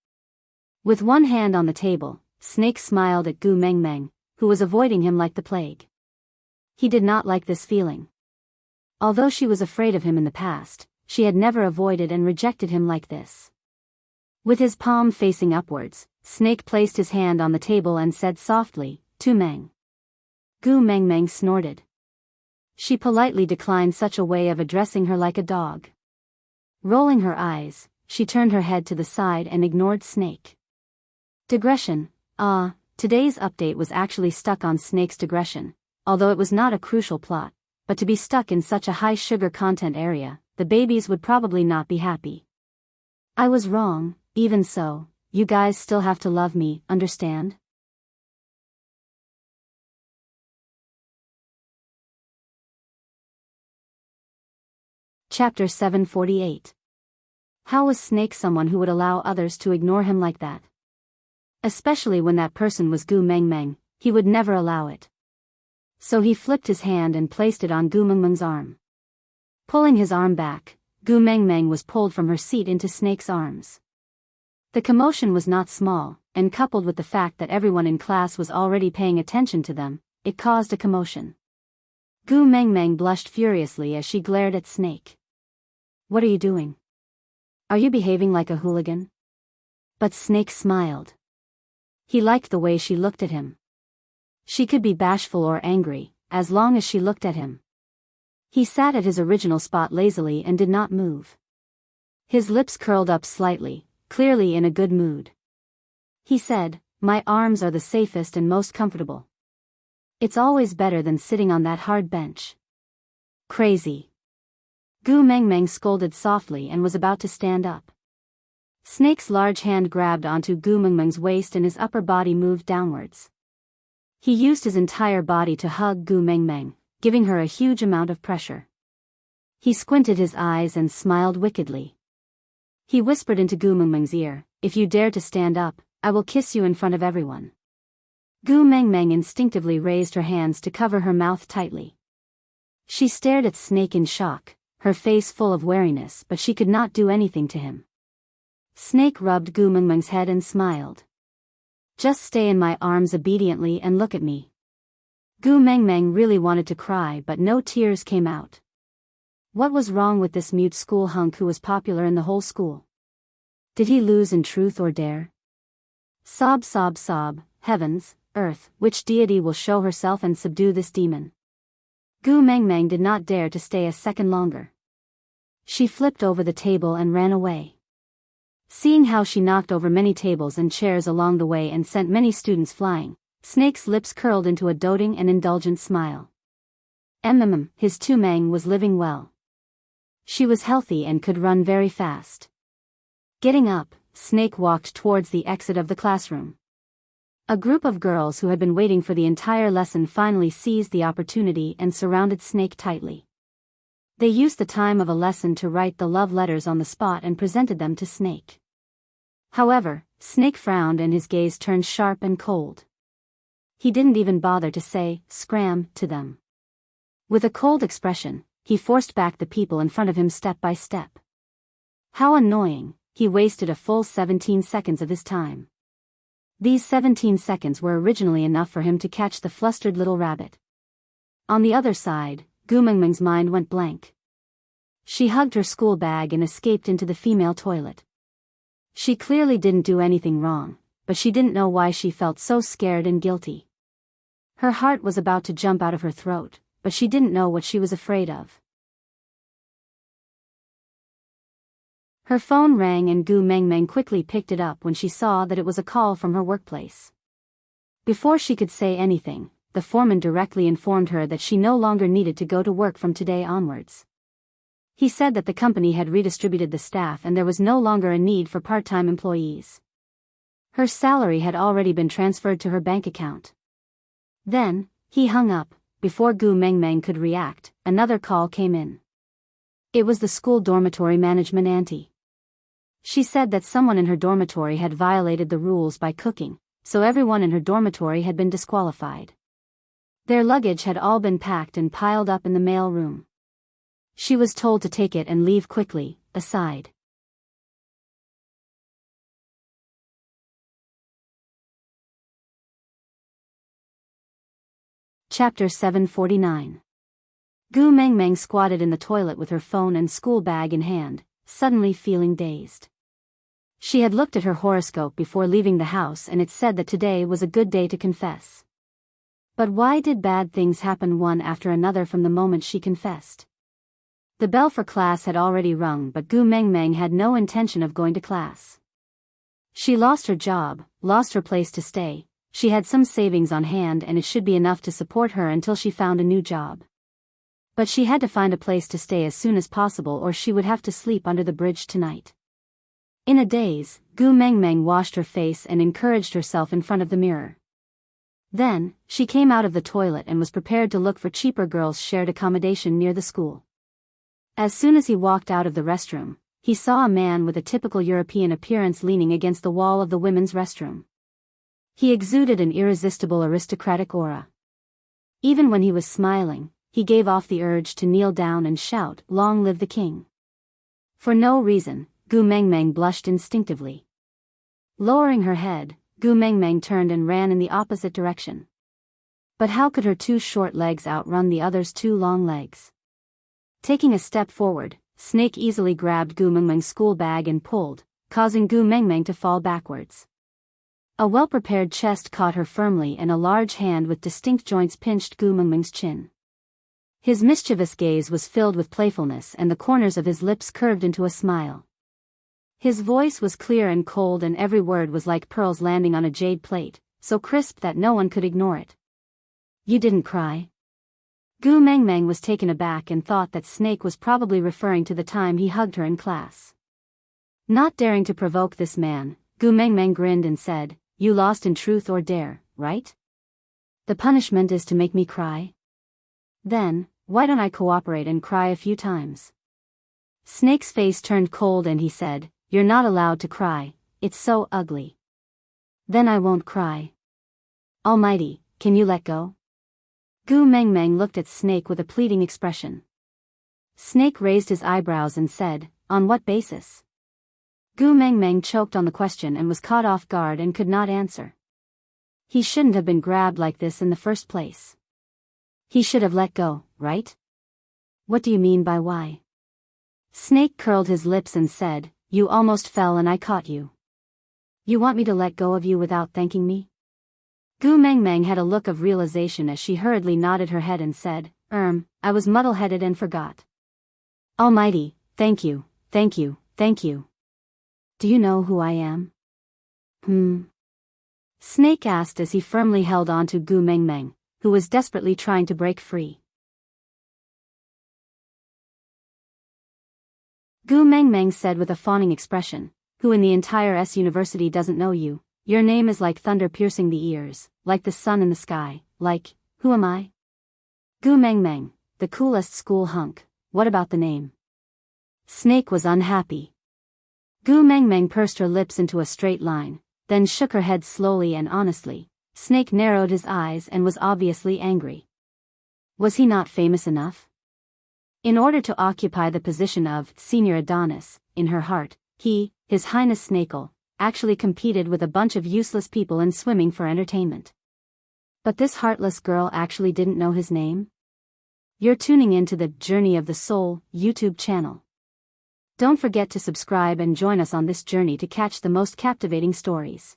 With one hand on the table, Snake smiled at Gu Mengmeng, who was avoiding him like the plague. He did not like this feeling. Although she was afraid of him in the past, she had never avoided and rejected him like this. With his palm facing upwards, Snake placed his hand on the table and said softly, "Tu Meng." Gu Mengmeng snorted. She politely declined such a way of addressing her like a dog. Rolling her eyes, she turned her head to the side and ignored Snake. Digression. Today's update was actually stuck on Snake's digression, although it was not a crucial plot, but to be stuck in such a high sugar content area, the babies would probably not be happy. I was wrong, even so, you guys still have to love me, understand? Chapter 748. How was Snake someone who would allow others to ignore him like that? Especially when that person was Gu Mengmeng, he would never allow it. So he flipped his hand and placed it on Gu Mengmeng's arm. Pulling his arm back, Gu Mengmeng was pulled from her seat into Snake's arms. The commotion was not small, and coupled with the fact that everyone in class was already paying attention to them, it caused a commotion. Gu Mengmeng blushed furiously as she glared at Snake. "What are you doing? Are you behaving like a hooligan?" But Snake smiled. He liked the way she looked at him. She could be bashful or angry, as long as she looked at him. He sat at his original spot lazily and did not move. His lips curled up slightly, clearly in a good mood. He said, "My arms are the safest and most comfortable. It's always better than sitting on that hard bench." Crazy. Gu Mengmeng scolded softly and was about to stand up. Snake's large hand grabbed onto Gu Mengmeng's waist and his upper body moved downwards. He used his entire body to hug Gu Mengmeng, giving her a huge amount of pressure. He squinted his eyes and smiled wickedly. He whispered into Gu Mengmeng's ear, "If you dare to stand up, I will kiss you in front of everyone." Gu Mengmeng instinctively raised her hands to cover her mouth tightly. She stared at Snake in shock, her face full of wariness, but she could not do anything to him. Snake rubbed Gu Mengmeng's head and smiled. "Just stay in my arms obediently and look at me." Gu Mengmeng really wanted to cry, but no tears came out. What was wrong with this mute school hunk who was popular in the whole school? Did he lose in truth or dare? Sob, sob, sob, heavens, earth, which deity will show herself and subdue this demon? Gu Mengmeng did not dare to stay a second longer. She flipped over the table and ran away. Seeing how she knocked over many tables and chairs along the way and sent many students flying, Snake's lips curled into a doting and indulgent smile. His Tu-Meng was living well. She was healthy and could run very fast. Getting up, Snake walked towards the exit of the classroom. A group of girls who had been waiting for the entire lesson finally seized the opportunity and surrounded Snake tightly. They used the time of a lesson to write the love letters on the spot and presented them to Snake. However, Snake frowned and his gaze turned sharp and cold. He didn't even bother to say, "Scram," to them. With a cold expression, he forced back the people in front of him step by step. How annoying, he wasted a full 17 seconds of his time. These 17 seconds were originally enough for him to catch the flustered little rabbit. On the other side, Gu Mengmeng's mind went blank. She hugged her school bag and escaped into the female toilet. She clearly didn't do anything wrong, but she didn't know why she felt so scared and guilty. Her heart was about to jump out of her throat, but she didn't know what she was afraid of. Her phone rang and Gu Mengmeng quickly picked it up when she saw that it was a call from her workplace. Before she could say anything, the foreman directly informed her that she no longer needed to go to work from today onwards. He said that the company had redistributed the staff and there was no longer a need for part-time employees. Her salary had already been transferred to her bank account. Then, he hung up. Before Gu Mengmeng could react, another call came in. It was the school dormitory management auntie. She said that someone in her dormitory had violated the rules by cooking, so everyone in her dormitory had been disqualified. Their luggage had all been packed and piled up in the mail room. She was told to take it and leave quickly, aside. Chapter 749. Gu Mengmeng squatted in the toilet with her phone and school bag in hand, suddenly feeling dazed. She had looked at her horoscope before leaving the house and it said that today was a good day to confess. But why did bad things happen one after another from the moment she confessed? The bell for class had already rung, but Gu Mengmeng had no intention of going to class. She lost her job, lost her place to stay. She had some savings on hand and it should be enough to support her until she found a new job. But she had to find a place to stay as soon as possible or she would have to sleep under the bridge tonight. In a daze, Gu Mengmeng washed her face and encouraged herself in front of the mirror. Then, she came out of the toilet and was prepared to look for cheaper girls' shared accommodation near the school. As soon as he walked out of the restroom, he saw a man with a typical European appearance leaning against the wall of the women's restroom. He exuded an irresistible aristocratic aura. Even when he was smiling, he gave off the urge to kneel down and shout, "Long live the king." For no reason, Gu Mengmeng blushed instinctively. Lowering her head, Gu Mengmeng turned and ran in the opposite direction. But how could her two short legs outrun the other's two long legs? Taking a step forward, Snake easily grabbed Gu Mengmeng's school bag and pulled, causing Gu Mengmeng to fall backwards. A well-prepared chest caught her firmly and a large hand with distinct joints pinched Gu Mengmeng's chin. His mischievous gaze was filled with playfulness and the corners of his lips curved into a smile. His voice was clear and cold and every word was like pearls landing on a jade plate, so crisp that no one could ignore it. "You didn't cry?" Gu Mengmeng was taken aback and thought that Snake was probably referring to the time he hugged her in class. Not daring to provoke this man, Gu Mengmeng grinned and said, "You lost in truth or dare, right? The punishment is to make me cry? Then, why don't I cooperate and cry a few times?" Snake's face turned cold and he said, "You're not allowed to cry, it's so ugly." "Then I won't cry." "Almighty, can you let go?" Gu Mengmeng looked at Snake with a pleading expression. Snake raised his eyebrows and said, "On what basis?" Gu Mengmeng choked on the question and was caught off guard and could not answer. He shouldn't have been grabbed like this in the first place. He should have let go, right? "What do you mean by why?" Snake curled his lips and said, "You almost fell and I caught you. You want me to let go of you without thanking me?" Gu Mengmeng had a look of realization as she hurriedly nodded her head and said, I was muddle-headed and forgot." "Almighty, thank you, thank you, thank you. Do you know who I am?" Snake asked as he firmly held on to Gu Mengmeng, who was desperately trying to break free. Gu Mengmeng said with a fawning expression, "Who in the entire university doesn't know you? Your name is like thunder piercing the ears, like the sun in the sky, like, who am I?" "Gu Mengmeng, the coolest school hunk, what about the name?" Snake was unhappy. Gu Mengmeng pursed her lips into a straight line, then shook her head slowly and honestly. Snake narrowed his eyes and was obviously angry. Was he not famous enough? In order to occupy the position of Senior Adonis, in her heart, he, His Highness Snakel, actually competed with a bunch of useless people in swimming for entertainment. But this heartless girl actually didn't know his name? You're tuning into the Journey of the Soul YouTube channel. Don't forget to subscribe and join us on this journey to catch the most captivating stories.